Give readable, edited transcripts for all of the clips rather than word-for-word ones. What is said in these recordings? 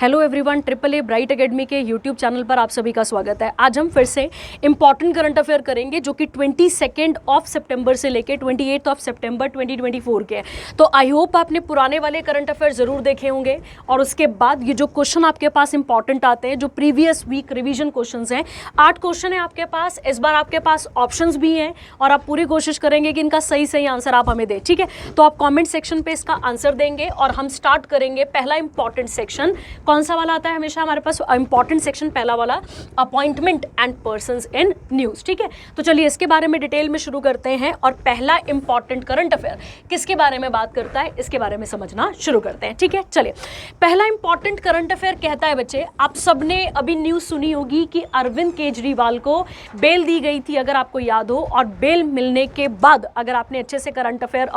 Hello everyone, triple a bright academy के YouTube channel पर आप सभी का स्वागत है। आज हम फिर से इंपॉर्टेंट करंट अफेयर करेंगे जो कि 22 सितंबर से लेके 28 सितंबर 2024 के हैं। तो आई होप आपने पुराने वाले करंट अफेयर ज़रूर देखे होंगे और उसके बाद ये जो क्वेश्चन आपके पास इंपॉर्टेंट आते हैं, जो प्रीवियस वीक रिविजन क्वेश्चन हैं, 8 क्वेश्चन है आपके पास। इस बार आपके पास ऑप्शंस भी हैं और आप पूरी कोशिश करेंगे कि इनका सही आंसर आप हमें दें, ठीक है। तो आप कॉमेंट सेक्शन पर इसका आंसर देंगे और हम स्टार्ट करेंगे। पहला इंपॉर्टेंट सेक्शन कौन सा वाला आता है हमेशा हमारे पास? इंपॉर्टेंट सेक्शन पहला वाला, appointment and persons in news, ठीक है। तो चलिए इसके बारे में डिटेल में शुरू करते हैं और पहला इंपॉर्टेंट करंट अफेयर किसके बारे में बात करता है इसके बारे में समझना शुरू करते हैं, ठीक है। चलिए पहला इंपॉर्टेंट करंट अफेयर कहता है बच्चे, आप सबने अभी न्यूज़ सुनी होगी कि अरविंद केजरीवाल को बेल दी गई थी, अगर आपको याद हो। और बेल मिलने के बाद, अगर आपने अच्छे से करंट अफेयर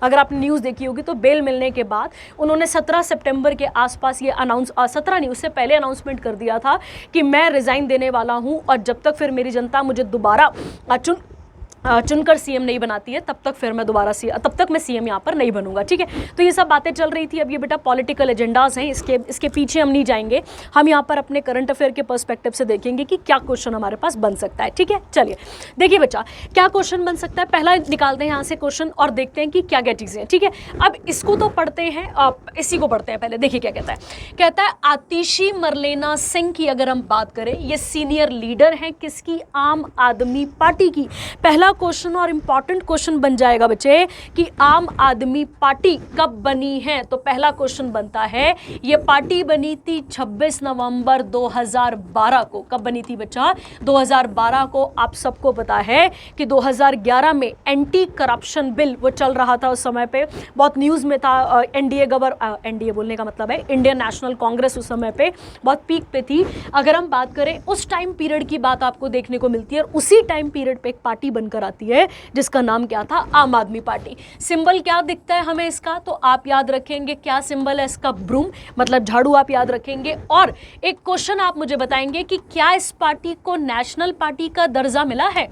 अगर आपने न्यूज़ देखी होगी तो बेल मिलने के बाद उन्होंने 17 सितंबर के आसपास ये 17 नहीं, उससे पहले अनाउंसमेंट कर दिया था कि मैं रिजाइन देने वाला हूं और जब तक फिर मेरी जनता मुझे दोबारा चुनकर सीएम नहीं बनाती है तब तक मैं सीएम यहाँ पर नहीं बनूंगा, ठीक है। तो ये सब बातें चल रही थी। अब ये बेटा पॉलिटिकल एजेंडाज हैं, इसके पीछे हम नहीं जाएंगे। हम यहाँ पर अपने करंट अफेयर के पर्सपेक्टिव से देखेंगे कि क्या क्वेश्चन हमारे पास बन सकता है, ठीक है। चलिए देखिए बच्चा, क्या क्वेश्चन बन सकता है। पहला निकालते हैं यहाँ से क्वेश्चन और देखते हैं कि क्या क्या चीज़ें हैं, ठीक है। अब इसको तो पढ़ते हैं, इसी को पढ़ते हैं पहले। देखिए क्या कहता है आतिशी मरलेना सिंह की अगर हम बात करें, ये सीनियर लीडर हैं किसकी? आम आदमी पार्टी की। पहला क्वेश्चन और इंपॉर्टेंट क्वेश्चन बन जाएगा बच्चे कि आम आदमी पार्टी कब बनी है। तो पहला क्वेश्चन बनता है, ये पार्टी बनी थी 26 नवंबर 2012 को। कब बनी थी बच्चा? 2012 को। आप सबको पता है कि 2011 में एंटी करप्शन बिल वो चल रहा था, उस समय पे बहुत न्यूज़ में था। एनडीए बोलने का मतलब है इंडियन नेशनल कांग्रेस, उस समय पे बहुत पीक पे थी। अगर हम बात करें उस टाइम पीरियड की बात आपको देखने को मिलती है और उसी टाइम पीरियड पे एक पार्टी बनकर आती है जिसका नाम क्या था? आम आदमी पार्टी। सिंबल क्या दिखता है हमें इसका? तो आप याद रखेंगे क्या सिंबल है इसका? ब्रूम, मतलब झाड़ू आप याद रखेंगे। और एक क्वेश्चन आप मुझे बताएंगे कि क्या इस पार्टी को नेशनल पार्टी का दर्जा मिला है?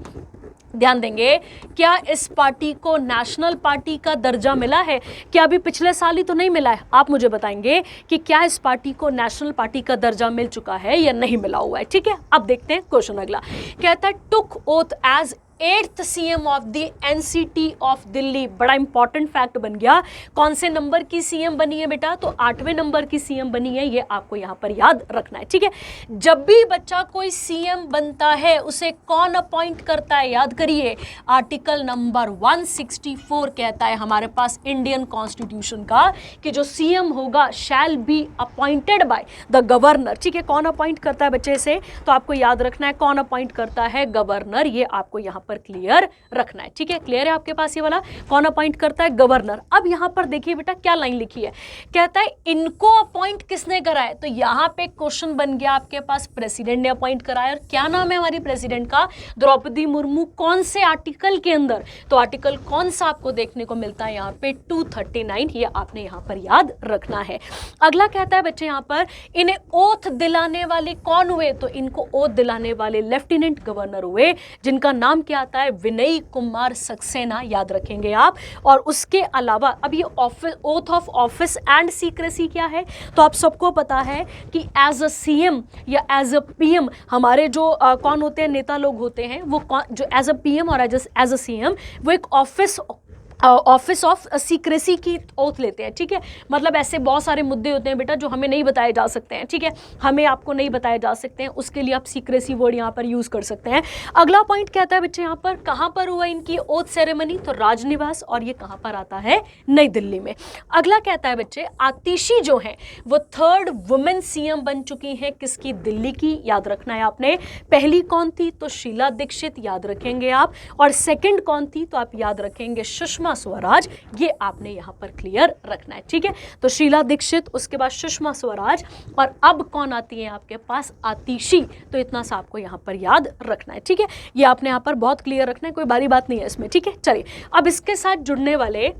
ध्यान देंगे, क्या इस पार्टी को नेशनल पार्टी का दर्जा मिला है? क्या अभी पिछले साल ही तो नहीं मिला है? आप मुझे बताएंगे कि क्या इस पार्टी को नेशनल पार्टी का दर्जा मिल चुका है या नहीं मिला हुआ है, ठीक है। अब देखते हैं क्वेश्चन अगला। कहता है took oath as 8th CM of the NCT of Delhi. बड़ा इंपॉर्टेंट फैक्ट बन गया। कौन से नंबर की सीएम बनी है बेटा? तो 8वें नंबर की सीएम बनी है। ये आपको यहां पर याद रखना है, ठीक है। जब भी बच्चा कोई सीएम बनता है उसे कौन अपॉइंट करता है? याद करिए, आर्टिकल नंबर 164 कहता है हमारे पास इंडियन कॉन्स्टिट्यूशन का कि जो सीएम होगा shall be appointed by the governor, ठीक है। कौन अपॉइंट करता है बच्चे से? तो आपको याद रखना है कौन अपॉइंट करता है? गवर्नर। ये आपको यहां पर क्लियर रखना है, ठीक है। क्लियर है आपके पास ये वाला? कौन अपॉइंट करता है? गवर्नर। अब यहां पर देखिए बेटा क्या लाइन लिखी है। कहता है इनको अपॉइंट किसने करा है? तो यहां पे क्वेश्चन बन गया आपके पास, प्रेसिडेंट ने अपॉइंट कराया। और क्या नाम है हमारी प्रेसिडेंट का? द्रौपदी मुर्मू। कौन से आर्टिकल के अंदर? तो आर्टिकल कौन सा आपको देखने को मिलता है यहाँ पे? 239। ये आपने यहाँ पर याद रखना है। अगला कहता है बच्चे यहाँ पर इन्हें ओथ दिलाने वाले कौन हुए? तो इनको ओथ दिलाने वाले लेफ्टिनेंट गवर्नर हुए, जिनका नाम क्या आता है? विनय कुमार सक्सेना। याद रखेंगे आप। और उसके अलावा अब ये oath of office and secrecy क्या है? तो आप सबको पता है कि एज अ सीएम या एज अ पीएम हमारे जो कौन होते हैं, नेता लोग होते हैं, वो जो एज अ पीएम और एज अ सीएम वो एक ऑफिस ऑफ सीक्रेसी की ओथ लेते हैं, ठीक है। मतलब ऐसे बहुत सारे मुद्दे होते हैं बेटा जो हमें नहीं बताए जा सकते हैं, ठीक है। हमें आपको नहीं बताए जा सकते हैं, उसके लिए आप सीक्रेसी वर्ड यहाँ पर यूज कर सकते हैं। अगला पॉइंट कहता है बच्चे यहाँ पर कहाँ पर हुआ इनकी ओथ सेरेमनी? तो राजनिवास। और ये कहाँ पर आता है? नई दिल्ली में। अगला कहता है बच्चे आतिशी जो है वो 3rd वुमेन सीएम बन चुकी हैं किसकी? दिल्ली की। याद रखना है आपने। पहली कौन थी? तो शीला दीक्षित। याद रखेंगे आप। और सेकेंड कौन थी? तो आप याद रखेंगे सुषमा स्वराज। ये आपने यहां पर क्लियर रखना है, ठीक है। तो शीला दीक्षित, उसके बाद सुषमा स्वराज, और अब कौन आती है आपके पास? आतिशी। तो इतना सा आपको यहां पर याद रखना है, ठीक है। ये आपने यहां पर बहुत क्लियर रखना है, कोई बारी बात नहीं है इसमें, ठीक है। चलिए अब इसके साथ जुड़ने वाले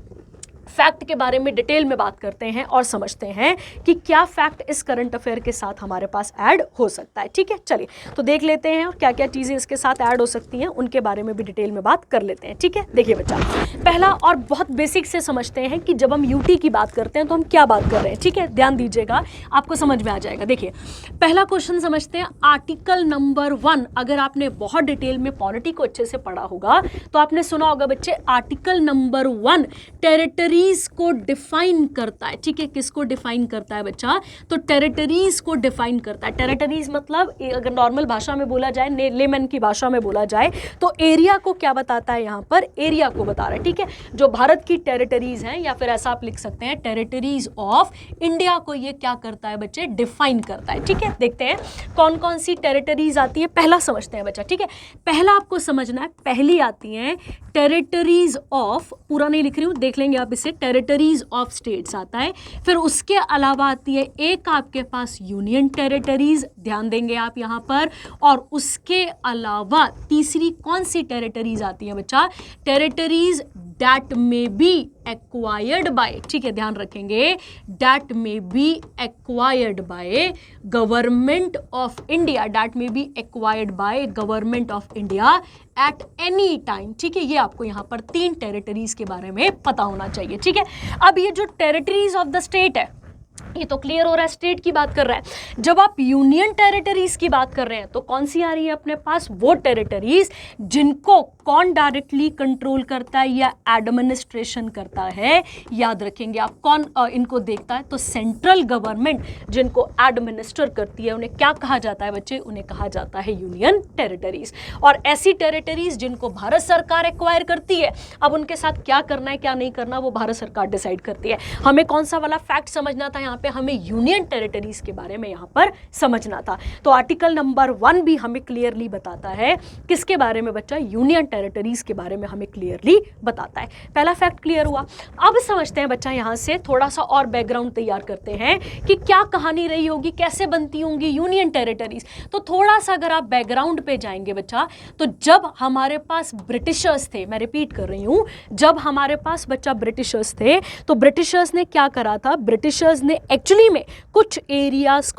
फैक्ट के बारे में डिटेल में बात करते हैं और समझते हैं कि क्या फैक्ट इस करंट अफेयर के साथ हमारे पास ऐड हो सकता है। ठीक है, चलिए तो देख लेते हैं और क्या क्या चीज़ें इसके साथ ऐड हो सकती हैं उनके बारे में भी डिटेल में बात कर लेते हैं। ठीक है, देखिए बच्चा, पहला और बहुत बेसिक से समझते हैं कि जब हम यूटी की बात करते हैं तो हम क्या बात कर रहे हैं। ठीक है, ध्यान दीजिएगा, आपको समझ में आ जाएगा। देखिए पहला क्वेश्चन समझते हैं, आर्टिकल नंबर 1। अगर आपने बहुत डिटेल में पॉलिटी को अच्छे से पढ़ा होगा तो आपने सुना होगा बच्चे, आर्टिकल नंबर 1 टेरिटरीज को डिफाइन करता है। ठीक है, किसको डिफाइन करता है बच्चा? तो टेरिटरीज को डिफाइन करता है। टेरिटरीज मतलब अगर नॉर्मल भाषा में बोला जाए, लेमन की भाषा में बोला जाए तो एरिया को क्या बताता है? यहाँ पर एरिया को बता रहा है। ठीक है, जो भारत की टेरिटरीज हैं, या फिर ऐसा आप लिख सकते हैं टेरिटरीज ऑफ इंडिया को ये क्या करता है बच्चे? डिफाइन करता है। ठीक है, देखते हैं कौन कौन सी टेरिटरीज आती है, पहला समझते हैं बच्चा। ठीक है, पहला आपको समझना है, पहली आती है टेरिटरीज ऑफ, पूरा नहीं लिख रही हूँ, देख लेंगे आप इसे, टेरिटरीज ऑफ स्टेट्स आता है। फिर उसके अलावा आती है एक आपके पास यूनियन टेरिटरीज, ध्यान देंगे आप यहाँ पर। और उसके अलावा तीसरी कौन सी टेरिटरीज आती है बच्चा? Territories that may be acquired by, ठीक है ध्यान रखेंगे, that may be acquired by government of India, that may be acquired by government of India at any time. ठीक है, ये आपको यहाँ पर 3 टेरिटरीज के बारे में पता होना चाहिए। ठीक है, अब ये जो टेरिटरीज ऑफ द स्टेट है, ये तो क्लियर हो रहा है, स्टेट की बात कर रहा है। जब आप यूनियन टेरिटरीज की बात कर रहे हैं तो कौन सी आ रही है अपने पास? वो टेरिटरीज जिनको कौन डायरेक्टली कंट्रोल करता है या एडमिनिस्ट्रेशन करता है। याद रखेंगे आप, कौन इनको देखता है? तो सेंट्रल गवर्नमेंट जिनको एडमिनिस्टर करती है उन्हें क्या कहा जाता है बच्चे? उन्हें कहा जाता है यूनियन टेरिटरीज। और ऐसी टेरिटरीज जिनको भारत सरकार एक्वायर करती है, अब उनके साथ क्या करना है क्या नहीं करना वो भारत सरकार डिसाइड करती है। हमें कौन सा वाला फैक्ट समझना था यहाँ पे? हमें यूनियन टेरिटरीज के बारे में यहाँ पर समझना था। तो आर्टिकल नंबर 1 भी हमें क्लियरली बताता है किसके बारे में बच्चा? यूनियन टेरिटरीज के बारे में हमें क्लियरली बताता है। पहला फैक्ट क्लियर हुआ। अब समझते हैं बच्चा, यहाँ से थोड़ा सा और बैकग्राउंड तैयार करते हैं कि क्या कहानी रही होगी, कैसे बनती होंगी यूनियन टेरिटरीज। तो थोड़ा सा अगर आप बैकग्राउंड पे जाएंगे बच्चा, तो जब हमारे पास ब्रिटिशर्स थे, मैं रिपीट कर रही हूं, जब हमारे पास बच्चा ब्रिटिशर्स थे तो ब्रिटिशर्स ने क्या करा था? ब्रिटिशर्स ने एक्चुअली में कुछ एरियाज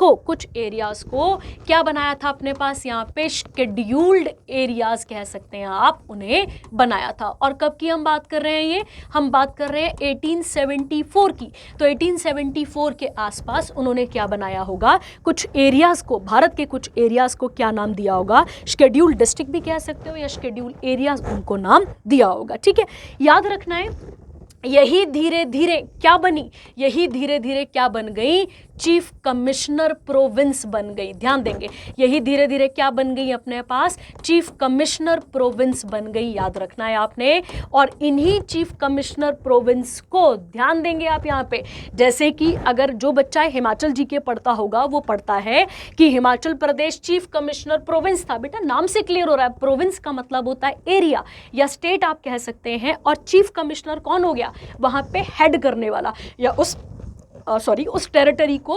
को क्या बनाया था अपने पास? यहाँ पे शेड्यूल्ड एरियाज कह सकते हैं आप, उन्हें बनाया था। और कब की हम बात कर रहे हैं? ये हम बात कर रहे हैं 1874 की। तो 1874 के आसपास उन्होंने क्या बनाया होगा? कुछ एरियाज को, भारत के कुछ एरियाज को क्या नाम दिया होगा? शेड्यूल्ड डिस्ट्रिक्ट भी कह सकते हो या शेड्यूल्ड एरियाज उनको नाम दिया होगा। ठीक है, याद रखना है, यही धीरे धीरे क्या बनी? यही धीरे धीरे क्या बन गई? चीफ कमिश्नर प्रोविंस बन गई। ध्यान देंगे, यही धीरे धीरे क्या बन गई अपने पास? चीफ कमिश्नर प्रोविंस बन गई, याद रखना है आपने। और इन्हीं चीफ कमिश्नर प्रोविंस को ध्यान देंगे आप यहाँ पे, जैसे कि अगर जो बच्चा हिमाचल जी के पढ़ता होगा वो पढ़ता है कि Himachal Pradesh chief commissioner province था। बेटा नाम से क्लियर हो रहा है, प्रोविंस का मतलब होता है एरिया या स्टेट आप कह सकते हैं। और चीफ कमिश्नर कौन हो गया? वहां पे हेड करने वाला या उस टेरिटरी को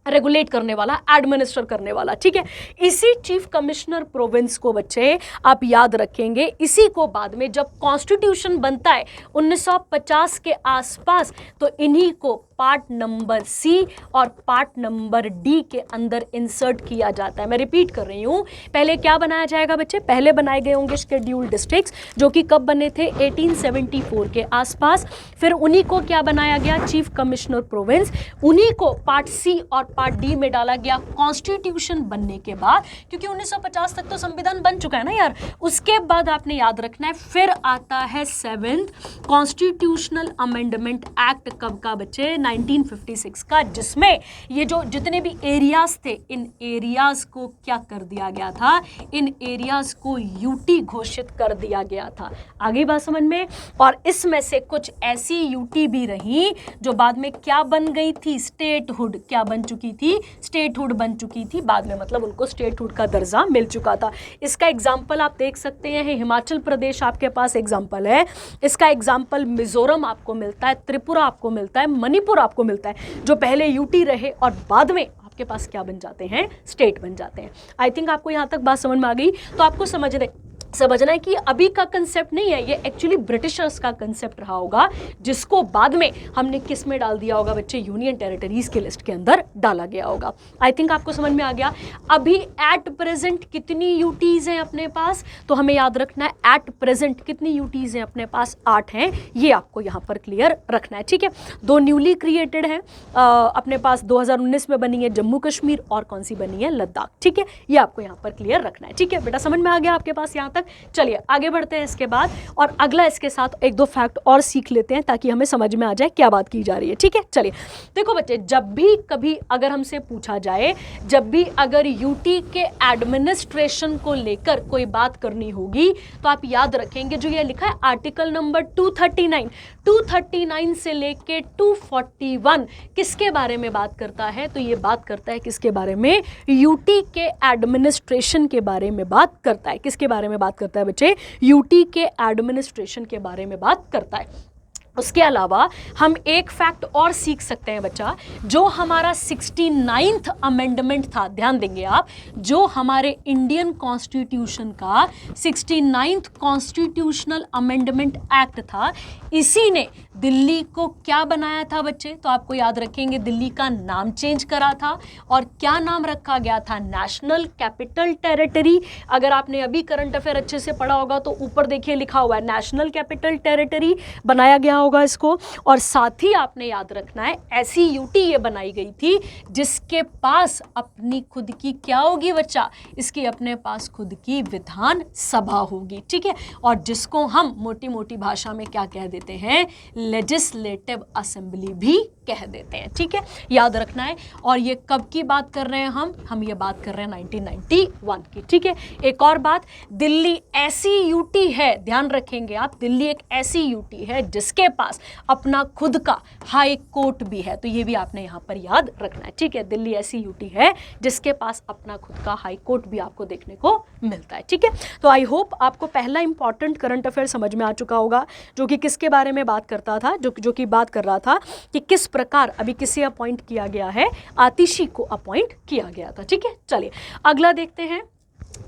रेगुलेट करने वाला, एडमिनिस्टर करने वाला। ठीक है, इसी चीफ कमिश्नर प्रोविंस को बच्चे आप याद रखेंगे, इसी को बाद में जब कॉन्स्टिट्यूशन बनता है 1950 के आसपास, तो इन्हीं को पार्ट नंबर सी और पार्ट नंबर डी के अंदर इंसर्ट किया जाता है। मैं रिपीट कर रही हूं, पहले क्या बनाया जाएगा बच्चे? पहले बनाए गए होंगे शेड्यूल्ड डिस्ट्रिक्ट्स, जो कि कब बने थे? 1874 के आसपास। फिर उन्हीं को क्या बनाया गया? Chief commissioner province. उन्हीं को पार्ट सी और पार्ट डी में डाला गया कॉन्स्टिट्यूशन बनने के बाद, क्योंकि 1950 तक तो संविधान बन चुका है ना यार। उसके बाद आपने याद रखना है, फिर आता है 7th कॉन्स्टिट्यूशनल अमेंडमेंट एक्ट। कब का बच्चे? 1956 का, जिसमें ये जो जितने भी एरियाज थे, इन एरियाज को क्या कर दिया गया था? इन एरियाज को यूटी घोषित कर दिया गया था। आगे बात समझ में? और इसमें से कुछ ऐसी यूटी भी रही जो बाद में क्या बन गई थी? स्टेटहुड। क्या बन चुकी थी? स्टेटहुड बन चुकी थी बाद में, मतलब उनको स्टेटहुड का दर्जा मिल चुका था। इसका एग्जाम्पल आप देख सकते हैं, हिमाचल प्रदेश आपके पास एग्जाम्पल है, इसका एग्जाम्पल मिजोरम आपको मिलता है, त्रिपुरा आपको मिलता है, मणिपुर आपको मिलता है, जो पहले यूटी रहे और बाद में आपके पास क्या बन जाते हैं? स्टेट बन जाते हैं। आई थिंक आपको यहाँ तक बात समझ में आ गई। तो आपको समझना है कि अभी का कंसेप्ट नहीं है, ये एक्चुअली ब्रिटिशर्स का कंसेप्ट रहा होगा, जिसको बाद में हमने किस में डाल दिया होगा बच्चे, यूनियन टेरिटरीज के लिस्ट के अंदर डाला गया होगा। आई थिंक आपको समझ में आ गया। अभी एट प्रेजेंट कितनी यूटीज हैं अपने पास, तो हमें याद रखना है एट प्रेजेंट कितनी यूटीज हैं अपने पास, 8 हैं, ये आपको यहाँ पर क्लियर रखना है, ठीक है। 2 न्यूली क्रिएटेड है अपने पास, 2019 में बनी है जम्मू कश्मीर, और कौन सी बनी है, लद्दाख, ठीक है। ये आपको यहाँ पर क्लियर रखना है, ठीक है बेटा, समझ में आ गया आपके पास यहाँ तक। चलिए आगे बढ़ते हैं इसके बाद, और अगला इसके साथ 1-2 फैक्ट और सीख लेते हैं ताकि हमें समझ में आ जाए क्या बात की जा रही है, ठीक है। चलिए देखो बच्चे, जब भी कभी अगर हमसे पूछा जाए, जब भी अगर यूटी के एडमिनिस्ट्रेशन को लेकर कोई बात करनी होगी, तो आप याद रखेंगे जो ये लिखा है आर्टिकल नंबर 239 से लेके 241 किसके बारे में बात करता है, तो ये बात करता है किसके बारे में, यूटी के एडमिनिस्ट्रेशन के बारे में बात करता है। किसके बारे में बात करता है बच्चे, यूटी के एडमिनिस्ट्रेशन के बारे में बात करता है। उसके अलावा हम एक फैक्ट और सीख सकते हैं बच्चा, जो हमारा 69th अमेंडमेंट था, ध्यान देंगे आप, जो हमारे इंडियन कॉन्स्टिट्यूशन का 69th कॉन्स्टिट्यूशनल अमेंडमेंट एक्ट था, इसी ने दिल्ली को क्या बनाया था बच्चे, तो आपको याद रखेंगे दिल्ली का नाम चेंज करा था, और क्या नाम रखा गया था, नेशनल कैपिटल टेरिटरी। अगर आपने अभी करंट अफेयर अच्छे से पढ़ा होगा तो ऊपर देखिए लिखा हुआ है नेशनल कैपिटल टेरिटरी बनाया गया होगा इसको। और साथ ही आपने याद रखना है ऐसी यूटी ये बनाई गई थी जिसके पास अपनी खुद की क्या होगी बच्चा, इसकी अपने पास खुद की विधान सभा होगी, ठीक है, और जिसको हम मोटी मोटी भाषा में क्या कह देते हैं, लेजिस्लेटिव असेंबली भी कह देते हैं, ठीक है, याद रखना है। और ये कब की बात कर रहे हैं हम ये बात कर रहे हैं 1991 की, ठीक है। एक और बात, दिल्ली ऐसी यूटी है, ध्यान रखेंगे आप, दिल्ली एक ऐसी यूटी है जिसके पास अपना खुद का हाई कोर्ट भी है, तो ये भी आपने यहाँ पर याद रखना है, ठीक है। दिल्ली ऐसी यूटी है जिसके पास अपना खुद का हाई कोर्ट भी आपको देखने को मिलता है, ठीक है। तो आई होप आपको पहला इंपॉर्टेंट करंट अफेयर समझ में आ चुका होगा, जो कि किसके बारे में बात करता था, जो कि बात कर रहा था कि किस प्रकार अभी किसे अपॉइंट किया गया है, आतिशी को अपॉइंट किया गया था, ठीक है। चलिए अगला देखते हैं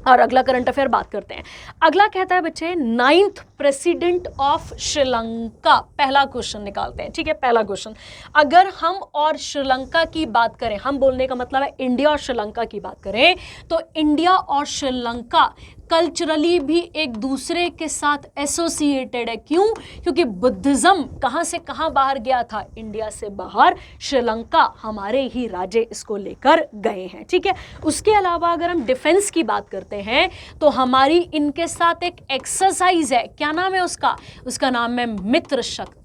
और अगला करंट अफेयर बात करते हैं। अगला कहता है बच्चे 9th प्रेसिडेंट ऑफ श्रीलंका, पहला क्वेश्चन निकालते हैं, ठीक है। पहला क्वेश्चन, अगर हम और श्रीलंका की बात करें, हम बोलने का मतलब है इंडिया और श्रीलंका की बात करें, तो इंडिया और श्रीलंका कल्चरली भी एक दूसरे के साथ एसोसिएटेड है। क्यों? क्योंकि बुद्धिज्म कहाँ से कहाँ बाहर गया था, इंडिया से बाहर, श्रीलंका हमारे ही राजे इसको लेकर गए हैं, ठीक है। उसके अलावा अगर हम डिफेंस की बात करते हैं तो हमारी इनके साथ एक एक्सरसाइज है, क्या नाम है उसका, उसका नाम है मित्र शक्ति।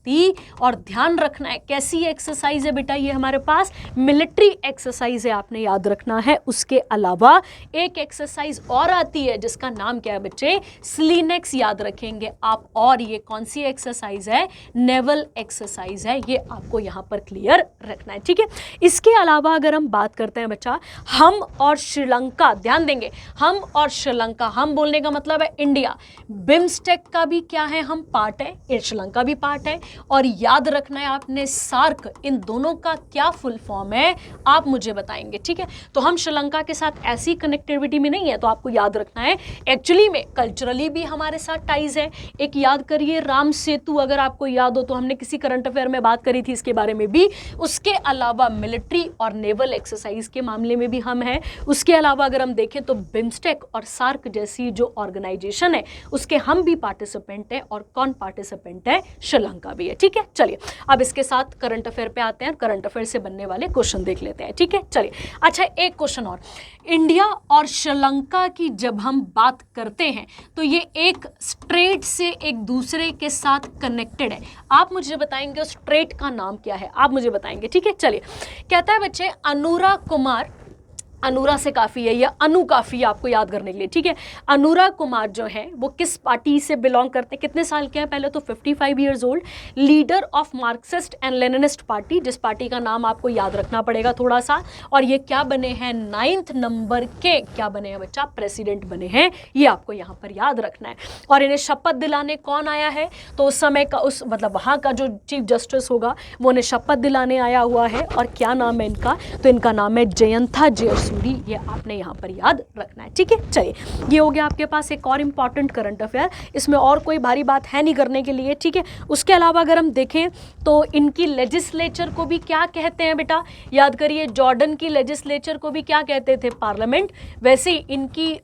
और ध्यान रखना है कैसी एक्सरसाइज है बेटा, ये हमारे पास मिलिट्री एक्सरसाइज है, आपने याद रखना है। उसके अलावा एक एक्सरसाइज और आती है जिसका नाम क्या है बच्चे, स्लीनेक्स, याद रखेंगे आप। और ये कौन सी एक्सरसाइज है, नेवल एक्सरसाइज है, ये आपको यहाँ पर क्लियर रखना है, ठीक है। इसके अलावा अगर हम बात करते हैं बच्चा, हम और श्रीलंका, ध्यान देंगे, हम और श्रीलंका, हम बोलने का मतलब है इंडिया, बिम्स्टेक का भी क्या है, हम पार्ट है, श्रीलंका भी पार्ट है। और याद रखना है आपने सार्क, इन दोनों का क्या फुल फॉर्म है आप मुझे बताएंगे, ठीक है। तो हम श्रीलंका के साथ ऐसी कनेक्टिविटी में नहीं है, तो आपको याद रखना है एक्चुअली में कल्चरली भी हमारे साथ टाइज है। एक याद करिए राम सेतु, अगर आपको याद हो तो हमने किसी करंट अफेयर में बात करी थी इसके बारे में भी। उसके अलावा मिलिट्री और नेवल एक्सरसाइज के मामले में भी हम हैं। उसके अलावा अगर हम देखें तो बिम्स्टेक और सार्क जैसी जो ऑर्गेनाइजेशन है उसके हम भी पार्टिसिपेंट है, और कौन पार्टिसिपेंट है, श्रीलंका भी है, ठीक है। चलिए अब इसके साथ करंट अफेयर पे आते हैं, करंट अफेयर से बनने वाले क्वेश्चन देख लेते हैं, ठीक है। चलिए अच्छा, एक क्वेश्चन और, इंडिया और श्रीलंका की जब हम बात करते हैं तो ये एक स्ट्रेट से एक दूसरे के साथ कनेक्टेड है। आप मुझे बताएंगे उस स्ट्रेट का नाम क्या है, आप मुझे बताएंगे, ठीक है। चलिए कहता है बच्चे, अनुराग कुमार, अनुरा से काफ़ी है, या अनु काफ़ी है आपको याद करने के लिए, ठीक है। अनुराग कुमार जो है वो किस पार्टी से बिलोंग करते हैं, कितने साल के हैं, पहले तो 55 years old, leader of Marxist and Leninist party, जिस पार्टी का नाम आपको याद रखना पड़ेगा थोड़ा सा। और ये क्या बने हैं, 9th नंबर के क्या बने हैं बच्चा, प्रेसिडेंट बने हैं, ये आपको यहाँ पर याद रखना है। और इन्हें शपथ दिलाने कौन आया है, तो उस समय का उस मतलब वहाँ का जो चीफ जस्टिस होगा वो उन्हें शपथ दिलाने आया हुआ है। और क्या नाम है इनका, तो इनका नाम है जयंता जयसूर्या मसूरी, ये आपने यहाँ पर याद रखना है। ठीक है, चलिए ये हो गया आपके पास एक और इम्पॉर्टेंट करंट अफेयर, इसमें और कोई भारी बात है नहीं करने के लिए। ठीक है, उसके अलावा अगर हम देखें तो इनकी लेजिस्लेचर को भी क्या कहते हैं बेटा, याद करिए, जॉर्डन की लेजिस्लेचर को भी क्या कहते थे, पार्लियामेंट। वैसे ही इनकी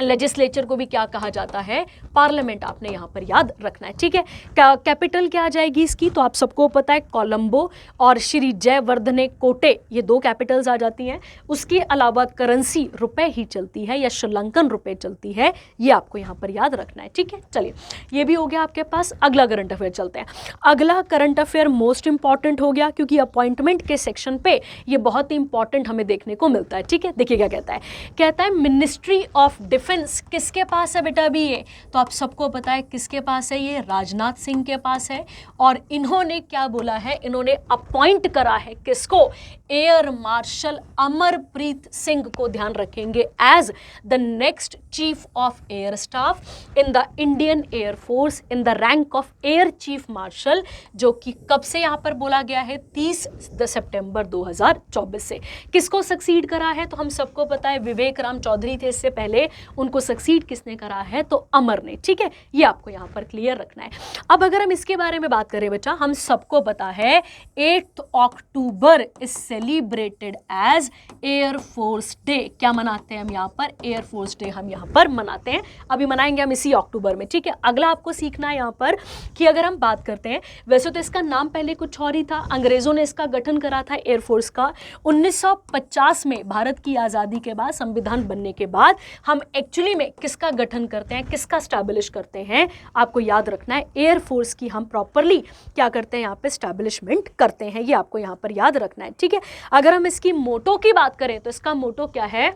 लेजिस्लेचर को भी क्या कहा जाता है, पार्लियामेंट, आपने यहाँ पर याद रखना है। ठीक है, कैपिटल क्या आ जाएगी इसकी, तो आप सबको पता है कोलंबो और श्री जयवर्धने कोटे, ये दो कैपिटल्स आ जाती हैं। उसके अलावा करेंसी रुपए ही चलती है या श्रीलंकन रुपए चलती है, ये आपको यहाँ पर याद रखना है। ठीक है, चलिए ये भी हो गया आपके पास। अगला करंट अफेयर चलते हैं। अगला करंट अफेयर मोस्ट इंपॉर्टेंट हो गया, क्योंकि अपॉइंटमेंट के सेक्शन पे ये बहुत ही इंपॉर्टेंट हमें देखने को मिलता है। ठीक है, देखिए क्या कहता है मिनिस्ट्री ऑफ डिफेंस किसके पास है बेटा अभी ये, तो आप सबको पता है किसके पास है, ये राजनाथ सिंह के पास है। और इन्होंने क्या बोला है, इन्होंने अपॉइंट करा है किसको, एयर मार्शल अमरप्रीत सिंह को ध्यान रखेंगे as the next chief of air staff in the Indian air force in the rank of air chief marshal, जो कि कब से यहाँ पर बोला गया है, 30 सितंबर 2024 से। किसको सक्सीड करा है, तो हम सबको पता है विवेक राम चौधरी थे इससे पहले, उनको सक्सीड किसने करा है, तो अमर ने। ठीक है, ये आपको यहाँ पर क्लियर रखना है। अब अगर हम इसके बारे में बात करें बच्चा, हम सबको पता है 8 October is celebrated as air force day. क्या मनाते हैं हम यहाँ पर, एयर फोर्स डे हम यहाँ पर मनाते हैं, अभी मनाएंगे हम इसी अक्टूबर में। ठीक है, अगला आपको सीखना है यहाँ पर कि अगर हम बात करते हैं, वैसे तो इसका नाम पहले कुछ और ही था, अंग्रेजों ने इसका गठन करा था एयरफोर्स का 1950 में, भारत की आज़ादी के बाद, संविधान बनने के बाद हम एक्चुअली में किसका गठन करते हैं, किसका स्टैब्लिश करते हैं, आपको याद रखना है एयरफोर्स की हम प्रॉपरली क्या करते हैं, यहाँ पे स्टैब्लिशमेंट करते हैं, ये आपको यहाँ पर याद रखना है। ठीक है, अगर हम इसकी मोटो की बात करें तो इसका मोटो क्या है,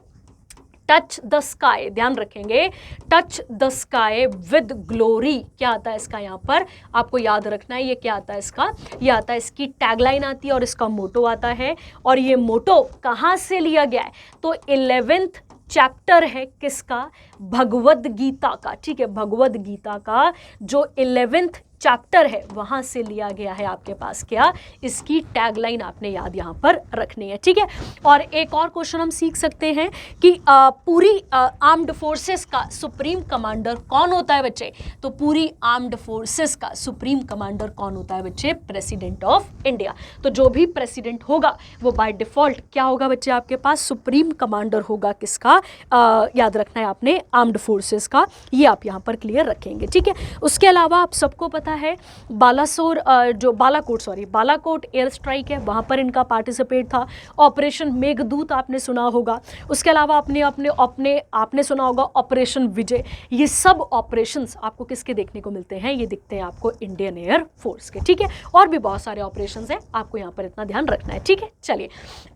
टच द स्काई, ध्यान रखेंगे, touch the sky with glory. क्या आता है इसका यहाँ पर, आपको याद रखना है, ये क्या आता है इसका, ये आता है, इसकी टैगलाइन आती है और इसका मोटो आता है। और ये मोटो कहाँ से लिया गया है, तो 11th चैप्टर है किसका, भगवद गीता का। ठीक है, भगवद गीता का जो 11th चैप्टर है वहां से लिया गया है आपके पास, क्या, इसकी टैगलाइन आपने याद यहां पर रखनी है। ठीक है, और एक और क्वेश्चन हम सीख सकते हैं कि पूरी आर्म्ड फोर्सेस का सुप्रीम कमांडर कौन होता है बच्चे, तो पूरी आर्म्ड फोर्सेस का सुप्रीम कमांडर कौन होता है बच्चे, प्रेसिडेंट ऑफ इंडिया। तो जो भी प्रेसिडेंट होगा वो बाय डिफॉल्ट क्या होगा बच्चे, आपके पास सुप्रीम कमांडर होगा किसका, याद रखना है आपने, आर्म्ड फोर्सेस का, ये आप यहाँ पर क्लियर रखेंगे। ठीक है, उसके अलावा आप सबको पता है बालासोर जो बालाकोट एयर स्ट्राइक है, वहां पर इनका पार्टिसिपेट था। ऑपरेशन मेघदूत आपने सुना होगा, उसके अलावा आपने सुना होगा ऑपरेशन विजय। ये सब ऑपरेशंस आपको किसके देखने को मिलते हैं, ये दिखते हैं आपको इंडियन एयर फोर्स के। ठीक है, और भी बहुत सारे ऑपरेशंस हैं, आपको यहाँ पर इतना ध्यान रखना है। ठीक है, चलिए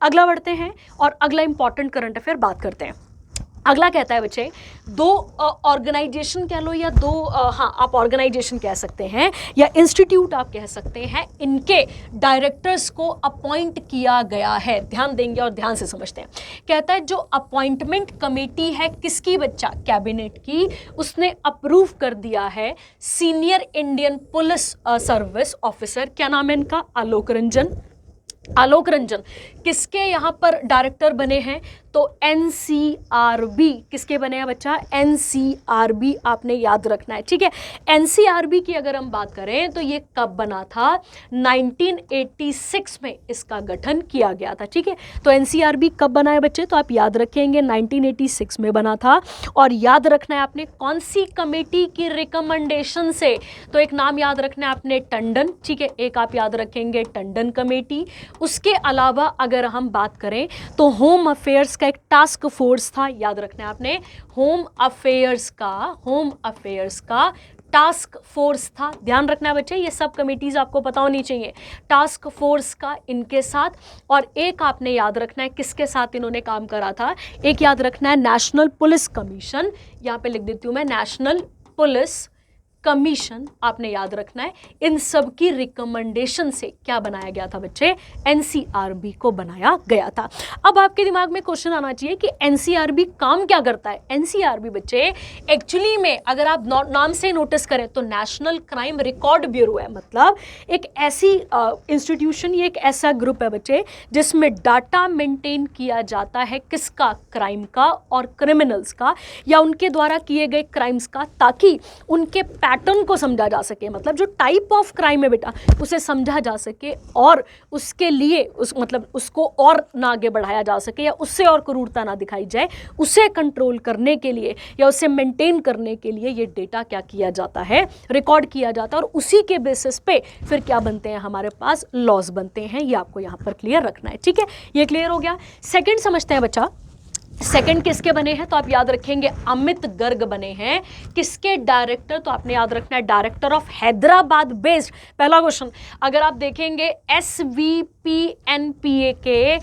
अगला बढ़ते हैं और अगला इंपॉर्टेंट करंट अफेयर बात करते हैं। अगला कहता है बच्चे, दो ऑर्गेनाइजेशन कह लो या दो आप ऑर्गेनाइजेशन कह सकते हैं या इंस्टीट्यूट आप कह सकते हैं, इनके डायरेक्टर्स को अपॉइंट किया गया है। ध्यान देंगे और ध्यान से समझते हैं। कहता है जो अपॉइंटमेंट कमेटी है किसकी बच्चा, कैबिनेट की, उसने अप्रूव कर दिया है senior Indian police service officer, क्या नाम है इनका, आलोक रंजन किसके यहाँ पर डायरेक्टर बने हैं, तो एनसीआरबी किसके बने हैं बच्चा, एनसीआरबी आपने याद रखना है। ठीक है, एनसीआरबी की अगर हम बात करें तो ये कब बना था, 1986 में इसका गठन किया गया था। ठीक है, तो एनसीआरबी कब बना है बच्चे, तो आप याद रखेंगे 1986 में बना था। और याद रखना है आपने कौन सी कमेटी की रिकमेंडेशन से, तो एक नाम याद रखना है आपने, टंडन। ठीक है, एक आप याद रखेंगे टंडन कमेटी। उसके अलावा अगर हम बात करें तो होम अफेयर्स का एक टास्क फोर्स था, याद रखना है आपने, होम अफेयर्स का टास्क फोर्स था। ध्यान रखना है बच्चे, ये सब कमेटीज आपको पता होनी चाहिए, टास्क फोर्स का इनके साथ। और एक आपने याद रखना है किसके साथ इन्होंने काम करा था, एक याद रखना है नेशनल पुलिस कमीशन, यहाँ पे लिख देती हूँ मैं, नेशनल पुलिस कमीशन आपने याद रखना है। इन सब की रिकमेंडेशन से क्या बनाया गया था बच्चे? एनसीआरबी को बनाया गया था। अब आपके दिमाग में क्वेश्चन आना चाहिए कि एनसीआरबी काम क्या करता है? एनसीआरबी बच्चे एक्चुअली में अगर आप नाम से नोटिस करें तो नेशनल क्राइम रिकॉर्ड ब्यूरो है। मतलब एक ऐसी इंस्टीट्यूशन, ये एक ऐसा ग्रुप है बच्चे जिसमें डाटा मेंटेन किया जाता है किसका? क्राइम का और क्रिमिनल्स का, या उनके द्वारा किए गए क्राइम्स का, ताकि उनके पैटर्न को समझा जा सके। मतलब जो टाइप ऑफ क्राइम है बेटा उसे समझा जा सके और उसके लिए उसको और ना आगे बढ़ाया जा सके, या उससे और क्रूरता ना दिखाई जाए, उसे कंट्रोल करने के लिए या उसे मेंटेन करने के लिए ये डेटा क्या किया जाता है? रिकॉर्ड किया जाता है। और उसी के बेसिस पे फिर क्या बनते हैं? हमारे पास लॉज बनते हैं। ये आपको यहाँ पर क्लियर रखना है, ठीक है? ये क्लियर हो गया। सेकंड समझते हैं बच्चा। सेकंड किसके बने हैं? तो आप याद रखेंगे अमित गर्ग बने हैं। किसके डायरेक्टर? तो आपने याद रखना है डायरेक्टर ऑफ हैदराबाद बेस्ड। पहला क्वेश्चन अगर आप देखेंगे SVPNPA के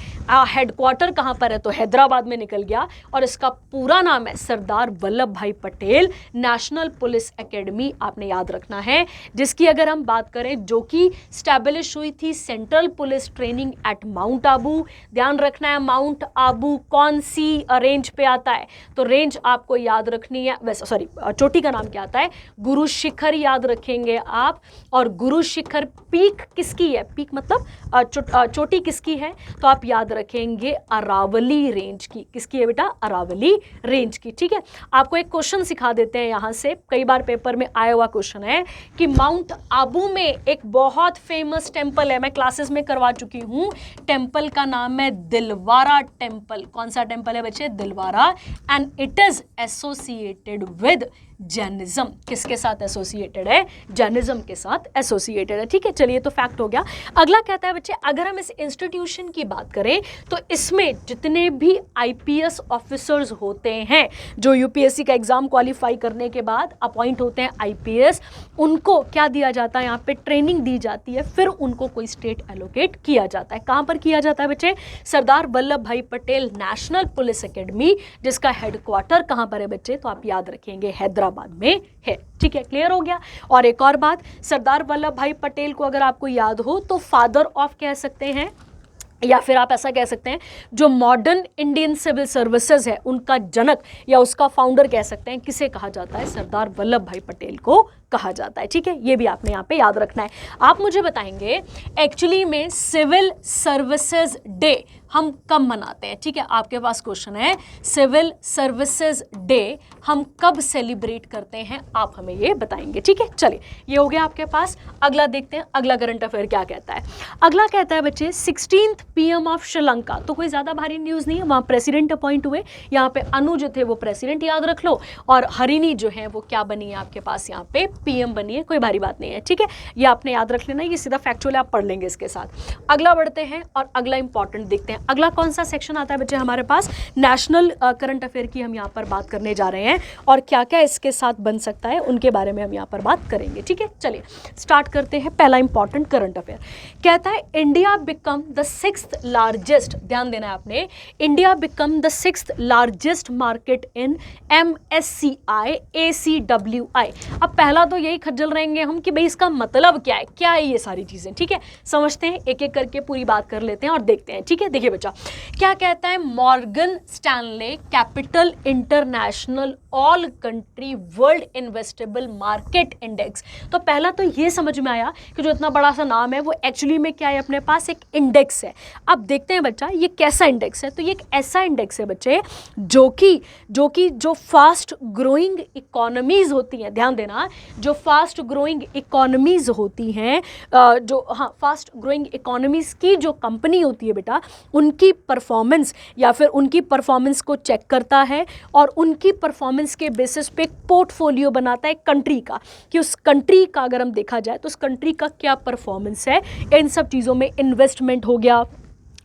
हेडक्वार्टर कहां पर है? तो हैदराबाद में निकल गया। और इसका पूरा नाम है सरदार वल्लभ भाई पटेल नेशनल पुलिस एकेडमी, आपने याद रखना है। जिसकी अगर हम बात करें, जो कि स्टैब्लिश हुई थी central police training at mount Abu. ध्यान रखना है माउंट आबू कौन सी रेंज पे आता है? तो रेंज आपको याद रखनी है, वैसे सॉरी चोटी का नाम क्या आता है? गुरु शिखर याद रखेंगे आप। और गुरु शिखर पीक किसकी है? पीक मतलब चोटी किसकी है? तो आप याद रखेंगे अरावली रेंज की। किसकी है बेटा? अरावली रेंज की, ठीक है? आपको एक क्वेश्चन सिखा देते हैं यहाँ से, कई बार पेपर में आया हुआ क्वेश्चन है कि माउंट आबू में एक बहुत फेमस टेम्पल है, मैं क्लासेस में करवा चुकी हूँ। टेम्पल का नाम है दिलवारा टेम्पल। कौन सा टेम्पल है बच्चे? Dilwara. And it is associated with Jainism. किसके साथ एसोसिएटेड है? जैनिज्म के साथ एसोसिएटेड है, ठीक है? चलिए तो फैक्ट हो गया। अगला कहता है बच्चे अगर हम इस इंस्टीट्यूशन की बात करें तो इसमें जितने भी आईपीएस ऑफिसर्स होते हैं जो यूपीएससी का एग्जाम क्वालिफाई करने के बाद अपॉइंट होते हैं आईपीएस, उनको क्या दिया जाता है? यहाँ पे ट्रेनिंग दी जाती है, फिर उनको कोई स्टेट एलोकेट किया जाता है। कहाँ पर किया जाता है बच्चे? सरदार वल्लभ भाई पटेल नेशनल पुलिस एकेडमी, जिसका हेडक्वार्टर कहाँ पर है बच्चे? तो आप याद रखेंगे हैदराबाद में है, ठीक है? क्लियर हो गया। और एक और बात, सरदार वल्लभ भाई पटेल को अगर आपको याद हो तो फादर ऑफ कह सकते हैं, या फिर आप ऐसा कह सकते हैं जो मॉडर्न इंडियन सिविल सर्विसेज है उनका जनक या उसका फाउंडर कह सकते हैं। किसे कहा जाता है? सरदार वल्लभ भाई पटेल को कहा जाता है, ठीक है? ये भी आपने यहाँ पे याद रखना है। आप मुझे बताएंगे एक्चुअली में सिविल सर्विसेज डे हम कब मनाते हैं, ठीक है? आपके पास क्वेश्चन है सिविल सर्विसेज डे हम कब सेलिब्रेट करते हैं, आप हमें ये बताएंगे, ठीक है? चलिए ये हो गया आपके पास। अगला देखते हैं अगला करंट अफेयर क्या कहता है। अगला कहता है बच्चे 16th PM ऑफ श्रीलंका। तो कोई ज़्यादा भारी न्यूज़ नहीं है, वहाँ प्रेसिडेंट अपॉइंट हुए। यहाँ पे अनु जो थे वो प्रेसिडेंट याद रख लो, और हरिणी जो है वो क्या बनी है आपके पास? यहाँ पे PM बनी है। कोई भारी बात नहीं है, ठीक है? ये आपने याद रख लेना, ये सीधा फैक्चुअल आप पढ़ लेंगे इसके साथ। अगला बढ़ते हैं और अगला इंपॉर्टेंट देखते हैं। अगला कौन सा सेक्शन आता है बच्चे हमारे पास? नेशनल करंट अफेयर की हम यहाँ पर बात करने जा रहे हैं, और क्या क्या इसके साथ बन सकता है उनके बारे में हम यहाँ पर बात करेंगे, ठीक है? चलिए स्टार्ट करते हैं। पहला इंपॉर्टेंट करंट अफेयर कहता है India become the 6th largest, ध्यान देना है आपने, India become the 6th largest market in MSCI ACWI। अब पहला तो यही खज्जल रहेंगे हम कि भाई इसका मतलब क्या है, क्या है ये सारी चीजें, ठीक है? समझते हैं, एक एक करके पूरी बात कर लेते हैं और देखते हैं, ठीक है? देखिए बच्चा क्या कहता है, Morgan Stanley capital international all country world investable market index. तो पहला तो ये समझ में आया कि जो इतना बड़ा सा नाम है वो एक्चुअली में क्या है, अपने पास एक इंडेक्स है। अब देखते हैं बच्चा ये कैसा इंडेक्स है। तो ये एक ऐसा इंडेक्स है बच्चे जो फास्ट ग्रोइंग इकोनॉमीज होती हैं, ध्यान देना, जो फास्ट ग्रोइंग इकोनॉमीज होती हैं, फास्ट ग्रोइंग इकोनॉमीज की जो कंपनी होती है बेटा, उनकी परफॉर्मेंस या फिर उनकी परफॉर्मेंस को चेक करता है और उनकी परफॉर्मेंस के बेसिस पे पोर्टफोलियो बनाता है कंट्री का, कि उस कंट्री का अगर हम देखा जाए तो उस कंट्री का क्या परफॉर्मेंस है। इन सब चीज़ों में इन्वेस्टमेंट हो गया,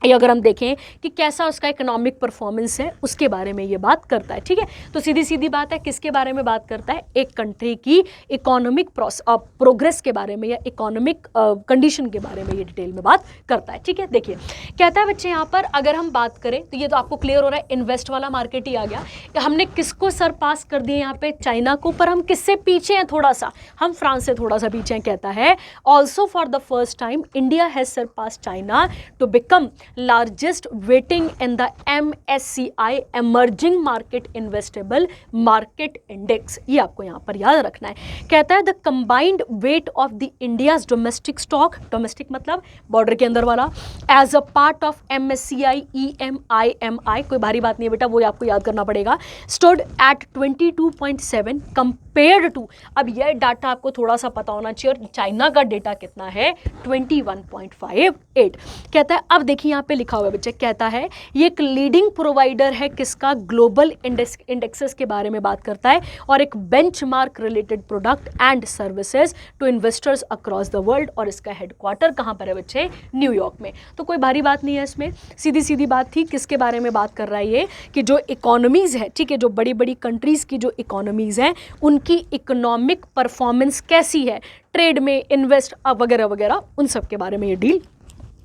या अगर हम देखें कि कैसा उसका इकोनॉमिक परफॉर्मेंस है, उसके बारे में ये बात करता है। ठीक है, तो सीधी सीधी बात है, किसके बारे में बात करता है? एक कंट्री की इकोनॉमिक प्रोग्रेस के बारे में या इकोनॉमिक कंडीशन के बारे में ये डिटेल में बात करता है। ठीक है, देखिए कहता है बच्चे यहाँ पर अगर हम बात करें तो ये तो आपको क्लियर हो रहा है, इन्वेस्ट वाला मार्केट ही आ गया कि हमने किसको सरपास कर दिए यहाँ पे? चाइना को। पर हम किससे पीछे हैं? थोड़ा सा हम फ्रांस से थोड़ा सा पीछे हैं। कहता है also for the first time India has surpass China to become largest weighting in the MSCI Emerging Market Investable Market Index। ये आपको यहाँ पर याद रखना है। कहता है the combined weight of the India's domestic stock, domestic मतलब बॉर्डर के अंदर वाला, as a part of MSCI EMI, कोई भारी बात नहीं है बेटा, वो आपको याद करना पड़ेगा, stood at 22.7 compared to, अब यह डाटा आपको थोड़ा सा पता होना चाहिए, और चाइना का डेटा कितना है? 21.58। कहता है अब देखिए यहाँ पे लिखा हुआ है बच्चे, कहता है ये एक लीडिंग प्रोवाइडर है किसका? ग्लोबल इंडेक्सेस के बारे में बात करता है, और एक benchmark related product and services to investors across the world, और इसका हेडक्वार्टर कहाँ पर है बच्चे? न्यूयॉर्क में। तो कोई भारी बात नहीं है इसमें, सीधी सीधी बात थी। किसके बारे में बात कर रहा है ये? कि जो इकोनॉमीज है, ठीक है, जो बड़ी बड़ी कंट्रीज की जो इकोनॉमीज हैं उनकी इकोनॉमिक परफॉर्मेंस कैसी है, ट्रेड में, इन्वेस्ट वगैरह वगैरह, उन सब के बारे में ये डील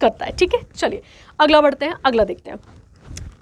करता है। ठीक है, चलिए अगला बढ़ते हैं, अगला देखते हैं।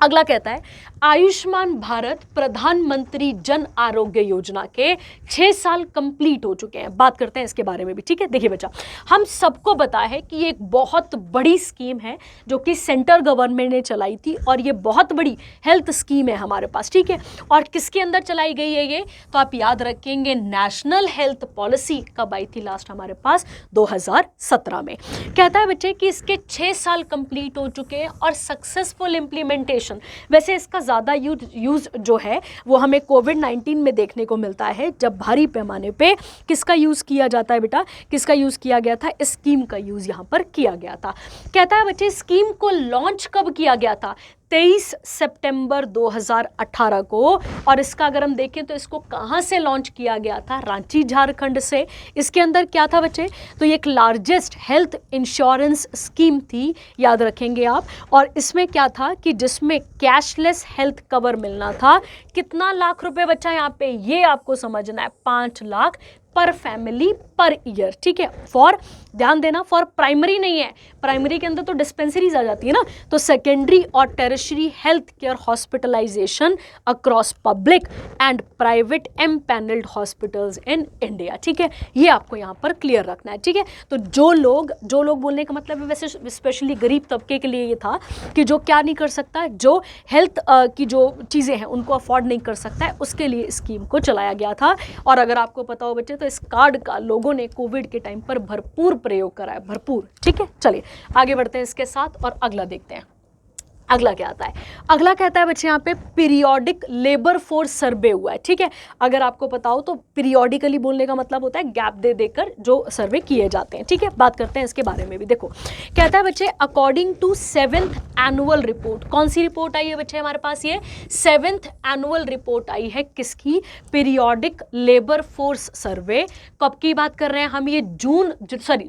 अगला कहता है आयुष्मान भारत प्रधानमंत्री जन आरोग्य योजना के 6 साल कंप्लीट हो चुके हैं। बात करते हैं इसके बारे में भी। ठीक है, देखिए बच्चा, हम सबको पता है कि ये एक बहुत बड़ी स्कीम है जो कि सेंट्रल गवर्नमेंट ने चलाई थी, और ये बहुत बड़ी हेल्थ स्कीम है हमारे पास। ठीक है, और किसके अंदर चलाई गई है ये? तो आप याद रखेंगे नेशनल हेल्थ पॉलिसी कब आई थी लास्ट हमारे पास? 2017 में। कहता है बच्चे कि इसके 6 साल कंप्लीट हो चुके हैं और सक्सेसफुल इम्प्लीमेंटेशन, वैसे इसका ज़्यादा यूज जो है वो हमें कोविड-19 में देखने को मिलता है, जब भारी पैमाने पे किसका यूज़ किया जाता है बेटा? किसका यूज़ किया गया था? इस स्कीम का यूज़ यहाँ पर किया गया था। कहता है बच्चे स्कीम को लॉन्च कब किया गया था? 23 सितंबर 2018 को। और इसका अगर हम देखें तो इसको कहाँ से लॉन्च किया गया था? रांची झारखंड से। इसके अंदर क्या था बच्चे? तो ये एक लार्जेस्ट हेल्थ इंश्योरेंस स्कीम थी, याद रखेंगे आप। और इसमें क्या था कि जिसमें कैशलेस हेल्थ कवर मिलना था। कितना लाख रुपए बच्चा यहाँ पे? ये आपको समझना है, 5 लाख पर फैमिली पर ईयर। ठीक है, फॉर, ध्यान देना, फॉर प्राइमरी नहीं है, प्राइमरी के अंदर तो डिस्पेंसरीज आ जाती है ना, तो सेकेंडरी और tertiary health care hospitalisation across public and private empanelled hospitals in India. ठीक है, ये आपको यहाँ पर क्लियर रखना है। ठीक है, तो जो लोग बोलने का मतलब है, वैसे स्पेशली गरीब तबके के लिए ये था कि जो क्या नहीं कर सकता, जो हेल्थ की जो चीज़ें हैं उनको अफोर्ड नहीं कर सकता है, उसके लिए स्कीम को चलाया गया था। और अगर आपको पता हो बच्चे तो इस कार्ड का लोगों ने कोविड के टाइम पर भरपूर प्रयोग करा है, भरपूर। ठीक है, चलिए आगे बढ़ते हैं इसके साथ और अगला देखते हैं। अगला क्या आता है? अगला कहता है बच्चे यहाँ पे पीरियोडिक लेबर फोर्स सर्वे हुआ है। ठीक है, अगर आपको पता हो तो पीरियोडिकली बोलने का मतलब होता है गैप दे देकर जो सर्वे किए जाते हैं। ठीक है, बात करते हैं इसके बारे में भी। देखो कहता है बच्चे according to 7th annual report, कौन सी रिपोर्ट आई है बच्चे हमारे पास? ये 7th एनुअल रिपोर्ट आई है किसकी? Periodic labour force survey. कब की बात कर रहे हैं हम? ये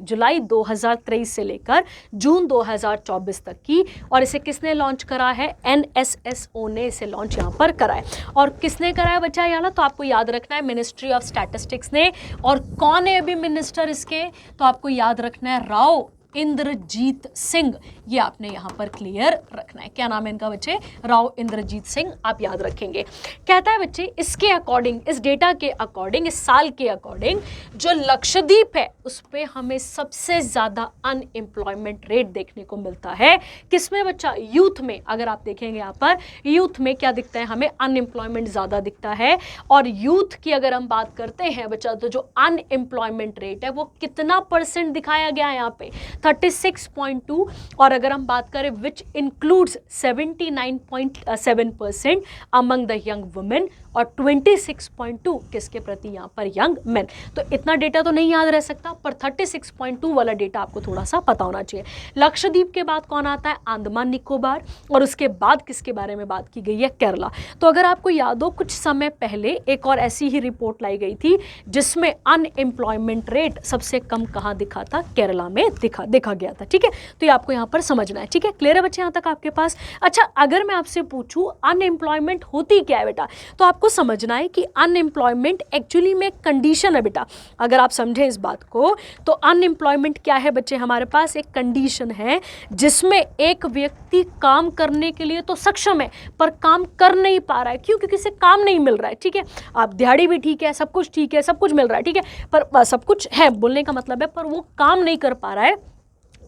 जुलाई 2023 से लेकर जून 2024 तक की। और इसे किसने लॉन्च करा है? NSSO ने इसे लॉन्च यहाँ पर करा है। और किसने करा है बच्चा याला? तो आपको याद रखना है मिनिस्ट्री ऑफ स्टैटिस्टिक्स ने। और कौन है अभी मिनिस्टर इसके? तो आपको याद रखना है राव इंद्रजीत सिंह, ये आपने यहाँ पर क्लियर रखना है। क्या नाम है इनका बच्चे? राव इंद्रजीत सिंह, आप याद रखेंगे। कहता है बच्चे इसके अकॉर्डिंग, इस डेटा के अकॉर्डिंग, इस साल के अकॉर्डिंग जो लक्षद्वीप है उस पर हमें सबसे ज़्यादा अनएम्प्लॉयमेंट रेट देखने को मिलता है। किसमें बच्चा? यूथ में। अगर आप देखेंगे यहाँ पर यूथ में क्या दिखता है हमें? अनएम्प्लॉयमेंट ज़्यादा दिखता है। और यूथ की अगर हम बात करते हैं बच्चा तो जो अनएम्प्लॉयमेंट रेट है वो कितना % दिखाया गया है यहाँ पे? 36.2। और अगर हम बात करें which includes 79.7% among the young women और 26.2 किसके प्रति यहाँ पर? Young main. तो इतना डेटा तो नहीं याद रह सकता, पर 36.2 वाला डेटा आपको थोड़ा सा पता होना चाहिए। लक्षद्वीप के बाद कौन आता है? अंडमान निकोबार। और उसके बाद किसके बारे में बात की गई है? केरला। तो अगर आपको याद हो कुछ समय पहले एक और ऐसी ही रिपोर्ट लाई गई थी जिसमें अनएम्प्लॉयमेंट रेट सबसे कम कहाँ दिखा था? केरला में दिखा देखा गया था। ठीक है, तो ये आपको यहाँ पर समझना है। ठीक है, क्लियर है बच्चे यहाँ तक आपके पास? अच्छा, अगर मैं आपसे पूछूं अनएम्प्लॉयमेंट होती क्या है बेटा, तो आपको समझना है कि अनएम्प्लॉयमेंट एक्चुअली में कंडीशन है बेटा। अगर आप समझें इस बात को, तो अनएम्प्लॉयमेंट क्या है बच्चे, हमारे पास एक कंडीशन है जिसमें एक व्यक्ति काम करने के लिए तो सक्षम है पर काम कर नहीं पा रहा है। क्यों? क्योंकि उसे काम नहीं मिल रहा है। ठीक है, आप दिहाड़ी भी ठीक है, सब कुछ ठीक है, सब कुछ मिल रहा है, ठीक है, पर सब कुछ है बोलने का मतलब है, पर वो काम नहीं कर पा रहा है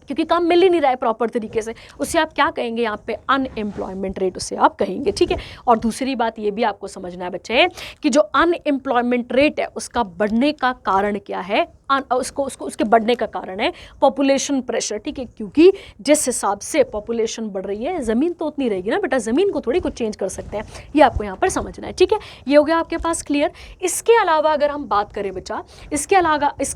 क्योंकि काम मिल ही नहीं रहा है प्रॉपर तरीके से। उसे आप क्या कहेंगे यहाँ पे? अनएम्प्लॉयमेंट रेट उसे आप कहेंगे। ठीक है, और दूसरी बात ये भी आपको समझना है बच्चे कि जो अनएम्प्लॉयमेंट रेट है उसका बढ़ने का कारण क्या है? उसके बढ़ने का कारण है पॉपुलेशन प्रेशर। ठीक है, क्योंकि जिस हिसाब से पॉपुलेशन बढ़ रही है ज़मीन तो उतनी रहेगी ना बेटा, ज़मीन को थोड़ी कुछ चेंज कर सकते हैं, ये आपको यहाँ पर समझना है। ठीक है, ये हो गया आपके पास क्लियर। इसके अलावा अगर हम बात करें बच्चा, इसके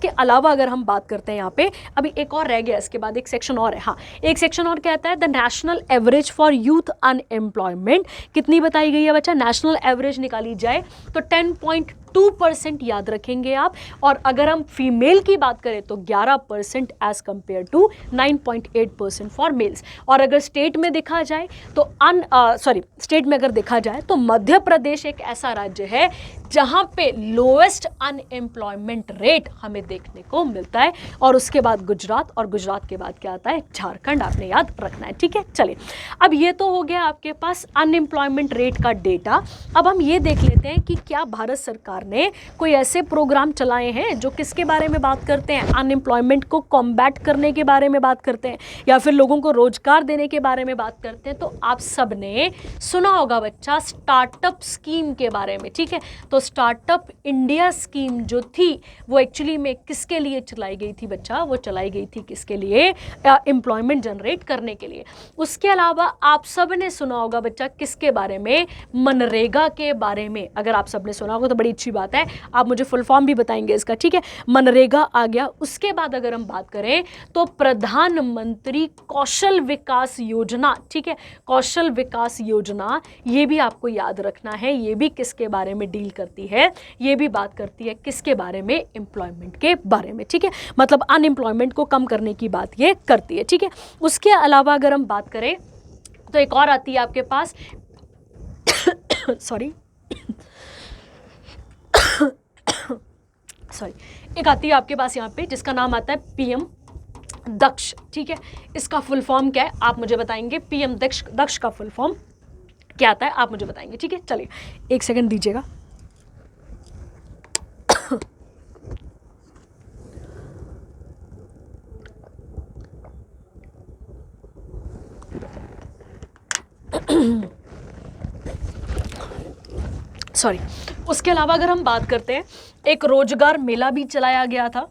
अलावा अगर हम बात करते हैं यहाँ पे, अभी एक और रह गया, इसके बाद एक सेक्शन और है। हाँ, एक सेक्शन और कहता है the national average for youth unemployment कितनी बताई गई है बच्चा? नेशनल एवरेज निकाली जाए तो 10.2% याद रखेंगे आप, और अगर हम फीमेल की बात करें तो 11% as compare to 9.8% for males. और अगर स्टेट में देखा जाए तो स्टेट में अगर देखा जाए तो मध्य प्रदेश एक ऐसा राज्य है जहां पे लोएस्ट अनएम्प्लॉयमेंट रेट हमें देखने को मिलता है, और उसके बाद गुजरात, और गुजरात के बाद क्या आता है? झारखंड। आपने याद रखना है। ठीक है, चलिए, अब ये तो हो गया आपके पास अनएम्प्लॉयमेंट रेट का डेटा। अब हम ये देख लेते हैं कि क्या भारत सरकार ने कोई ऐसे प्रोग्राम चलाए हैं जो किसके बारे में बात करते हैं? अनएम्प्लॉयमेंट को कॉम्बैट करने के बारे में बात करते हैं, या फिर लोगों को रोजगार देने के बारे में बात करते हैं। तो आप सब ने सुना होगा बच्चा स्टार्टअप स्कीम के बारे में। ठीक है, तो स्टार्टअप इंडिया स्कीम जो थी वो एक्चुअली में किसके लिए चलाई गई थी बच्चा? वो चलाई गई थी किसके लिए? एम्प्लॉयमेंट जनरेट करने के लिए। उसके अलावा आप सब ने सुना होगा बच्चा किसके बारे में? मनरेगा के बारे में। अगर आप सब ने सुना होगा तो बड़ी अच्छी बात है, आप मुझे फुल फॉर्म भी बताएंगे इसका। ठीक है, मनरेगा आ गया। उसके बाद अगर हम बात करें तो प्रधानमंत्री कौशल विकास योजना। ठीक है, कौशल विकास योजना, ये भी आपको याद रखना है, ये भी किसके बारे में डील करती है? ये भी बात करती है किसके बारे में? एम्प्लॉयमेंट के बारे में। ठीक है, मतलब अनएम्प्लॉयमेंट को कम करने की बात ये करती है। ठीक है, उसके अलावा अगर हम बात करें तो एक और आती है आपके पास एक आती है आपके पास यहाँ पे जिसका नाम आता है पीएम दक्ष। ठीक है, इसका फुल फॉर्म क्या है आप मुझे बताएंगे? पीएम दक्ष का फुल फॉर्म क्या आता है आप मुझे बताएंगे। ठीक है, चलिए एक सेकंड दीजिएगा। सॉरी, उसके अलावा अगर हम बात करते हैं, एक रोजगार मेला भी चलाया गया था।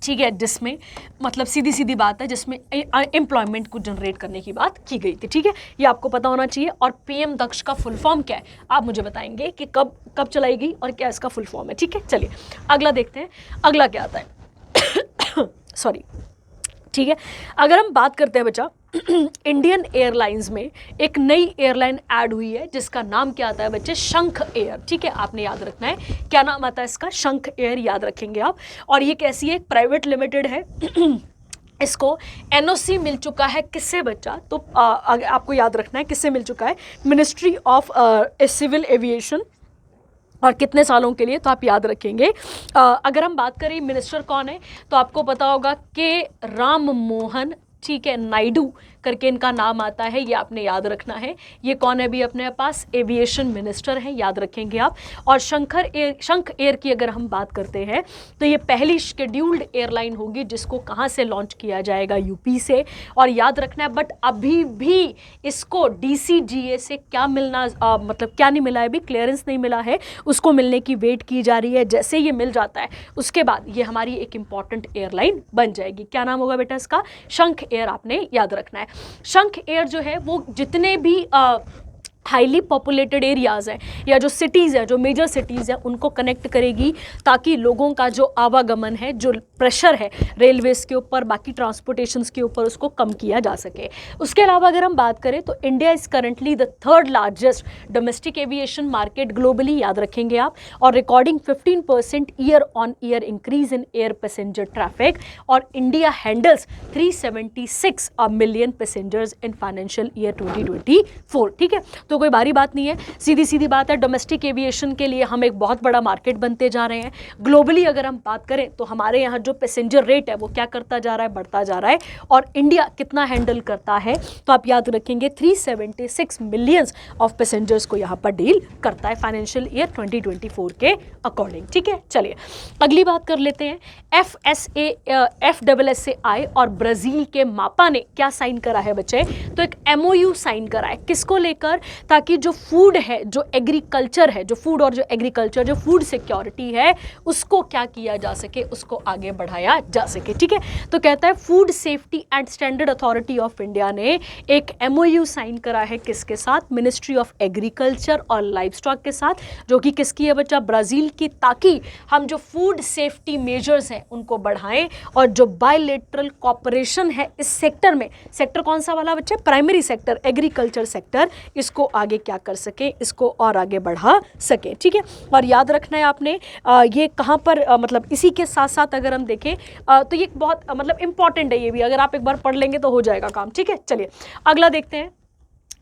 ठीक है, जिसमें मतलब सीधी सीधी बात है, जिसमें एम्प्लॉयमेंट को जनरेट करने की बात की गई थी। ठीक है, ये आपको पता होना चाहिए। और पीएम दक्ष का फुल फॉर्म क्या है आप मुझे बताएंगे कि कब चलाई गई और क्या इसका फुल फॉर्म है। ठीक है, चलिए अगला देखते हैं, अगला क्या आता है सॉरी। ठीक है, अगर हम बात करते हैं बच्चा इंडियन एयरलाइंस में एक नई एयरलाइन ऐड हुई है जिसका नाम क्या आता है बच्चे? शंख एयर। ठीक है, आपने याद रखना है क्या नाम आता है इसका? शंख एयर याद रखेंगे आप। और ये कैसी है? प्राइवेट लिमिटेड है। इसको एनओसी मिल चुका है किससे बच्चा? तो आपको याद रखना है किससे मिल चुका है? Ministry of civil aviation. और कितने सालों के लिए? तो आप याद रखेंगे। अगर हम बात करें मिनिस्टर कौन है तो आपको पता होगा के राम मोहन, ठीक है, नायडू करके इनका नाम आता है, ये आपने याद रखना है। ये कौन है भी अपने पास? एविएशन मिनिस्टर हैं, याद रखेंगे आप। और शंख एयर की अगर हम बात करते हैं तो ये पहली शेड्यूल्ड एयरलाइन होगी जिसको कहाँ से लॉन्च किया जाएगा? यूपी से। और याद रखना है बट अभी भी इसको डीसीजीए से क्या मिलना मतलब क्या नहीं मिला है अभी? क्लियरेंस नहीं मिला है, उसको मिलने की वेट की जा रही है। जैसे ये मिल जाता है उसके बाद ये हमारी एक इंपॉर्टेंट एयरलाइन बन जाएगी। क्या नाम होगा बेटा इसका? शंख एयर, आपने याद रखना है। शंख एयर जो है वो जितने भी हाईली पॉपुलेटेड एरियाज़ हैं या जो सिटीज़ हैं, जो मेजर सिटीज़ हैं, उनको कनेक्ट करेगी ताकि लोगों का जो आवागमन है, जो प्रेशर है रेलवेज़ के ऊपर, बाकी ट्रांसपोर्टेशंस के ऊपर, उसको कम किया जा सके। उसके अलावा अगर हम बात करें तो India is currently the third largest domestic aviation market globally, याद रखेंगे आप, और recording 15% year on year increase in air passenger traffic, और India handles 376 million passengers in financial year 2024। ठीक है, तो कोई भारी बात नहीं है, सीधी सीधी बात है, डोमेस्टिक एविएशन के लिए हम एक बहुत बड़ा मार्केट बनते जा रहे हैं। ग्लोबली अगर हम बात करें तो हमारे यहाँ जो पैसेंजर रेट है वो क्या करता जा रहा है, बढ़ता जा रहा है, और इंडिया कितना हैंडल करता है, तो आप याद रखेंगे 376 मिलियंस ऑफ पैसेंजर्स को यहाँ पर डील करता है फाइनेंशियल ईयर 2024 के अकॉर्डिंग। ठीक है, चलिए अगली बात कर लेते हैं। FSSAI और ब्राज़ील के मापा ने क्या साइन करा है बच्चे, तो एक MOU साइन करा है, किसको लेकर, ताकि जो फूड है, जो एग्रीकल्चर है, जो फूड और जो एग्रीकल्चर, जो फूड सिक्योरिटी है, उसको क्या किया जा सके, उसको आगे बढ़ाया जा सके। ठीक है, तो कहता है food safety and standard authority of India ने एक MOU साइन करा है, किसके साथ, मिनिस्ट्री ऑफ एग्रीकल्चर और लाइव स्टॉक के साथ, जो कि किसकी है बच्चा, ब्राज़ील की, ताकि हम जो फूड सेफ्टी मेजर्स हैं उनको बढ़ाएं, और जो बायलेटरल कॉपरेशन है इस सेक्टर में, सेक्टर कौन सा वाला बच्चे, प्राइमरी सेक्टर, एग्रीकल्चर सेक्टर, इसको आगे क्या कर सके, इसको और आगे बढ़ा सके। ठीक है, और याद रखना है आपने ये कहाँ पर मतलब इसी के साथ साथ अगर हम देखें तो ये बहुत मतलब इंपॉर्टेंट है, ये भी अगर आप एक बार पढ़ लेंगे तो हो जाएगा काम। ठीक है, चलिए अगला देखते हैं।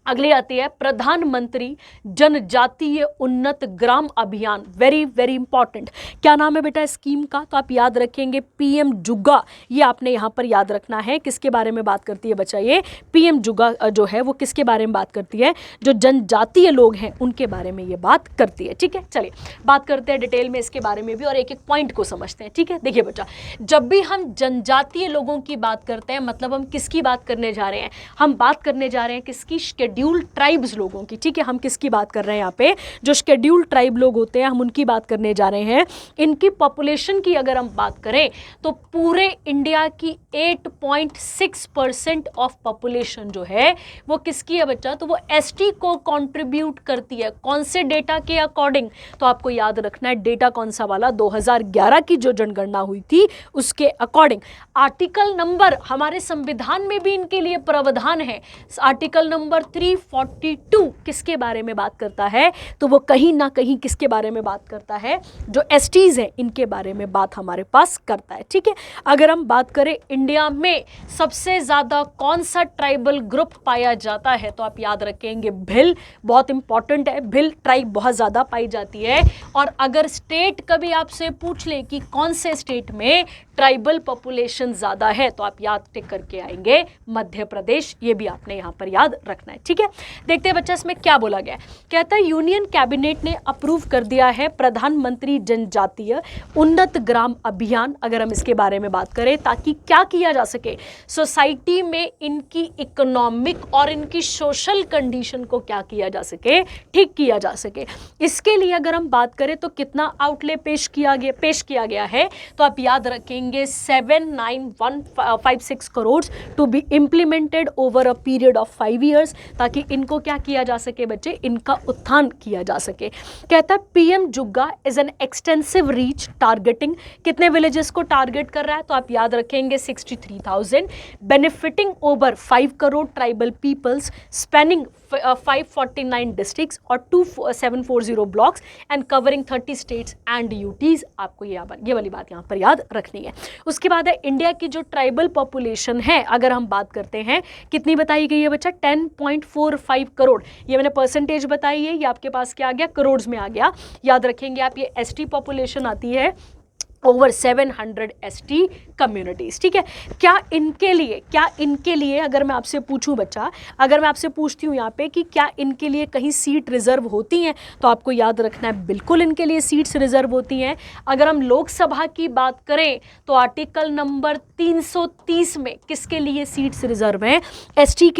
अगली आती है प्रधानमंत्री जनजातीय उन्नत ग्राम अभियान, वेरी वेरी इंपॉर्टेंट। क्या नाम है बेटा स्कीम का, तो आप याद रखेंगे PM जुग्गा, ये आपने यहाँ पर याद रखना है। किसके बारे में बात करती है बच्चा, ये PM जुग्गा जो है वो किसके बारे में बात करती है, जो जनजातीय लोग हैं उनके बारे में ये बात करती है। ठीक है, चलिए बात करते हैं डिटेल में इसके बारे में भी और एक एक पॉइंट को समझते हैं। ठीक है, देखिए बच्चा, जब भी हम जनजातीय लोगों की बात करते हैं, मतलब हम किसकी बात करने जा रहे हैं, हम बात करने जा रहे हैं किसकी, शेड्यूल्ड ट्राइब्स लोगों की। ठीक है, हम किसकी बात कर रहे हैं यहाँ पे, जो शेड्यूल्ड ट्राइब लोग होते हैं हम उनकी बात करने जा रहे हैं। इनकी पॉपुलेशन की अगर हम बात करें तो पूरे इंडिया की 8.6% ऑफ पॉपुलेशन जो है वो किसकी है बच्चा, तो वो ST को कंट्रीब्यूट करती है। कौन से डेटा के अकॉर्डिंग, तो आपको याद रखना है डेटा कौन सा वाला, 2011 की जो जनगणना हुई थी उसके अकॉर्डिंग। आर्टिकल नंबर हमारे संविधान में भी इनके लिए प्रावधान है, आर्टिकल नंबर 342 किसके बारे में बात करता है, तो वो कहीं ना कहीं किसके बारे में बात करता है, जो STs हैं इनके बारे में बात हमारे पास करता है। ठीक है, अगर हम बात करें इंडिया में सबसे ज्यादा कौन सा ट्राइबल ग्रुप पाया जाता है, तो आप याद रखेंगे भिल, बहुत इंपॉर्टेंट है, भिल ट्राइब बहुत ज्यादा पाई जाती है। और अगर स्टेट कभी आपसे पूछ ले कि कौन से स्टेट में ट्राइबल पॉपुलेशन ज्यादा है, तो आप याद टिक करके आएंगे मध्य प्रदेश, ये भी आपने यहाँ पर याद रखना है। ठीक है, देखते हैं बच्चा इसमें क्या बोला गया है। कहता है यूनियन कैबिनेट ने अप्रूव कर दिया है प्रधानमंत्री जनजातीय उन्नत ग्राम अभियान, अगर हम इसके बारे में बात करें, ताकि क्या किया जा सके, सोसाइटी में इनकी इकोनॉमिक और इनकी सोशल कंडीशन को क्या किया जा सके, ठीक किया जा सके। इसके लिए अगर हम बात करें तो कितना आउटले पेश किया गया है, तो आप याद रखेंगे 79156 crore to be implemented over a period of 5 years, ताकि इनको क्या किया जा सके बच्चे, इनका उत्थान किया जा सके। कहता है PM JUGA is an extensive reach targeting, कितने विलेजेस को टारगेट कर रहा है, तो आप याद रखेंगे 63,000, benefiting over 5 crore tribal peoples, spanning 549 districts और 2740 blocks and covering 30 states and UTs। आपको ये वाली बात यहाँ पर याद रखनी है। उसके बाद है इंडिया की जो ट्राइबल पॉपुलेशन है, अगर हम बात करते हैं कितनी बताई गई है बच्चा, 10.45 करोड़, ये मैंने परसेंटेज बताई है, ये आपके पास क्या आ गया, करोड़ में आ गया। याद रखेंगे आप, ये ST पॉपुलेशन आती है ओवर 700 ST कम्युनिटीज़। ठीक है, क्या इनके लिए अगर मैं आपसे पूछूं बच्चा, अगर मैं आपसे पूछती हूँ यहाँ पे कि क्या इनके लिए कहीं सीट रिजर्व होती हैं, तो आपको याद रखना है बिल्कुल इनके लिए सीट्स रिजर्व होती हैं। अगर हम लोकसभा की बात करें तो आर्टिकल नंबर 330 में किसके लिए सीट्स रिजर्व हैं, ST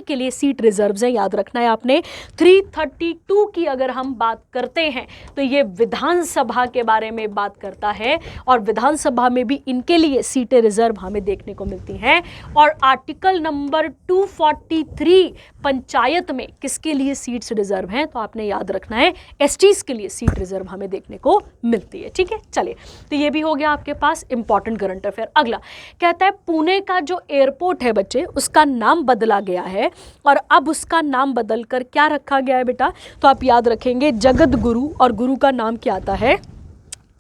के लिए सीट रिजर्व हैं, याद रखना है आपने। 332 की अगर हम बात करते हैं तो ये विधानसभा के बारे में बात करता बनता है और विधानसभा में भी इनके लिए सीटें रिजर्व हमें देखने को मिलती हैं। और आर्टिकल नंबर 243 पंचायत में किसके लिए सीट्स रिजर्व हैं, तो आपने याद रखना है एसटीज के लिए सीट रिजर्व हमें देखने को मिलती है। ठीक है, चलिए, तो ये भी हो गया आपके पास इंपॉर्टेंट करंट अफेयर। अगला कहता है पुणे का जो एयरपोर्ट है बच्चे, उसका नाम बदला गया है और अब उसका नाम बदलकर क्या रखा गया है बेटा, तो आप याद रखेंगे जगत गुरु, और गुरु का नाम क्या आता है,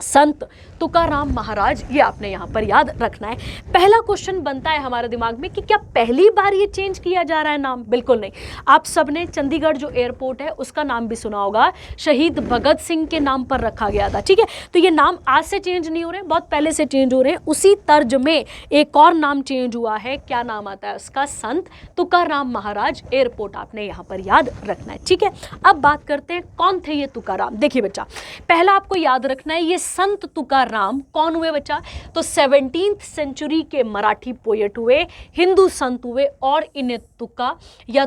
संत तुकाराम महाराज। ये आपने यहाँ पर याद रखना है। पहला क्वेश्चन बनता है हमारे दिमाग में कि क्या पहली बार ये चेंज किया जा रहा है नाम? बिल्कुल नहीं। आप सबने चंडीगढ़ जो एयरपोर्ट है उसका नाम भी सुना होगा, शहीद भगत सिंह के नाम पर रखा गया था। ठीक है, तो ये नाम आज से चेंज नहीं हो रहे, बहुत पहले से चेंज हो रहे हैं। उसी तर्ज में एक और नाम चेंज हुआ है, क्या नाम आता है उसका, संत तुकाराम महाराज एयरपोर्ट, आपने यहाँ पर याद रखना है। ठीक है, अब बात करते हैं कौन थे ये तुकाराम। देखिए बच्चा, पहला आपको याद रखना है ये संत तुकाराम कौन हुए बच्चा, तो 17th सेंचुरी के मराठी पोएट हुए, हिंदू संत हुए और इन्हें तुका या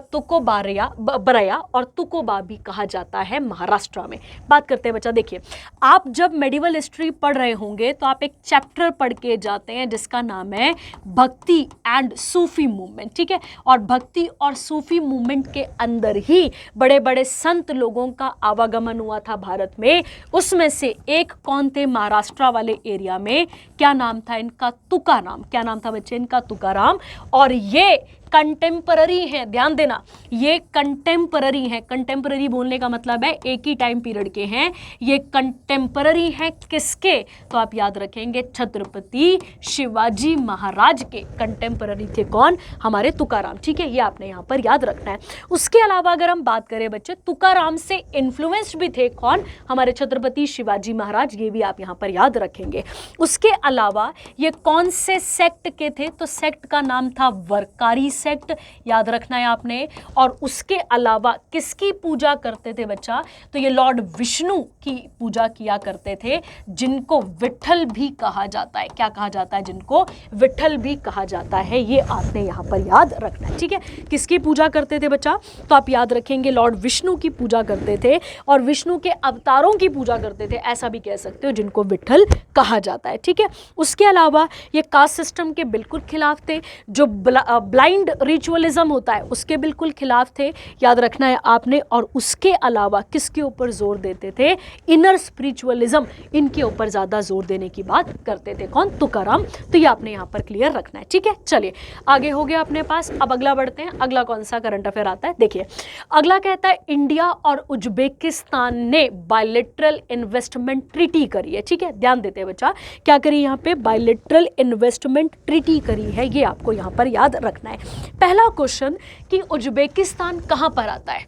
बरया और तुकोबा भी कहा जाता है महाराष्ट्र में। बात करते हैं बच्चा, देखिए आप जब मेडिवल हिस्ट्री पढ़ रहे होंगे तो आप एक चैप्टर पढ़ के जाते हैं जिसका नाम है भक्ति एंड सूफी मूवमेंट। ठीक है, और भक्ति और सूफी मूवमेंट के अंदर ही बड़े बड़े संत लोगों का आवागमन हुआ था भारत में। उसमें से एक कौन थे, महाराष्ट्र वाले एरिया में, क्या नाम था इनका, तुकाराम। क्या नाम था बच्चे इनका, तुकाराम। और ये कंटेम्पररी हैं, ध्यान देना, ये कंटेम्पररी हैं। कंटेम्पररी बोलने का मतलब है एक ही टाइम पीरियड के हैं। ये कंटेम्पररी हैं किसके, तो आप याद रखेंगे छत्रपति शिवाजी महाराज के कंटेम्पररी थे कौन, हमारे तुकाराम। ठीक है, ये आपने यहाँ पर याद रखना है। उसके अलावा अगर हम बात करें बच्चे, तुकाराम से इन्फ्लुएंस्ड भी थे कौन, हमारे छत्रपति शिवाजी महाराज, ये भी आप यहाँ पर याद रखेंगे। उसके अलावा ये कौन से सेक्ट के थे, तो सेक्ट का नाम था वरकारी सेक्ट, याद रखना है आपने। और उसके अलावा किसकी पूजा करते थे बच्चा, तो ये लॉर्ड विष्णु की पूजा किया करते थे, जिनको विठल भी कहा जाता है। क्या कहा जाता है, जिनको विठल भी कहा जाता है, ये आपने यहाँ पर याद रखना है। ठीक है, किसकी पूजा करते थे बच्चा, तो आप याद रखेंगे लॉर्ड विष्णु की पूजा करते थे और विष्णु के अवतारों की पूजा करते थे, ऐसा भी कह सकते हो, जिनको विठल कहा जाता है। ठीक है, उसके अलावा ये कास्ट सिस्टम के बिल्कुल खिलाफ थे, जो ब्लाइंड रिचुअलिज्म होता है उसके बिल्कुल खिलाफ थे, याद रखना है आपने। और उसके अलावा किसके ऊपर जोर देते थे, इनर स्पिरिचुअलिज्म, इनके ऊपर ज्यादा जोर देने की बात करते थे कौन, तुकाराम। तो ये आपने यहाँ पर क्लियर रखना है। ठीक है, चलिए आगे हो गया अपने पास। अब अगला बढ़ते हैं, अगला कौन सा करंट अफेयर आता है, देखिए अगला कहता है इंडिया और उज्बेकिस्तान ने बायलैटरल इन्वेस्टमेंट ट्रीटी करी है। ठीक है, ध्यान देते हैं बच्चा, क्या करी यहाँ पे, बायलैटरल इन्वेस्टमेंट ट्रीटी करी है, ये आपको यहाँ पर याद रखना है। पहला क्वेश्चन कि उज्बेकिस्तान कहां पर आता है,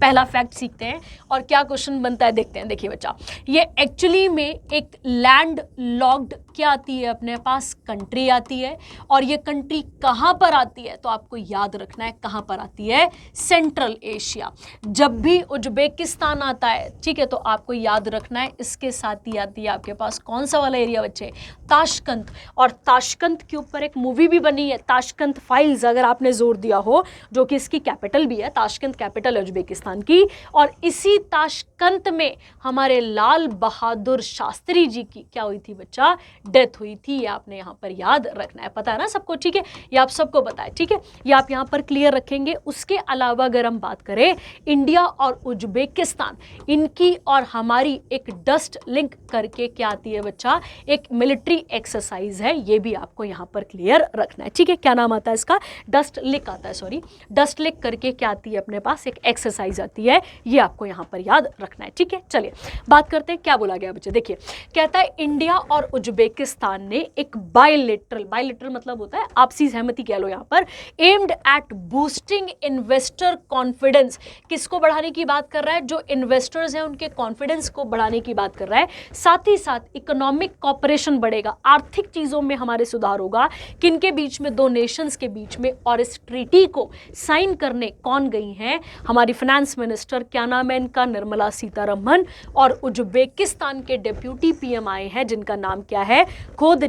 पहला फैक्ट सीखते हैं और क्या क्वेश्चन बनता है देखते हैं। देखिए बच्चा, ये एक्चुअली में एक लैंड लॉक्ड क्या आती है अपने पास, कंट्री आती है। और ये कंट्री कहाँ पर आती है, तो आपको याद रखना है कहाँ पर आती है, सेंट्रल एशिया। जब भी उज्बेकिस्तान आता है, ठीक है, तो आपको याद रखना है इसके साथ ही आती है आपके पास कौन सा वाला एरिया बच्चे, ताशकंद। और ताशकंद के ऊपर एक मूवी भी बनी है, ताशकंद फाइल्स, अगर आपने जोर दिया हो, जो कि इसकी कैपिटल भी है, ताशकंद कैपिटल है उज्बेकिस्तान की। और इसी ताशकंद में हमारे लाल बहादुर शास्त्री जी की क्या हुई थी बच्चा, डेथ हुई थी। ये आपने यहाँ पर याद रखना है, पता है ना सबको, ठीक है, ये आप सबको पता है। ठीक है, ये आप यहाँ पर क्लियर रखेंगे। उसके अलावा अगर हम बात करें इंडिया और उज्बेकिस्तान, इनकी और हमारी एक डस्ट लिंक करके क्या आती है बच्चा, एक मिलिट्री एक्सरसाइज है, ये भी आपको यहाँ पर क्लियर रखना है। ठीक है, क्या नाम आता है इसका, डस्ट लिंक आता है, सॉरी डस्ट लिंक करके क्या आती है अपने पास, एक एक्सरसाइज आती है, ये आपको यहाँ पर याद रखना है। ठीक है, चलिए बात करते हैं क्या बोला गया बच्चे। देखिए कहता है इंडिया और उज्बेकिस्तान ने एक बायलैटरल मतलब होता है आपसी सहमति कह लो यहाँ पर, aimed at boosting investor confidence, किसको बढ़ाने की बात कर रहा है, जो इन्वेस्टर्स हैं उनके कॉन्फिडेंस को बढ़ाने की बात कर रहा है। साथ ही साथ इकोनॉमिक कॉपरेशन बढ़ेगा, आर्थिक चीजों में हमारे सुधार होगा, किनके बीच में, दो नेशंस के बीच में। और इस ट्रीटी को साइन करने कौन गई हैं, हमारी फाइनेंस मिनिस्टर, क्या नाम है इनका, निर्मला सीतारमन। और उज्बेकिस्तान के डिप्यूटी पीएम आए हैं जिनका नाम क्या है, खोद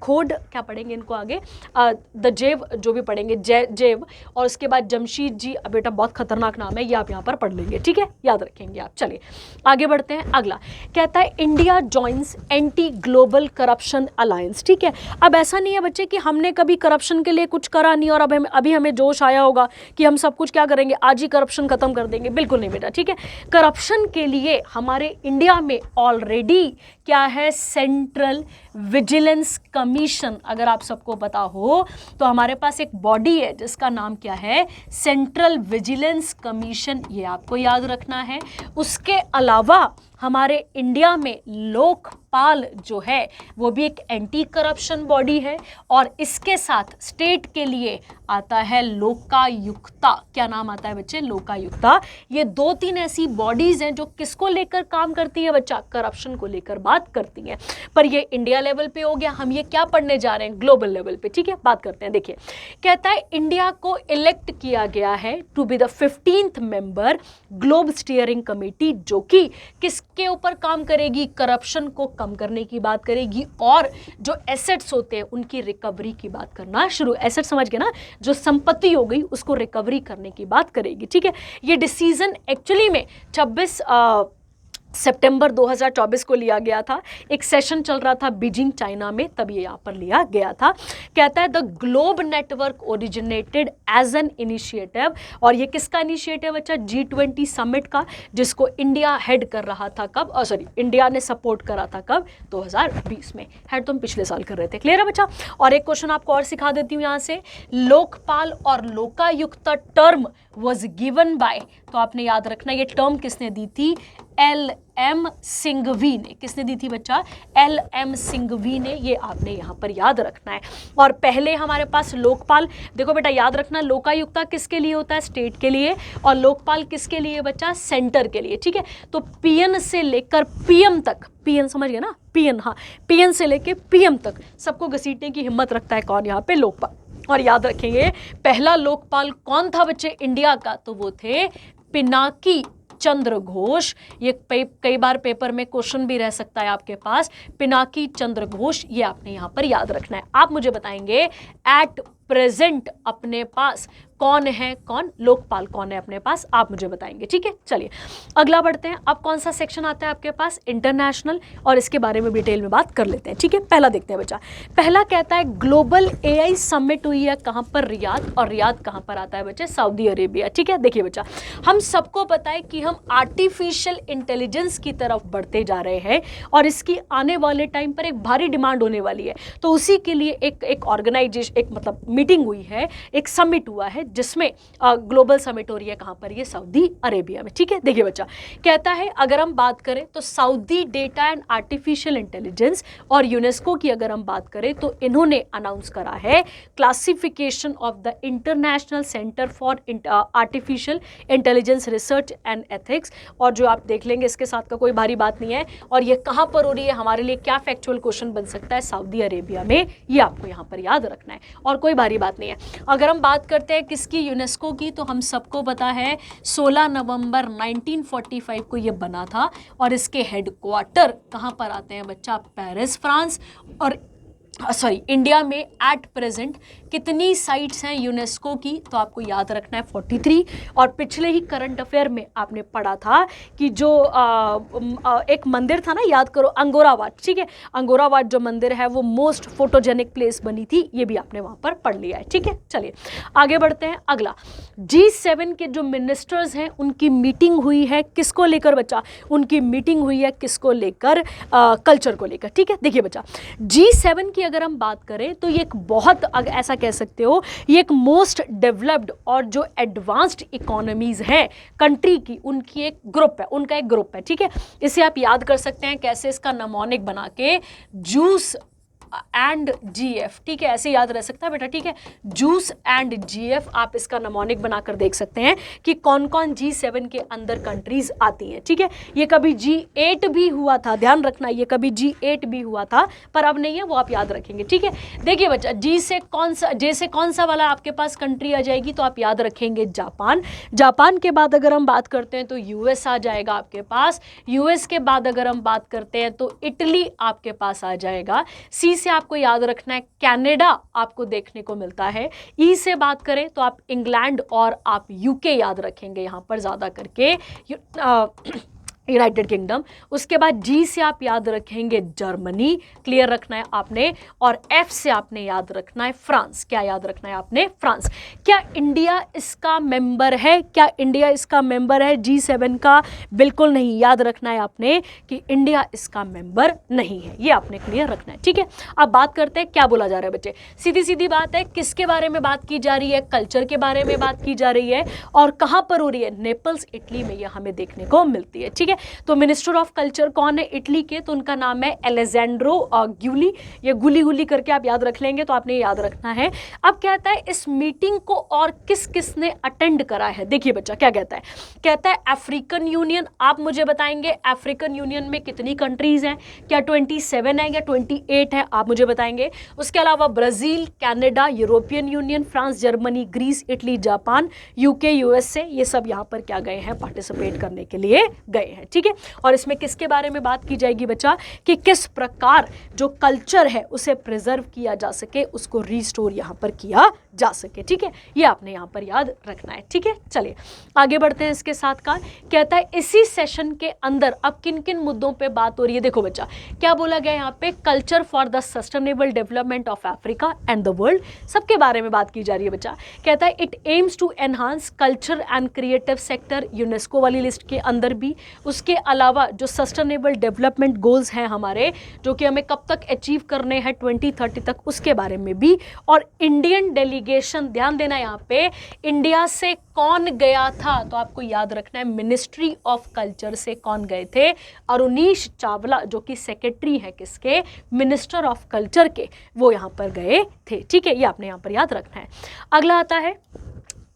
खोड क्या पढ़ेंगे इनको आगे, द जेव जो भी पढ़ेंगे, जेव, और उसके बाद जमशीद जी, बेटा बहुत खतरनाक नाम है, ये आप यहाँ पर पढ़ लेंगे, ठीक है, याद रखेंगे आप। चलिए आगे बढ़ते हैं। अगला कहता है India joins anti global corruption alliance, ठीक है। अब ऐसा नहीं है बच्चे कि हमने कभी करप्शन के लिए कुछ करा नहीं और अब अभी हमें जोश आया होगा कि हम सब कुछ क्या करेंगे, आज ही करप्शन खत्म कर देंगे, बिल्कुल नहीं बेटा, ठीक है। करप्शन के लिए हमारे इंडिया में ऑलरेडी क्या है, सेंट्रल विजिलेंस कमीशन, अगर आप सबको पता हो तो हमारे पास एक बॉडी है जिसका नाम क्या है, सेंट्रल विजिलेंस कमीशन, ये आपको याद रखना है। उसके अलावा हमारे इंडिया में लोकपाल जो है वो भी एक एंटी करप्शन बॉडी है, और इसके साथ स्टेट के लिए आता है लोकायुक्ता। क्या नाम आता है बच्चे, लोकायुक्ता। ये 2-3 ऐसी बॉडीज हैं जो किसको लेकर काम करती है बच्चा, करप्शन को लेकर बात करती हैं। पर ये इंडिया लेवल पे हो गया, हम ये क्या पढ़ने जा रहे हैं, ग्लोबल लेवल पे, ठीक है, बात करते हैं। देखिए कहता है इंडिया को इलेक्ट किया गया है to be the 15th member globe steering committee, जो कि किसके ऊपर काम करेगी, करप्शन को कम करने की बात करेगी, और जो एसेट्स होते हैं उनकी रिकवरी की बात करना शुरू, एसेट समझ गए ना, जो संपत्ति हो गई उसको रिकवरी करने की बात करेगी, ठीक है। ये डिसीजन एक्चुअली में 26 सितंबर 2024 को लिया गया था। एक सेशन चल रहा था बीजिंग चाइना में, तब ये यहाँ पर लिया गया था। कहता है the globe network originated as an initiative, और ये किसका इनिशिएटिव बच्चा, G20 समिट का, जिसको इंडिया हेड कर रहा था कब, इंडिया ने सपोर्ट करा था कब, 2020 में। हेड तो हम पिछले साल कर रहे थे, क्लियर है बच्चा। और एक क्वेश्चन आपको और सिखा देती हूँ यहाँ से, लोकपाल और Lokayukta term was given by, तो आपने याद रखना ये टर्म किसने दी थी, LM सिंघवी ने। किसने दी थी बच्चा, LM सिंघवी ने, ये आपने यहाँ पर याद रखना है। और पहले हमारे पास लोकपाल, देखो बेटा याद रखना, लोकायुक्ता किसके लिए होता है, स्टेट के लिए, और लोकपाल किसके लिए बच्चा, सेंटर के लिए, ठीक है। तो PN से लेकर PM तक, PN समझ गए ना, PN, हाँ, PN से लेकर PM तक सबको घसीटने की हिम्मत रखता है कौन, यहाँ पे लोकपाल। और याद रखेंगे पहला लोकपाल कौन था बच्चे इंडिया का, तो वो थे पिनाकी चंद्र घोष। ये कई बार पेपर में क्वेश्चन भी रह सकता है आपके पास, पिनाकी चंद्र घोष, ये आपने यहाँ पर याद रखना है। आप मुझे बताएंगे एट प्रेजेंट अपने पास कौन है, कौन लोकपाल कौन है अपने पास, आप मुझे बताएंगे, ठीक है। चलिए अगला बढ़ते हैं। अब कौन सा सेक्शन आता है आपके पास, इंटरनेशनल, और इसके बारे में डिटेल में बात कर लेते हैं, ठीक है। पहला देखते हैं बच्चा, पहला कहता है ग्लोबल AI समिट हुई है कहाँ पर, रियाद, और रियाद कहाँ पर आता है बच्चे, सऊदी अरेबिया, ठीक है। देखिए बच्चा, हम सबको पता है कि हम आर्टिफिशियल इंटेलिजेंस की तरफ बढ़ते जा रहे हैं, और इसकी आने वाले टाइम पर एक भारी डिमांड होने वाली है। तो उसी के लिए एक ऑर्गेनाइजेशन, एक मतलब मीटिंग हुई है, एक समिट हुआ है, जिसमें ग्लोबल समिट हो रही है कहाँ पर, ये सऊदी अरेबिया में, ठीक है। देखिए बच्चा कहता है अगर हम बात करें तो Saudi data and artificial intelligence और यूनेस्को की अगर हम बात करें तो इन्होंने अनाउंस करा है classification of the international centre for artificial intelligence research and ethics, और जो आप देख लेंगे इसके साथ का कोई भारी बात नहीं है। और ये कहाँ पर हो रही है, हमारे लिए क्या फैक्चुअल क्वेश्चन बन सकता है, सऊदी अरेबिया में, ये आपको यहाँ पर याद रखना है, और कोई भारी बात नहीं है। अगर हम बात करते हैं किसकी, यूनेस्को की, तो हम सबको पता है 16 नवंबर 1945 को ये बना था, और इसके हेडक्वार्टर कहाँ पर आते हैं बच्चा, पेरिस फ्रांस। और इंडिया में एट प्रेजेंट कितनी साइट्स हैं यूनेस्को की, तो आपको याद रखना है 43। और पिछले ही करंट अफेयर में आपने पढ़ा था कि जो एक मंदिर था ना, याद करो, अंगोरा वाट, ठीक है, अंगोरा वाट जो मंदिर है वो मोस्ट फोटोजेनिक प्लेस बनी थी, ये भी आपने वहाँ पर पढ़ लिया है, ठीक है। चलिए आगे बढ़ते हैं। अगला G7 के जो मिनिस्टर्स हैं उनकी मीटिंग हुई है, किसको लेकर बच्चा, उनकी मीटिंग हुई है किसको लेकर, कल्चर को लेकर, ठीक है। देखिए बच्चा G7 की अगर हम बात करें तो ये एक बहुत, ऐसा कह सकते हो, ये एक मोस्ट डेवलप्ड और जो एडवांस्ड इकोनॉमीज हैं कंट्री की, उनकी एक ग्रुप है, उनका एक ग्रुप है, ठीक है। इसे आप याद कर सकते हैं कैसे, इसका नमोनिक बना के जूस एंड GF, ठीक है, ऐसे याद रह सकता है बेटा, ठीक है, जूस एंड GF, आप इसका नमोनिक बनाकर देख सकते हैं कि कौन कौन G7 के अंदर कंट्रीज आती हैं, ठीक है। ये कभी G8 भी हुआ था, ध्यान रखना, ये कभी G8 भी हुआ था, पर अब नहीं है, वो आप याद रखेंगे, ठीक है। देखिए बच्चा, J से कौन सा वाला आपके पास कंट्री आ जाएगी, तो आप याद रखेंगे जापान। जापान के बाद अगर हम बात करते हैं तो US आ जाएगा आपके पास। US के बाद अगर हम बात करते हैं तो इटली आपके पास आ जाएगा। C से आपको याद रखना है कनाडा आपको देखने को मिलता है। E से बात करें तो आप इंग्लैंड और आप UK याद रखेंगे यहाँ पर ज़्यादा करके, यूनाइटेड किंगडम। उसके बाद G से आप याद रखेंगे जर्मनी, क्लियर रखना है आपने। और F से आपने याद रखना है फ्रांस। क्या याद रखना है आपने? फ्रांस। क्या इंडिया इसका मेंबर है? क्या इंडिया इसका मेंबर है G7 का? बिल्कुल नहीं। याद रखना है आपने कि इंडिया इसका मेंबर नहीं है, ये आपने क्लियर रखना है, ठीक है। अब बात करते हैं क्या बोला जा रहा है बच्चे, सीधी सीधी बात है, किसके बारे में बात की जा रही है? कल्चर के बारे में बात की जा रही है। और कहाँ पर हो रही है? नेपल्स, इटली में ये हमें देखने को मिलती है, ठीक है। तो मिनिस्टर ऑफ कल्चर कौन है इटली के? तो उनका नाम है एलेजेंड्रो ग्यूली। ये गुली गुली करके आप याद रख लेंगे, तो आपने याद रखना है। अब कहता है इस मीटिंग को और किस किस ने अटेंड करा है। देखिए बच्चा क्या कहता है, कहता है अफ्रीकन यूनियन। आप मुझे बताएंगे अफ्रीकन यूनियन में कितनी कंट्रीज हैं? क्या 27 है या 28 है? आप मुझे बताएंगे। उसके अलावा Brazil, Canada, European Union, France, Germany, Greece, Italy, Japan, UK, USA, ये सब यहाँ पर क्या गए हैं? पार्टिसिपेट करने के लिए गए हैं, ठीक है। और इसमें किसके बारे में बात की जाएगी बच्चा, कि किस प्रकार जो कल्चर है उसे प्रिजर्व किया जा सके, उसको रिस्टोर यहाँ पर किया जा सके, ठीक है। ये आपने यहाँ पर याद रखना है, ठीक है। चलिए आगे बढ़ते हैं इसके साथ का। कहता है इसी सेशन के अंदर अब किन किन मुद्दों पे बात हो रही है। देखो बच्चा क्या बोला गया यहाँ पे, culture for the sustainable development of Africa and the world, सबके बारे में बात की जा रही है बच्चा। कहता है it aims to enhance culture and creative sector, UNESCO वाली लिस्ट के अंदर भी। उसके अलावा जो सस्टेनेबल डेवलपमेंट गोल्स हैं हमारे, जो कि हमें कब तक अचीव करने हैं 2030 तक, उसके बारे में भी। और इंडियन डेलीगेशन, ध्यान देना यहाँ पे, इंडिया से कौन गया था? तो आपको याद रखना है मिनिस्ट्री ऑफ कल्चर से कौन गए थे? अरुणीश चावला, जो कि सेक्रेटरी है किसके? मिनिस्टर ऑफ कल्चर के, वो यहाँ पर गए थे, ठीक है। ये आपने यहाँ पर याद रखना है। अगला आता है,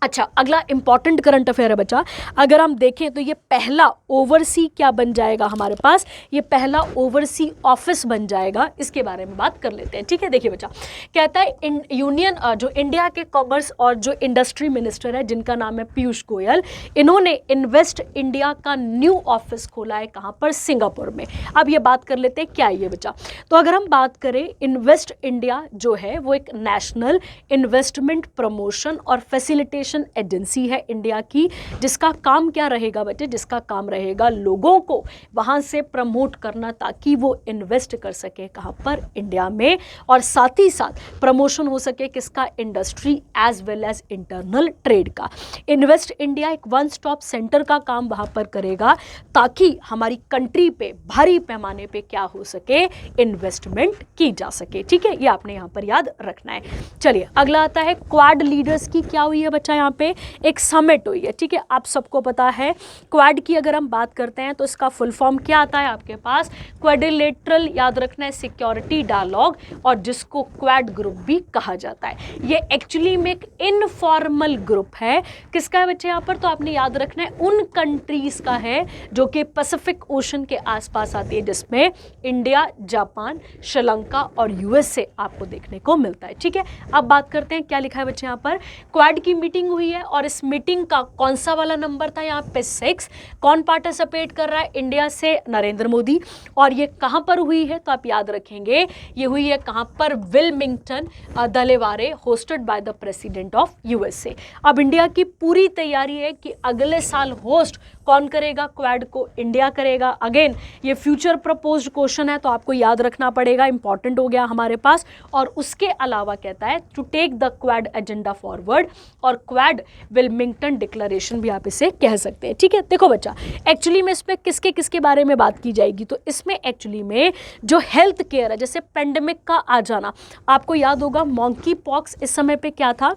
अच्छा अगला इंपॉर्टेंट करंट अफेयर है बच्चा। अगर हम देखें तो ये पहला ओवरसी क्या बन जाएगा हमारे पास, ये पहला ओवरसी ऑफिस बन जाएगा। इसके बारे में बात कर लेते हैं, ठीक है। देखिए बच्चा कहता है यूनियन जो इंडिया के कॉमर्स और जो इंडस्ट्री मिनिस्टर है, जिनका नाम है पीयूष गोयल, इन्होंने इन्वेस्ट इंडिया का न्यू ऑफिस खोला है। कहाँ पर? सिंगापुर में। अब ये बात कर लेते हैं क्या है ये बच्चा। तो अगर हम बात करें, इन्वेस्ट इंडिया जो है वो एक नेशनल इन्वेस्टमेंट प्रमोशन और फैसिलिटेशन एजेंसी है इंडिया की, जिसका काम क्या रहेगा बच्चे? जिसका काम रहेगा लोगों को वहां से प्रमोट करना, ताकि वो इन्वेस्ट कर सके कहां पर? इंडिया में। और साथ ही साथ प्रमोशन हो सके किसका? Industry as well as internal trade का। इन्वेस्ट इंडिया एक वन स्टॉप सेंटर का काम वहां पर करेगा, ताकि हमारी कंट्री पे भारी पैमाने पे क्या हो सके? इन्वेस्टमेंट की जा सके, ठीक है। ये आपने यहां पर याद रखना है। चलिए अगला आता है, क्वाड लीडर्स की क्या हुई है बच्चा? यहाँ पे एक समिट हुई है, ठीक है। आप सबको पता है क्वाड की अगर हम बात करते हैं तो इसका फुल फॉर्म क्या आता है आपके पास? क्वाड्रिलेटरल, याद रखना है, सिक्योरिटी डायलॉग, और जिसको क्वाड ग्रुप भी कहा जाता है। ये एक्चुअली में एक इनफॉर्मल ग्रुप है। किसका है बच्चे यहाँ पर? तो आपने याद रखना है उन कंट्रीज का है जो कि पैसिफिक ओशन के आसपास आती है, जिसमें इंडिया, जापान, श्रीलंका और USA आपको देखने को मिलता है, ठीक है। अब बात करते हैं क्या लिखा है बच्चे यहाँ पर। क्वाड की मीटिंग हुई है, और इस मीटिंग का कौन सा वाला नंबर था यहाँ पे? 6। कौन पार्टिसिपेट कर रहा है? इंडिया से नरेंद्र मोदी। और ये कहां पर हुई है? तो आप याद रखेंगे ये हुई है कहां पर? Wilmington, Delaware, hosted by the president of USA। अब इंडिया की पूरी तैयारी है कि अगले साल होस्ट कौन करेगा? क्वाड को इंडिया करेगा। अगेन ये फ्यूचर प्रपोज्ड क्वेश्चन है, तो आपको याद रखना पड़ेगा, इंपॉर्टेंट हो गया हमारे पास। और उसके अलावा कहता है to take the Quad agenda forward, और क्वाड विलमिंगटन डिक्लेरेशन भी आप इसे कह सकते हैं, ठीक है। देखो बच्चा एक्चुअली में इसमें किसके किसके बारे में बात की जाएगी, तो इसमें एक्चुअली में जो हेल्थ केयर है, जैसे पेंडेमिक का आ जाना, आपको याद होगा मॉन्की पॉक्स इस समय पे क्या था?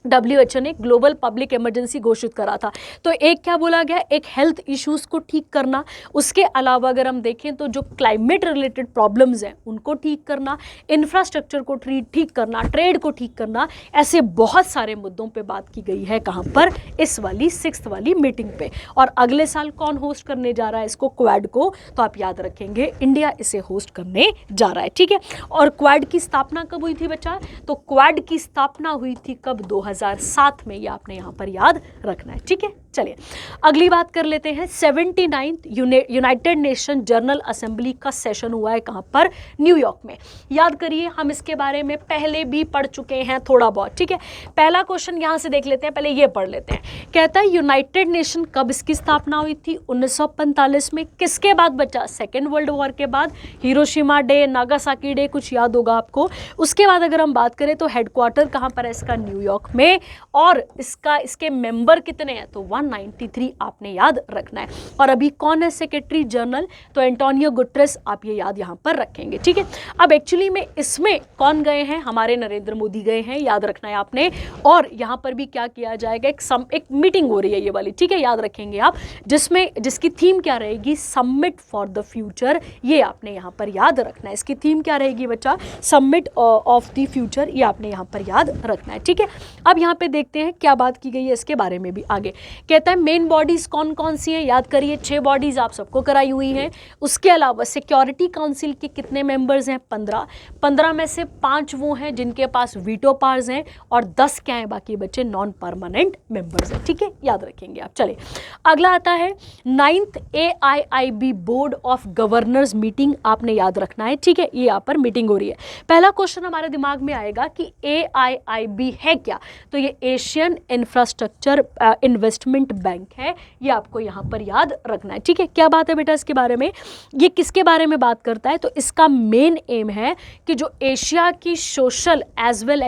WHO ने ग्लोबल पब्लिक इमरजेंसी घोषित करा था। तो एक क्या बोला गया, एक हेल्थ इश्यूज को ठीक करना, उसके अलावा अगर हम देखें तो जो क्लाइमेट रिलेटेड प्रॉब्लम्स हैं उनको ठीक करना, इंफ्रास्ट्रक्चर को ठीक करना, ट्रेड को ठीक करना, ऐसे बहुत सारे मुद्दों पे बात की गई है। कहाँ पर? इस वाली 6th वाली मीटिंग पे। और अगले साल कौन होस्ट करने जा रहा है इसको? क्वाड को। तो आप याद रखेंगे इंडिया इसे होस्ट करने जा रहा है, ठीक है। और क्वाड की स्थापना कब हुई थी बच्चा? तो क्वाड की स्थापना हुई थी कब? 2007 में। ये आपने यहाँ पर याद रखना है, ठीक है। चलिए अगली बात कर लेते हैं। 79th United nation general assembly का सेशन हुआ है कहाँ पर? न्यूयॉर्क में। याद करिए, हम इसके बारे में पहले भी पढ़ चुके हैं थोड़ा बहुत, ठीक है। पहला क्वेश्चन यहाँ से देख लेते हैं, पहले ये पढ़ लेते हैं। कहता है यूनाइटेड नेशन कब इसकी स्थापना हुई थी? 1945 में। किसके बाद बच्चा? सेकेंड वर्ल्ड वॉर के बाद। हिरोशिमा डे, नागासाकी डे, कुछ याद होगा आपको। उसके बाद अगर हम बात करें तो हेडक्वार्टर कहाँ पर है इसका? न्यूयॉर्क में। और इसके मेंबर कितने हैं? तो 193 आपने याद रखना है। और अभी कौन है सेक्रेटरी जनरल? तो एंटोनियो गुटेरेस, आप ये याद यहाँ पर रखेंगे, ठीक है। अब एक्चुअली में इसमें कौन गए हैं? हमारे नरेंद्र मोदी गए हैं, याद रखना है आपने। और यहाँ पर भी क्या किया जाएगा? एक मीटिंग हो रही है ये वाली, ठीक है, याद रखेंगे आप, जिसकी थीम क्या रहेगी? Summit for the future. ये आपने यहाँ पर याद रखना है। इसकी थीम क्या रहेगी बच्चा? Summit of the future. ये आपने यहाँ पर याद रखना है, ठीक है। अब यहाँ पे देखते हैं क्या बात की गई है इसके बारे में भी आगे। कहता है मेन बॉडीज कौन कौन सी हैं? याद करिए 6 बॉडीज आप सबको कराई हुई हैं। उसके अलावा सिक्योरिटी काउंसिल के कितने मेंबर्स हैं? 15 में से 5 वो हैं जिनके पास वीटो पावर्स हैं, और 10 क्या हैं बाकी बच्चे? नॉन परमानेंट मेंबर्स हैं, ठीक है, याद रखेंगे आप। चलिए अगला आता है 9th AIIB board of governors meeting, आपने याद रखना है, ठीक है। ये यहाँ पर मीटिंग हो रही है। पहला क्वेश्चन हमारे दिमाग में आएगा कि AIIB है क्या? तो ये एशियन इंफ्रास्ट्रक्चर इन्वेस्टमेंट बैंक है। ये आपको यहाँ पर याद रखना है, ठीक है। क्या बात है बेटा इसके बारे में? ये किसके बारे में बात करता है? तो इसका मेन एम है कि जो एशिया की सोशल एज वेल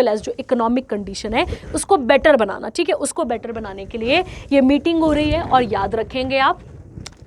एज जो इकोनॉमिक कंडीशन है उसको बेटर बनाना, ठीक है। उसको बेटर बनाने के लिए ये मीटिंग हो रही है। और याद रखेंगे आप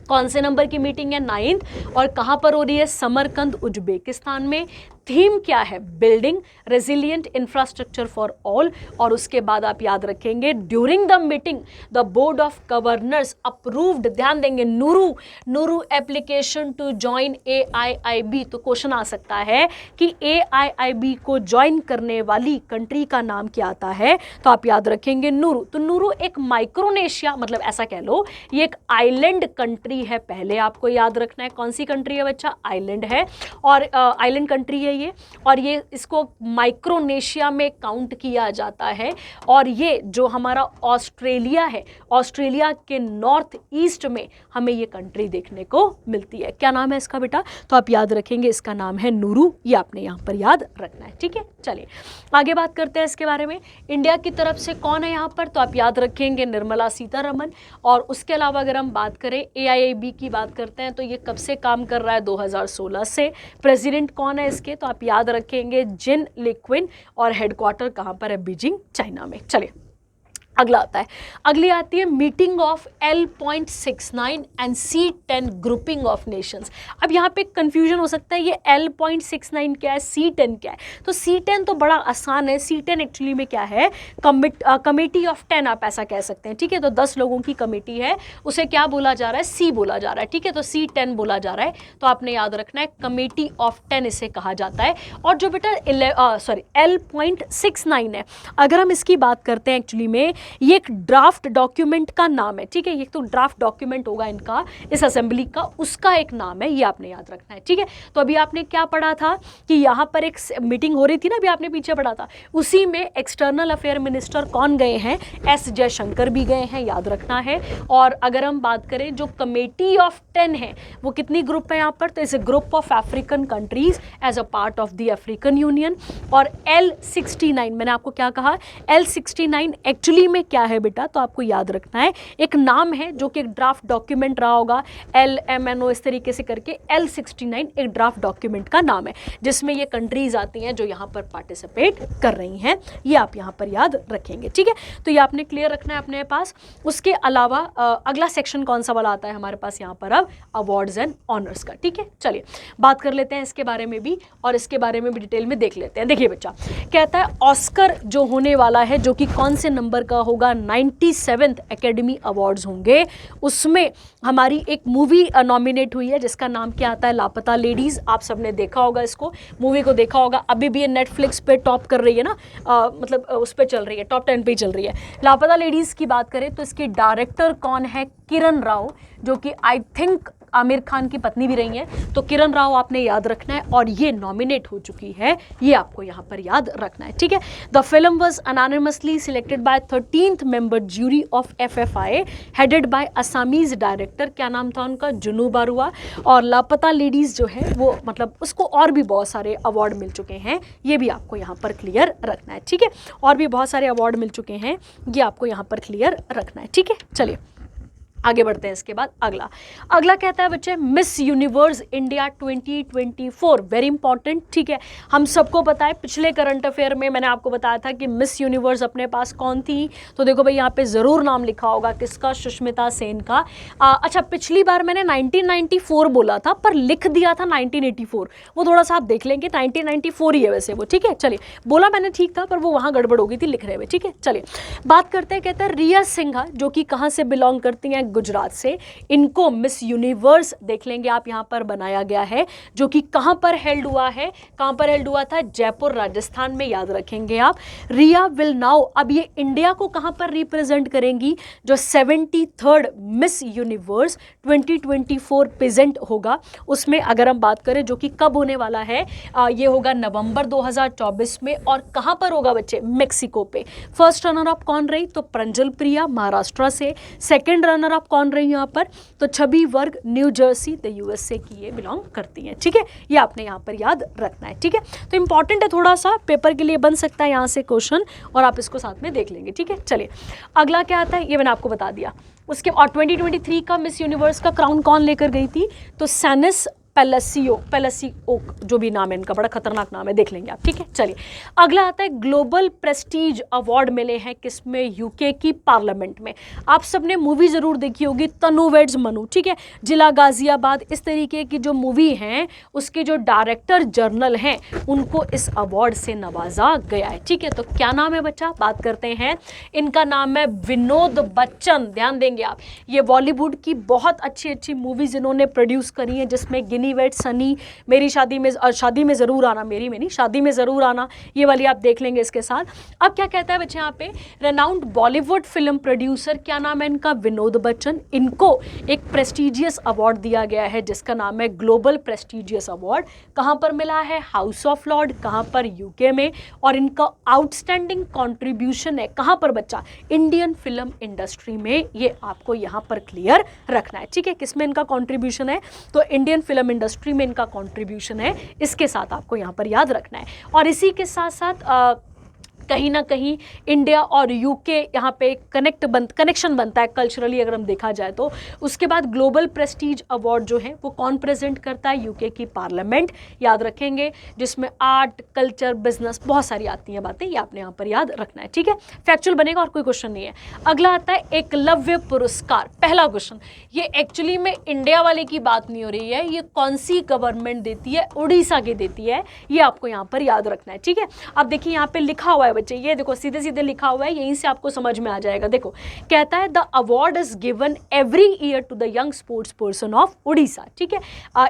कौन से नंबर की मीटिंग है? 9th। और कहाँ पर हो रही है? समरकंद, उज्बेकिस्तान में। थीम क्या है? Building resilient infrastructure for all. और उसके बाद आप याद रखेंगे during the meeting the board of governors approved, ध्यान देंगे, Nauru application to join AIIB। तो क्वेश्चन आ सकता है कि AIIB को ज्वाइन करने वाली कंट्री का नाम क्या आता है? तो आप याद रखेंगे नूरू। तो नूरू एक माइक्रोनेशिया, मतलब ऐसा कह लो ये एक आइलैंड कंट्री है। पहले आपको याद रखना है कौन सी कंट्री है बच्चा? आइलैंड है, और आइलैंड कंट्री है ये। और ये इसको माइक्रोनेशिया में काउंट किया जाता है। और ये जो हमारा ऑस्ट्रेलिया है, ऑस्ट्रेलिया के नॉर्थ ईस्ट में हमें ये कंट्री देखने को मिलती है। क्या नाम है इसका बेटा? तो आप याद रखेंगे इसका नाम है नूरू। ये आपने यहाँ पर याद रखना है, ठीक है। चलिए आगे बात करते हैं इसके बारे में। इंडिया की तरफ से कौन है यहाँ पर? तो आप याद रखेंगे निर्मला सीतारमन। और उसके अलावा अगर हम बात करें AIIB की बात करते हैं तो ये कब से काम कर रहा है? 2016 से। प्रेसिडेंट कौन है इसके? तो आप याद रखेंगे जिन लिक्विन। और हेडक्वार्टर कहाँ पर है? बीजिंग, चाइना में। चलिए अगला आता है, अगली आती है meeting of L.69 and C10 grouping of Nations. अब यहाँ पे कंफ्यूजन हो सकता है ये L.69 क्या है, C10 क्या है? तो C10 तो बड़ा आसान है। C10 एक्चुअली में क्या है? कमेटी ऑफ 10 आप ऐसा कह सकते हैं, ठीक है। तो 10 लोगों की कमेटी है, उसे क्या बोला जा रहा है? C बोला जा रहा है, ठीक है। तो C10 बोला जा रहा है। तो आपने याद रखना है कमेटी ऑफ 10 इसे कहा जाता है। और जो बेटा L.69 है, अगर हम इसकी बात करते हैं एक्चुअली में ये एक ड्राफ्ट डॉक्यूमेंट का नाम है, ठीक है। ये तो ड्राफ्ट डॉक्यूमेंट होगा इनका, इस असेंबली का, उसका एक नाम है, ये आपने याद रखना है, ठीक है। तो अभी आपने क्या पढ़ा था कि यहाँ पर एक मीटिंग हो रही थी ना, अभी आपने पीछे पढ़ा था, उसी में एक्सटर्नल अफेयर मिनिस्टर कौन गए हैं? S जयशंकर भी गए हैं, याद रखना है। और अगर हम बात करें जो कमेटी ऑफ 10 है वो कितनी ग्रुप है यहाँ पर? तो इस group of African countries as a part of the African Union. और L69 मैंने आपको क्या कहा? L69 एक्चुअली में क्या है बेटा, तो आपको याद रखना है एक नाम है जो कि एक ड्राफ्ट डॉक्यूमेंट रहा होगा, LMNO इस तरीके से करके, L69 एक ड्राफ्ट डॉक्यूमेंट का नाम है जिसमें ये कंट्रीज आती हैं जो यहाँ पर पार्टिसिपेट कर रही हैं, ये आप यहाँ पर याद रखेंगे। ठीक है, तो ये आपने क्लियर रखना है अपने पास। उसके अलावा अगला सेक्शन कौन सा वाला आता है हमारे पास यहाँ पर अब, अवार्ड्स एंड ऑनर्स का। ठीक है, चलिए बात कर लेते हैं इसके बारे में भी और इसके बारे में भी डिटेल में देख लेते हैं। देखिए बच्चा कहता है ऑस्कर जो होने वाला है जो कि कौन से नंबर का होगा, 97th एकेडमी अवार्ड्स होंगे, उसमें हमारी एक मूवी नॉमिनेट हुई है जिसका नाम क्या आता है, लापता लेडीज। आप सबने देखा होगा, इसको मूवी को देखा होगा, अभी भी ये नेटफ्लिक्स पे टॉप कर रही है ना, मतलब उस पर चल रही है, टॉप 10 पे चल रही है। लापता लेडीज की बात करें तो इसकी डायरेक्टर कौन है, किरण राव, जो कि आई थिंक आमिर खान की पत्नी भी रही हैं, तो किरण राव आपने याद रखना है और ये नॉमिनेट हो चुकी है, ये आपको यहाँ पर याद रखना है। ठीक है, the film was anonymously selected by 13th member jury of FFI headed by Assamese director, क्या नाम था उनका, जुनू बारुआ। और लापता लेडीज जो है वो मतलब उसको और भी बहुत सारे अवार्ड मिल चुके हैं, ये भी आपको यहाँ पर क्लियर रखना है। ठीक है, और भी बहुत सारे अवार्ड मिल चुके हैं, ये आपको यहाँ पर क्लियर रखना है। ठीक है, चलिए आगे बढ़ते हैं। इसके बाद अगला कहता है बच्चे miss universe India 2024, very important. ठीक है, हम सबको पता है पिछले करंट अफेयर में मैंने आपको बताया था कि मिस यूनिवर्स अपने पास कौन थी, तो देखो भाई यहाँ पे ज़रूर नाम लिखा होगा, किसका, सुष्मिता सेन का। अच्छा, पिछली बार मैंने 1994 बोला था पर लिख दिया था 1984, वो थोड़ा सा आप देख लेंगे, 1994 ही है वैसे वो। ठीक है, चलिए बोला मैंने ठीक था पर वो वहाँ गड़बड़ हो गई थी लिख रहे हुए। ठीक है, चलिए बात करते हैं। कहते हैं रिया सिंघा जो कि कहाँ से बिलोंग करती हैं, गुजरात से, इनको मिस यूनिवर्स देख लेंगे आप, यहां पर बनाया गया है, जो कि कहां पर हेल्ड हुआ है, कहां पर हेल्ड हुआ था, जयपुर राजस्थान में, याद रखेंगे आप। रिया विल नाउ, अब ये इंडिया को कहां पर रिप्रेजेंट करेंगी, जो 73rd मिस यूनिवर्स 2024 प्रेजेंट होगा, उसमें अगर हम बात करें जो कि कब होने वाला है, ये होगा नवंबर 2024 में। और कहां पर होगा बच्चे, मेक्सिको पे। फर्स्ट रनर अप कौन रही, तो प्रंजल प्रिया महाराष्ट्र से। सेकंड रनर अप कौन रही यहाँ पर, तो छवि वर्ग न्यू जर्सी द USA की ये बिलोंग करती हैं। ठीक है, ये आपने यहाँ पर याद रखना है। ठीक है, तो इंपॉर्टेंट है, थोड़ा सा पेपर के लिए बन सकता है यहाँ से क्वेश्चन, और आप इसको साथ में देख लेंगे। ठीक है, चलिए अगला क्या आता है, ये मैंने आपको बता दिया। उसके और 2023 का मिस यूनिवर्स का क्राउन कौन लेकर गई थी, तो सैनिस पेलेसियो जो भी नाम है इनका, बड़ा खतरनाक नाम है, देख लेंगे आप। ठीक है, चलिए अगला आता है ग्लोबल प्रेस्टीज अवार्ड मिले हैं किसमें, यूके की पार्लियामेंट में। आप सबने मूवी जरूर देखी होगी, तनु वेड्स मनु। ठीक है, जिला गाजियाबाद, इस तरीके की जो मूवी हैं उसके जो डायरेक्टर जनरल हैं उनको इस अवार्ड से नवाजा गया है। ठीक है, तो क्या नाम है बच्चा, बात करते हैं। इनका नाम है विनोद बच्चन। ध्यान देंगे आप, ये बॉलीवुड की बहुत अच्छी अच्छी मूवीज इन्होंने प्रोड्यूस करी हैं, जिसमें वेट सनी, मेरी शादी में ज़रूर आना, मेरी में नहीं, शादी में ज़रूर आना, ये वाली आप देख लेंगे इसके साथ। अब क्या कहता है बच्चे यहाँ पे, रेनाउंड बॉलीवुड फिल्म प्रोड्यूसर, क्या नाम है इनका, विनोद बच्चन। इनको एक प्रेस्टीजियस अवार्ड दिया गया है जिसका नाम है ग्लोबल प्रेस्टीजियस अवार्ड। कहाँ पर मिला है, हाउस ऑफ लॉर्ड, कहाँ पर, यूके में। और इनका आउटस्टैंडिंग कॉन्ट्रीब्यूशन है कहाँ पर बच्चा, इंडियन फिल्म इंडस्ट्री में, ये आपको यहाँ पर क्लियर रखना है। ठीक है, किसमें इनका कॉन्ट्रीब्यूशन है, तो इंडियन फिल्म इंडस्ट्री में इनका कंट्रीब्यूशन है, इसके साथ आपको यहाँ पर याद रखना है। और इसी के साथ साथ कहीं ना कहीं इंडिया और यूके यहाँ पे कनेक्शन बनता है कल्चरली, अगर हम देखा जाए तो। उसके बाद ग्लोबल प्रेस्टीज अवार्ड जो है वो कौन प्रेजेंट करता है, यूके की पार्लियामेंट, याद रखेंगे, जिसमें आर्ट, कल्चर, बिजनेस, बहुत सारी आती हैं बातें, ये आपने यहाँ पर याद रखना है। ठीक है, फैक्चुअल बनेगा और कोई क्वेश्चन नहीं है। अगला आता है एकलव्य पुरस्कार। पहला क्वेश्चन, ये एक्चुअली में इंडिया वाले की बात नहीं हो रही है, ये कौन सी गवर्नमेंट देती है, उड़ीसा की देती है, ये आपको यहाँ पर याद रखना है। ठीक है, अब देखिए यहाँ पे लिखा हुआ है बच्चे, ये देखो सीधे सीधे लिखा हुआ है, यहीं से आपको समझ में आ जाएगा। देखो कहता है the award is given every year to the young sports person of Orissa. ठीक है,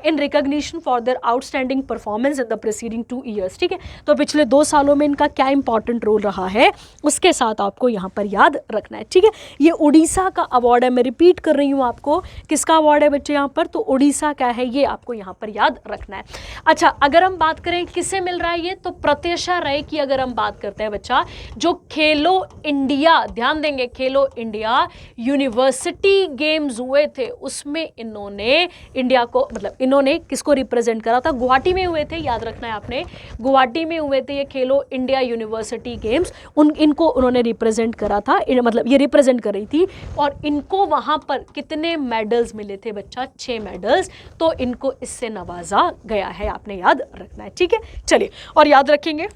in recognition for their outstanding performance in the preceding 2 years. ठीक है, तो पिछले 2 सालों में इनका क्या इंपॉर्टेंट रोल रहा है उसके साथ आपको यहाँ पर याद रखना है। ठीक है, ये उड़ीसा का अवार्ड है, मैं रिपीट कर रही हूँ आपको, किसका अवार्ड है बच्चे यहाँ पर, तो उड़ीसा का है, ये आपको यहाँ पर याद रखना है। अच्छा, अगर हम बात करें किसे मिल रहा है ये, तो प्रत्यक्षा राय की अगर हम बात करते हैं बच्चा, जो खेलो इंडिया, ध्यान देंगे, खेलो इंडिया यूनिवर्सिटी गेम्स हुए थे उसमें इन्होंने इंडिया को, मतलब इन्होंने किसको रिप्रेजेंट करा था, गुवाहाटी में हुए थे, याद रखना है आपने, गुवाहाटी में हुए थे ये खेलो इंडिया यूनिवर्सिटी गेम्स, इनको उन्होंने रिप्रेजेंट करा था, मतलब ये रिप्रेजेंट कर रही थी, और इनको वहां पर कितने मेडल्स मिले थे बच्चा, 6 मेडल्स, तो इनको इससे नवाजा गया है, आपने याद रखना है, ठीक है। चलिए, और याद रखेंगे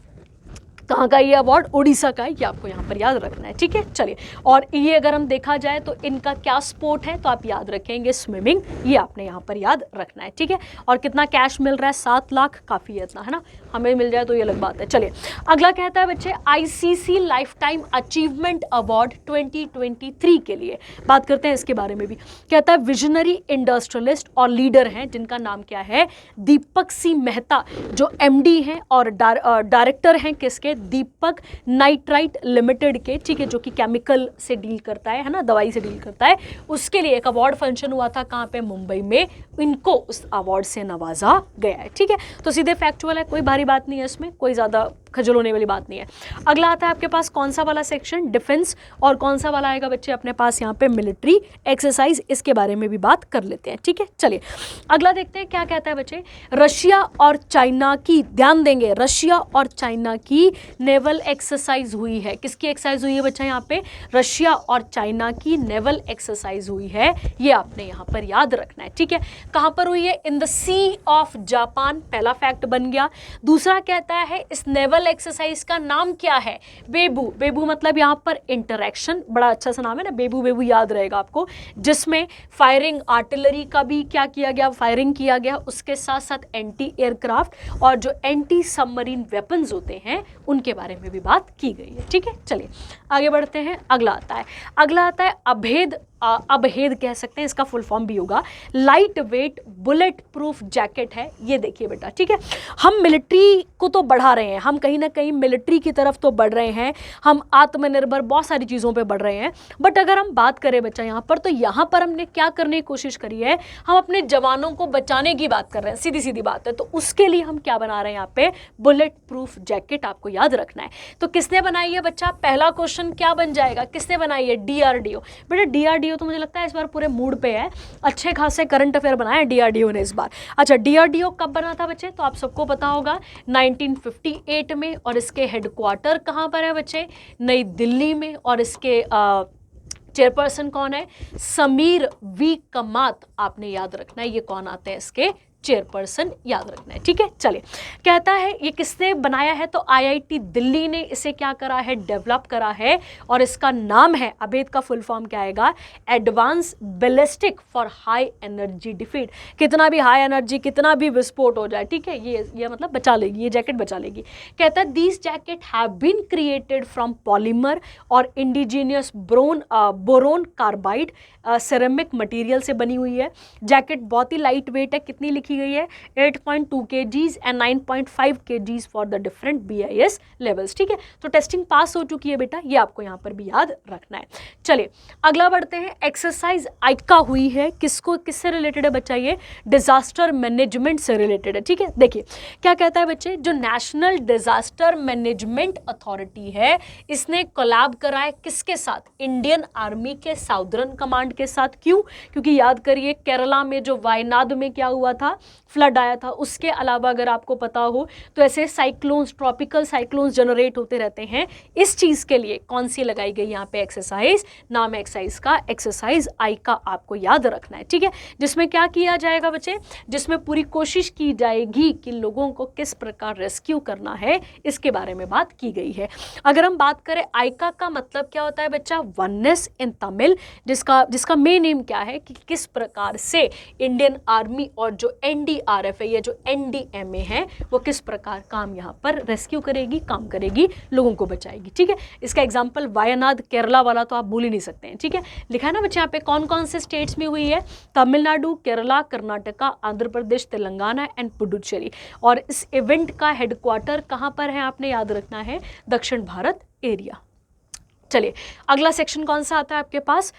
कहाँ का ये अवार्ड, उड़ीसा का है, ये आपको यहाँ पर याद रखना है, ठीक है। चलिए, और ये अगर हम देखा जाए तो इनका क्या स्पोर्ट है, तो आप याद रखेंगे स्विमिंग, ये आपने यहाँ पर याद रखना है, ठीक है। और कितना कैश मिल रहा है, 7 लाख, काफ़ी है इतना, है ना, हमें मिल जाए तो ये अलग बात है। चलिए, अगला कहता है बच्चे ICC life time achievement award 2023 के लिए बात करते हैं, इसके बारे में भी कहता है विजनरी इंडस्ट्रियलिस्ट और लीडर हैं जिनका नाम क्या है, दीपक सी मेहता, जो एमडी हैं और डायरेक्टर हैं किसके, दीपक नाइट्राइट लिमिटेड के, ठीक है, जो कि केमिकल से डील करता है ना, दवाई से डील करता है, उसके लिए एक अवार्ड फंक्शन हुआ था, कहाँ पे, मुंबई में, इनको उस अवार्ड से नवाजा गया है, ठीक है। तो सीधे फैक्चुअल है, कोई भारी बात नहीं है इसमें, कोई ज़्यादा खजल होने वाली बात नहीं है। अगला आता है आपके पास कौन सा वाला सेक्शन, डिफेंस, और कौन सा वाला आएगा बच्चे अपने पास यहाँ पे, मिलिट्री एक्सरसाइज, इसके बारे में भी बात कर लेते हैं, ठीक है। चलिए, अगला देखते हैं क्या कहता है बच्चे, रशिया और चाइना की, ध्यान देंगे, रशिया और चाइना की नेवल एक्सरसाइज हुई है, किसकी एक्सरसाइज हुई है बच्चा, यहाँ पे रशिया और चाइना की नेवल एक्सरसाइज हुई है, ये आपने यहाँ पर याद रखना है, ठीक है। कहाँ पर हुई है, in the sea of Japan, पहला फैक्ट बन गया। दूसरा कहता है इस नेवल एक्सरसाइज का नाम क्या है, बेबू, बेबू मतलब यहाँ पर इंटरैक्शन, बड़ा अच्छा सा नाम है ना, बेबू, बेबू याद रहेगा आपको, जिसमें फायरिंग आर्टिलरी का भी क्या किया गया, फायरिंग किया गया, उसके साथ साथ एंटी एयरक्राफ्ट और जो एंटी सबमरीन वेपन्स होते हैं उनके बारे में भी बात की गई है, ठीक है। चलिए, आगे बढ़ते हैं, अगला आता है अभेद, अभेद कह सकते हैं, इसका फुल फॉर्म भी होगा light weight bullet proof jacket है, ये देखिए बेटा, ठीक है। हम मिलिट्री को तो बढ़ा रहे हैं, हम कहीं ना कहीं मिलिट्री की तरफ तो बढ़ रहे हैं, हम आत्मनिर्भर बहुत सारी चीज़ों पे बढ़ रहे हैं, बट अगर हम बात करें बच्चा यहाँ पर, तो यहाँ पर हमने क्या करने की कोशिश करी है, हम अपने जवानों को बचाने की बात कर रहे हैं, सीधी सीधी बात है, तो उसके लिए हम क्या बना रहे हैं यहाँ पे, बुलेट प्रूफ जैकेट, आपको याद रखना है। तो किसने बनाई है बच्चा, पहला क्वेश्चन क्या बन जाएगा, किसने बनाई है, डीआरडीओ, बेटा डीआरडीओ तो मुझे लगता है इस बार पूरे मूड पे है, अच्छे खासे करंट अफेयर बनाए डीआरडीओ ने इस बार। अच्छा, डीआरडीओ कब बना था बच्चे, तो आप सबको पता होगा 1958 में, और इसके हेडक्वार्टर कहाँ पर है बच्चे, नई दिल्ली में, और इसके चेयरपर्सन कौन है, समीर वी कमात, आपने याद रखना है ये कौन आते हैं इसके चेयरपर्सन, याद रखना है, ठीक है। चलिए, कहता है ये किसने बनाया है, तो आईआईटी दिल्ली ने इसे क्या करा है, डेवलप करा है, और इसका नाम है, अभेद का फुल फॉर्म क्या आएगा, advance ballistic for high energy defeat, कितना भी हाई एनर्जी, कितना भी विस्फोट हो जाए, ठीक है, ये मतलब बचा लेगी, ये जैकेट बचा लेगी। कहता है these jacket have been created from polymer और indigenous boron carbide ceramic material से बनी हुई है। जैकेट बहुत ही लाइट वेट है, कितनी लिखी गई है, 8.2 kgs and 9.5 kgs for the different BIS levels, ठीक है। तो टेस्टिंग पास हो चुकी है बेटा, ये आपको यहाँ पर भी याद रखना है। चलिए, अगला बढ़ते हैं, एक्सरसाइज आइका हुई है, किससे रिलेटेड है बच्चा, ये डिजास्टर मैनेजमेंट से रिलेटेड है, ठीक है। देखिए क्या कहता है बच्चे, जो नेशनल डिजास्टर मैनेजमेंट अथॉरिटी है, इसने कोलैब करा है किसके साथ, इंडियन आर्मी के साउदर्न कमांड के साथ। क्यों, क्योंकि याद करिए केरला में जो वायनाड में क्या हुआ था, फ्लड आया था, उसके अलावा अगर आपको पता हो तो ऐसे साइक्लोन्स, ट्रॉपिकल साइक्लोन्स जनरेट होते रहते हैं। इस चीज़ के लिए कौन सी लगाई गई यहाँ पे एक्सरसाइज, नाम है एक्सरसाइज का एक्सरसाइज आइका, आपको याद रखना है, ठीक है। जिसमें क्या किया जाएगा बच्चे, जिसमें पूरी कोशिश की जाएगी कि लोगों को किस प्रकार रेस्क्यू करना है, इसके बारे में बात की गई है। अगर हम बात करें आइका का मतलब क्या होता है बच्चा, वननेस इन तमिल, जिसका मेन एम क्या है कि किस प्रकार से इंडियन आर्मी और जो NDRF है, ये जो NDMA है, वो किस प्रकार काम यहाँ पर रेस्क्यू करेगी, काम करेगी, लोगों को बचाएगी, ठीक है। इसका एग्जांपल वायनाड केरला वाला तो आप भूल ही नहीं सकते हैं, ठीक है। लिखा है ना बच्चे यहाँ पे कौन कौन से स्टेट्स में हुई है, तमिलनाडु, केरला, कर्नाटका, आंध्र प्रदेश, तेलंगाना एंड पुडुचेरी। और इस इवेंट का हेडक्वार्टर कहाँ पर है, आपने याद रखना है, दक्षिण भारत एरिया। चलिए, अगला सेक्शन कौन सा आता है आपके पास,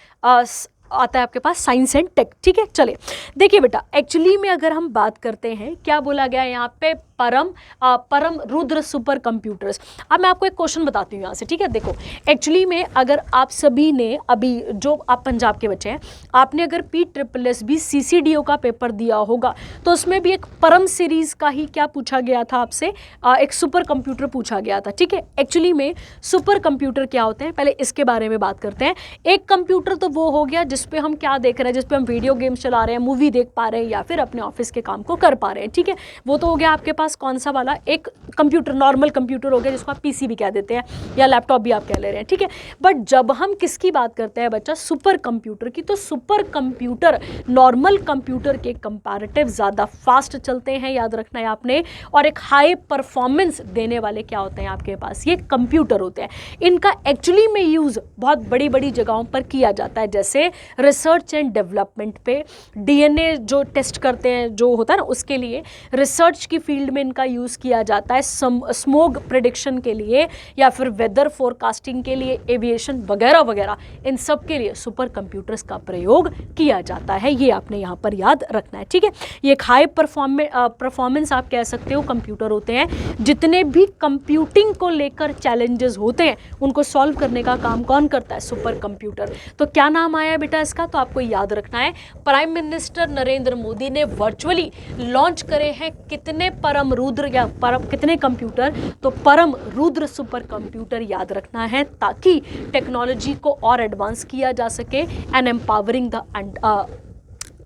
आता है आपके पास साइंस एंड टेक, ठीक है। चलिए देखिए बेटा, एक्चुअली में अगर हम बात करते हैं, क्या बोला गया है यहाँ पे, परम रुद्र सुपर कंप्यूटर्स। अब मैं आपको एक क्वेश्चन बताती हूँ यहाँ से, ठीक है। देखो एक्चुअली में अगर आप सभी ने अभी, जो आप पंजाब के बच्चे हैं, आपने अगर PSSB CCDO का पेपर दिया होगा तो उसमें भी एक परम सीरीज का ही क्या पूछा गया था आपसे, एक सुपर कंप्यूटर पूछा गया था, ठीक है। एक्चुअली में सुपर कंप्यूटर क्या होते हैं, पहले इसके बारे में बात करते हैं। एक कंप्यूटर तो वो हो गया जिसपे हम क्या देख रहे हैं, जिसपे हम वीडियो गेम्स चला रहे हैं, मूवी देख पा रहे हैं या फिर अपने ऑफिस के काम को कर पा रहे हैं, ठीक है। वो तो हो गया आपके पास कौन सा वाला, एक कंप्यूटर, नॉर्मल कंप्यूटर हो गया जिसको आप PC भी कह देते हैं या लैपटॉप भी आप कह ले रहे हैं, ठीक है। बट जब हम किसकी बात करते हैं बच्चा, सुपर कंप्यूटर की, तो सुपर कंप्यूटर नॉर्मल कंप्यूटर के कंपैरेटिव ज़्यादा फास्ट चलते हैं, याद रखना है आपने, और एक हाई परफॉर्मेंस देने वाले क्या होते हैं आपके पास, ये कंप्यूटर होते हैं। इनका एक्चुअली में यूज़ बहुत बड़ी बड़ी जगहों पर किया जाता है, जैसे रिसर्च एंड डेवलपमेंट पे, DNA जो टेस्ट करते हैं जो होता है ना, उसके लिए रिसर्च की फील्ड में इनका यूज़ किया जाता है, स्मोग प्रिडिक्शन के लिए या फिर वेदर फोरकास्टिंग के लिए, एविएशन वगैरह वगैरह, इन सब के लिए सुपर कंप्यूटर्स का प्रयोग किया जाता है। ये आपने यहाँ पर याद रखना है, ठीक है। ये एक हाई परफॉर्मेंस आप कह सकते हो कंप्यूटर होते हैं। जितने भी कंप्यूटिंग को लेकर चैलेंजेस होते हैं उनको सॉल्व करने का काम कौन करता है, सुपर कंप्यूटर। तो क्या नाम आया है बेटा इसका, तो आपको याद रखना है, प्राइम मिनिस्टर नरेंद्र मोदी ने वर्चुअली लॉन्च करे हैं कितने परम रुद्र या कितने कंप्यूटर, तो परम रुद्र सुपर कंप्यूटर याद रखना है, ताकि टेक्नोलॉजी को और एडवांस किया जा सके and empowering the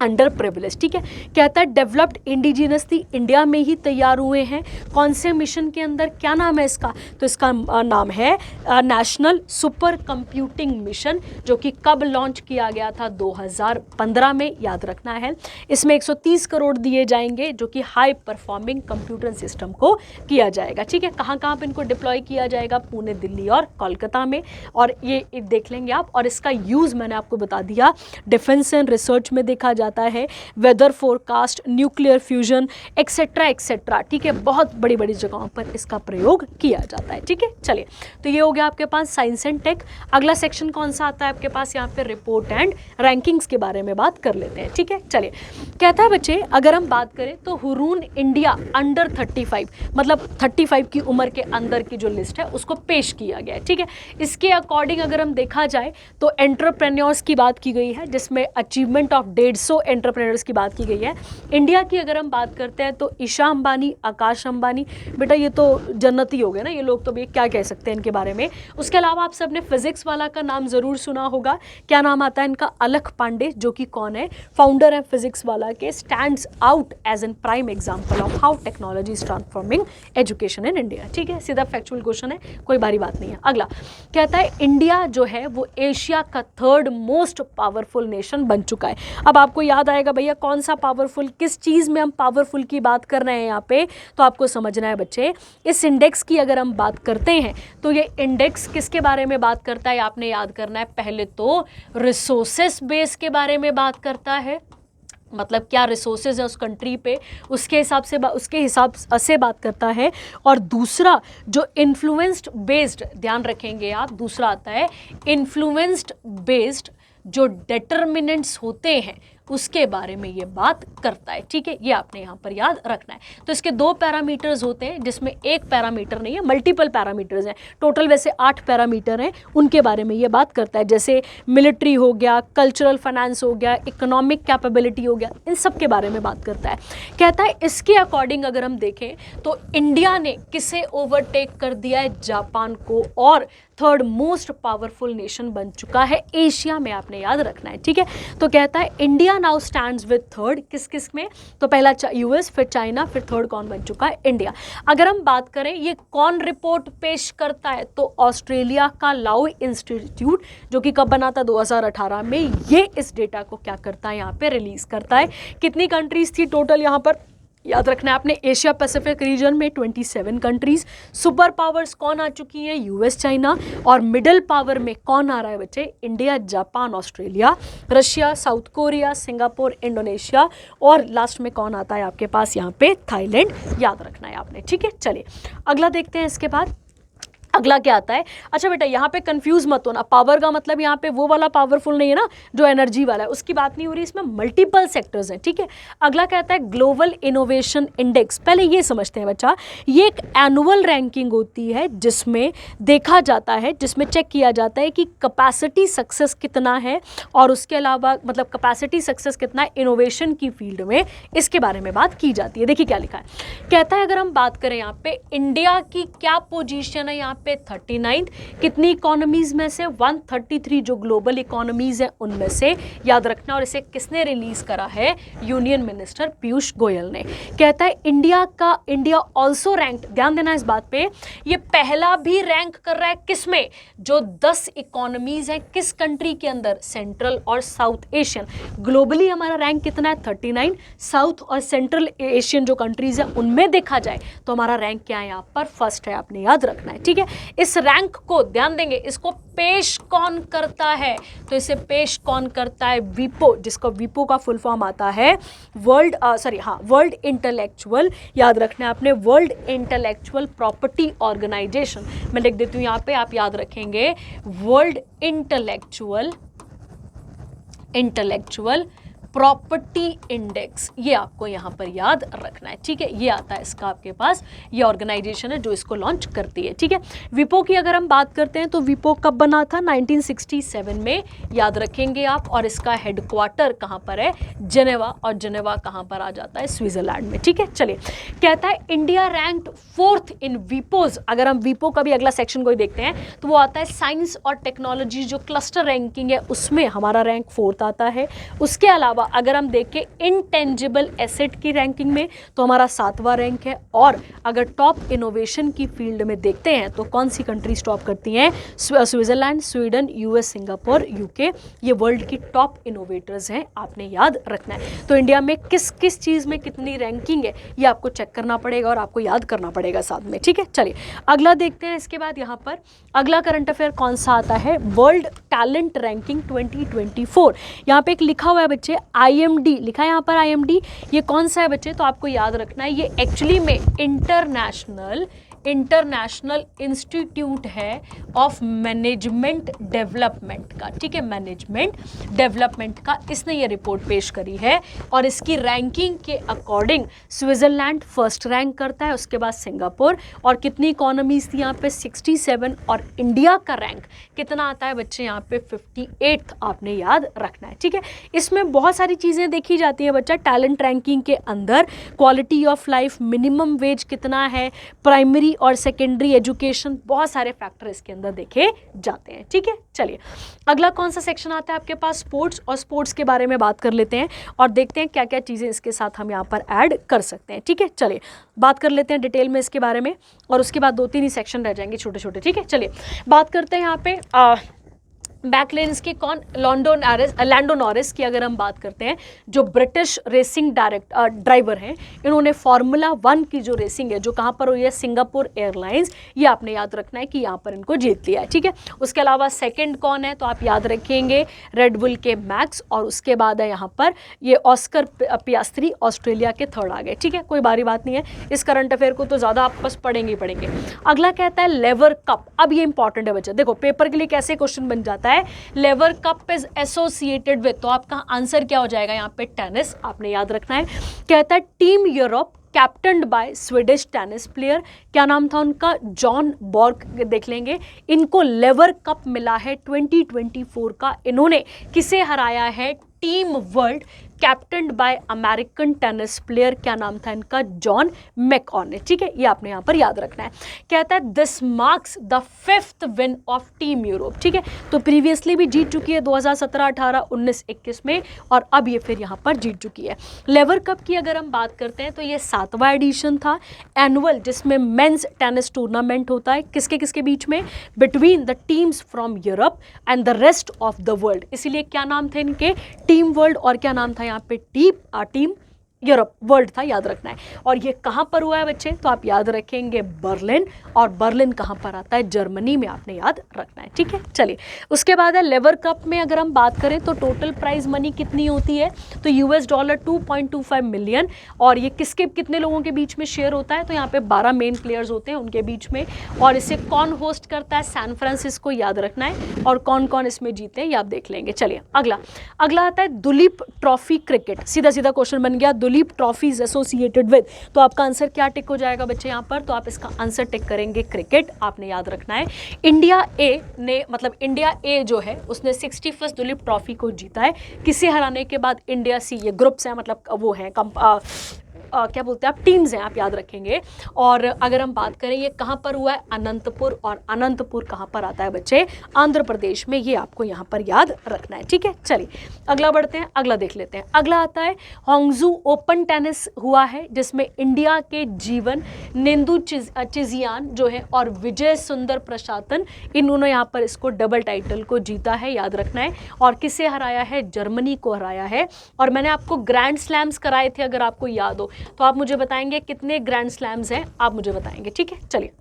under privilege, ठीक है। कहता है डेवलप्ड इंडिजिनसली, इंडिया में ही तैयार हुए हैं। कौन से मिशन के अंदर, क्या नाम है इसका, तो इसका नाम है नेशनल सुपर कंप्यूटिंग मिशन, जो कि कब लॉन्च किया गया था, 2015 में, याद रखना है। इसमें 130 करोड़ दिए जाएंगे जो कि हाई परफॉर्मिंग कंप्यूटर सिस्टम को किया जाएगा, ठीक है। कहाँ कहाँ पर इनको डिप्लॉय किया जाएगा, पुणे, दिल्ली और कोलकाता में, और ये देख लेंगे आप। और इसका यूज़ मैंने आपको बता दिया, डिफेंस एंड रिसर्च में देखा जाता है, weather forecast, nuclear fusion etcetera etcetera, ठीक है। बहुत बड़ी बड़ी जगहों पर इसका प्रयोग किया जाता है, ठीक है। चलिए, तो ये हो गया आपके पास साइंस एंड टेक। अगला सेक्शन कौन सा आता है आपके पास, यहाँ पे रिपोर्ट एंड रैंकिंग्स के बारे में बात कर लेते हैं, ठीक है। चलिए, कहता है बच्चे, अगर हम बात करें तो हुरून इंडिया अंडर 35, मतलब 35 की उम्र के अंदर की जो लिस्ट है उसको पेश किया गया है, ठीक है। इसके अकॉर्डिंग अगर हम देखा जाए तो एंटरप्रेन्योर्स की बात की गई है, जिसमें अचीवमेंट ऑफ 150 एंटरप्रेन्योर्स की बात की गई है। इंडिया की अगर हम बात करते हैं तो ईशा अंबानी, आकाश अंबानी, बेटा ये तो जन्नती हो गए ना ये लोग, तो ये क्या कह सकते हैं इनके बारे में। उसके अलावा आप सबने फिजिक्स वाला का नाम जरूर सुना होगा, क्या नाम आता है इनका, अलख पांडे, जो कि कौन है, फाउंडर है फिजिक्स वाला के, stands out as an prime example of how technology is transforming education in India, ठीक है। सीधा फैक्चुअल क्वेश्चन है, कोई भारी बात नहीं है। अगला कहता है इंडिया जो है वो एशिया का 3rd मोस्ट पावरफुल नेशन बन चुका है। अब आपको याद आएगा भैया कौन सा पावरफुल, किस चीज़ में हम पावरफुल की बात कर रहे हैं यहाँ पे, तो आपको समझना है बच्चे, इस इंडेक्स की अगर हम बात करते हैं तो ये इंडेक्स किसके बारे में बात करता है, आपने याद करना है। पहले तो रिसोर्सेस बेस के बारे में बात करता है, मतलब क्या रिसोर्सेज है उस कंट्री पे, उसके हिसाब से बात करता है। और दूसरा जो इन्फ्लुएंस्ड बेस्ड, ध्यान रखेंगे आप, दूसरा आता है इन्फ्लुएंस्ड बेस्ड, जो डिटर्मिनेंट्स होते हैं उसके बारे में ये बात करता है, ठीक है। ये आपने यहाँ पर याद रखना है। तो इसके 2 पैरामीटर्स होते हैं, जिसमें एक पैरामीटर नहीं है, मल्टीपल पैरामीटर्स हैं, टोटल वैसे 8 पैरामीटर हैं, उनके बारे में ये बात करता है। जैसे मिलिट्री हो गया, कल्चरल फाइनेंस हो गया, इकोनॉमिक कैपेबिलिटी हो गया, इन सब के बारे में बात करता है। कहता है इसके अकॉर्डिंग अगर हम देखें तो इंडिया ने किसे ओवरटेक कर दिया है, जापान को, और 3rd मोस्ट पावरफुल नेशन बन चुका है एशिया में, आपने याद रखना है, ठीक है। तो कहता है India now stands with 3rd, किस किस में, तो पहला US, फिर चाइना, फिर 3rd कौन बन चुका है, इंडिया। अगर हम बात करें ये कौन रिपोर्ट पेश करता है, तो ऑस्ट्रेलिया का लाउ इंस्टीट्यूट, जो कि कब बना था, 2018 में, ये इस डेटा को क्या करता है, यहाँ पे रिलीज करता है। कितनी कंट्रीज थी टोटल यहाँ पर, याद रखना है आपने, एशिया पैसिफिक रीजन में 27 कंट्रीज। सुपर पावर्स कौन आ चुकी हैं, US, चाइना, और मिडिल पावर में कौन आ रहा है बच्चे, India, Japan, Australia, Russia, south Korea, Singapore, Indonesia, और लास्ट में कौन आता है आपके पास यहाँ पे, थाईलैंड, याद रखना है आपने, ठीक है। चलिए अगला देखते हैं इसके बाद। अगला क्या आता है, अच्छा बेटा यहाँ पे कंफ्यूज मत होना, पावर का मतलब यहाँ पे वो वाला पावरफुल नहीं है ना जो एनर्जी वाला है, उसकी बात नहीं हो रही, इसमें मल्टीपल सेक्टर्स हैं, ठीक है। अगला कहता है ग्लोबल इनोवेशन इंडेक्स। पहले ये समझते हैं बच्चा, ये एक एनुअल रैंकिंग होती है जिसमें देखा जाता है, जिसमें चेक किया जाता है कि कैपेसिटी सक्सेस कितना है और उसके अलावा मतलब कैपेसिटी सक्सेस कितना है इनोवेशन की फील्ड में, इसके बारे में बात की जाती है। देखिए क्या लिखा है, कहता है अगर हम बात करें यहाँ पे इंडिया की क्या पोजीशन है, यहाँ पे 39, कितनी इकोनॉमीज में से 133 जो ग्लोबल इकोनॉमीज है उनमें से, याद रखना। और इसे किसने रिलीज करा है, यूनियन मिनिस्टर पीयूष गोयल ने। कहता है इंडिया ऑल्सो रैंक, ध्यान देना इस बात पे, ये पहला भी रैंक कर रहा है किसमें, जो 10 इकोनॉमीज है किस कंट्री के अंदर, सेंट्रल और साउथ एशियन। ग्लोबली हमारा रैंक कितना है 39, साउथ और सेंट्रल एशियन जो कंट्रीज है उनमें देखा जाए तो हमारा रैंक क्या है, यहाँ पर फर्स्ट है, आपने याद रखना है, ठीक है। इस रैंक को ध्यान देंगे, इसको पेश कौन करता है, तो इसे पेश कौन करता है, वीपो, जिसको वीपो का फुल फॉर्म आता है वर्ल्ड इंटेलेक्चुअल, याद रखना है आपने, वर्ल्ड इंटेलेक्चुअल प्रॉपर्टी ऑर्गेनाइजेशन। मैं लिख देती हूँ यहाँ पे, आप याद रखेंगे वर्ल्ड इंटेलेक्चुअल प्रॉपर्टी इंडेक्स, ये आपको यहाँ पर याद रखना है, ठीक है। ये आता है इसका आपके पास, ये ऑर्गेनाइजेशन है जो इसको लॉन्च करती है, ठीक है। विपो की अगर हम बात करते हैं तो विपो कब बना था, 1967 में, याद रखेंगे आप। और इसका हेडक्वार्टर कहाँ पर है, जेनेवा, और जेनेवा कहाँ पर आ जाता है, स्विट्जरलैंड में, ठीक है। चलिए, कहता है इंडिया रैंक्ड 4th इन विपोज। अगर हम विपो का भी अगला सेक्शन को देखते हैं तो वो आता है साइंस और टेक्नोलॉजी जो क्लस्टर रैंकिंग है उसमें हमारा रैंक 4th आता है। उसके अलावा अगर हम देखें इनटेंजिबल एसेट की रैंकिंग में तो हमारा 7वां रैंक है। और अगर टॉप इनोवेशन की फील्ड में देखते हैं तो कौन सी कंट्रीज टॉप करती हैं, Switzerland, Sweden, US, Singapore, UK, ये वर्ल्ड की टॉप इनोवेटर्स हैं, आपने याद रखना है। तो इंडिया में किस किस चीज़ में कितनी रैंकिंग है ये आपको चेक करना पड़ेगा और आपको याद करना पड़ेगा साथ में, ठीक है। चलिए अगला देखते हैं। इसके बाद यहाँ पर अगला करंट अफेयर कौन सा आता है, वर्ल्ड टैलेंट रैंकिंग 2024। यहाँ पे एक लिखा हुआ है बच्चे IMD, लिखा है यहाँ पर IMD, ये कौन सा है बच्चे, तो आपको याद रखना है ये एक्चुअली में इंटरनेशनल इंस्टीट्यूट है ऑफ मैनेजमेंट डेवलपमेंट का, ठीक है, मैनेजमेंट डेवलपमेंट का इसने ये रिपोर्ट पेश करी है। और इसकी रैंकिंग के अकॉर्डिंग स्विट्जरलैंड फर्स्ट रैंक करता है, उसके बाद सिंगापुर, और कितनी इकोनॉमीज थी यहाँ पे 67, और इंडिया का रैंक कितना आता है बच्चे यहाँ पे 58, आपने याद रखना है, ठीक है। इसमें बहुत सारी चीज़ें देखी जाती हैं बच्चा टैलेंट रैंकिंग के अंदर, quality of life, minimum wage कितना है, प्राइमरी और सेकेंडरी एजुकेशन, बहुत सारे फैक्टर इसके अंदर देखे जाते हैं, ठीक है। चलिए अगला कौन सा सेक्शन आता है आपके पास, स्पोर्ट्स, और स्पोर्ट्स के बारे में बात कर लेते हैं और देखते हैं क्या क्या चीज़ें इसके साथ हम यहाँ पर ऐड कर सकते हैं, ठीक है। चलिए बात कर लेते हैं डिटेल में इसके बारे में, और उसके बाद 2-3 ही सेक्शन रह जाएंगे छोटे छोटे, ठीक है। चलिए बात करते हैं यहाँ पे बैकलेन्स की कौन, लैंडो नॉरिस की अगर हम बात करते हैं, जो ब्रिटिश रेसिंग ड्राइवर हैं, इन्होंने फार्मूला 1 की जो रेसिंग है जो कहाँ पर हुई है, सिंगापुर एयरलाइंस, ये आपने याद रखना है कि यहाँ पर इनको जीत लिया है, ठीक है। उसके अलावा सेकंड कौन है, तो आप याद रखेंगे रेडबुल के मैक्स, और उसके बाद है यहाँ पर ये ऑस्कर पियास्त्री, ऑस्ट्रेलिया के थर्ड आ गए, ठीक है। कोई बारी बात नहीं है, इस करंट अफेयर को तो ज़्यादा आप बस पढ़ेंगे ही पढ़ेंगे। अगला कहता है लेवर कप, अब ये इंपॉर्टेंट है बच्चा, देखो पेपर के लिए कैसे क्वेश्चन बन जाता है, लेवर कप इज एसोसिएटेड विद, तो आपका आंसर क्या हो जाएगा यहाँ पे, टेनिस, आपने याद रखना है। कहता है team Europe captained by Swedish tennis player, क्या नाम था उनका, जॉन बॉर्ग, देख लेंगे। इनको लेवर कप मिला है 2024 का, इन्होंने किसे हराया है, team world captained by American tennis player, क्या नाम था इनका, जॉन मैकऑर्ने, ठीक है। ये आपने यहाँ पर याद रखना है। कहता है this marks the 5th win of team Europe, ठीक है। तो प्रीवियसली भी जीत चुकी है 2017, 18, 19, 21 में, और अब ये फिर यहाँ पर जीत चुकी है। लेवर कप की अगर हम बात करते हैं तो ये 7वां एडिशन था एनुअल, जिसमें मेंस टेनिस टूर्नामेंट होता है, किसके किसके बीच में, between the teams from Europe and the rest of the world, इसीलिए क्या नाम थे इनके, टीम वर्ल्ड, और क्या नाम था यहाँ पे, टीम यूरोप वर्ल्ड था, याद रखना है। और ये कहाँ पर हुआ है बच्चे, तो आप याद रखेंगे बर्लिन, और बर्लिन कहाँ पर आता है, जर्मनी में, आपने याद रखना है, ठीक है। चलिए उसके बाद है लेवर कप में अगर हम बात करें तो टोटल प्राइज मनी कितनी होती है, तो $, 2.25 मिलियन। और ये किसके कितने लोगों के बीच में शेयर होता है, तो यहाँ पे 12 मेन प्लेयर्स होते हैं उनके बीच में। और इसे कौन होस्ट करता है, सैन फ्रांसिस्को, याद रखना है। और कौन कौन इसमें जीते हैं ये आप देख लेंगे। चलिए अगला आता है दुलीप ट्रॉफी क्रिकेट। सीधा सीधा क्वेश्चन बन गया, दुलीप ट्रॉफीज एसोसिएटेड विद, तो आपका आंसर क्या टिक हो जाएगा बच्चे यहाँ पर, तो आप इसका आंसर टिक करेंगे क्रिकेट, आपने याद रखना है। इंडिया ए जो है उसने 61st दुलीप ट्रॉफी को जीता है, किसे हराने के बाद, इंडिया सी, ये ग्रुप्स हैं, मतलब वो हैं क्या बोलते हैं आप, टीम्स हैं, आप याद रखेंगे। और अगर हम बात करें ये कहाँ पर हुआ है, अनंतपुर, और अनंतपुर कहाँ पर आता है बच्चे, आंध्र प्रदेश में, ये आपको यहाँ पर याद रखना है, ठीक है। चलिए अगला बढ़ते हैं, अगला देख लेते हैं। अगला आता है होंगजू ओपन टेनिस हुआ है, जिसमें इंडिया के जीवन नेंदू चिजियान जो है और विजय सुंदर प्रशांतन, इन्होंने यहाँ पर इसको डबल टाइटल को जीता है, याद रखना है। और किसे हराया है, जर्मनी को हराया है। और मैंने आपको ग्रैंड स्लैम्स कराए थे, अगर आपको याद हो तो आप मुझे बताएंगे कितने ग्रैंड स्लैम्स हैं, आप मुझे बताएंगे, ठीक है। चलिए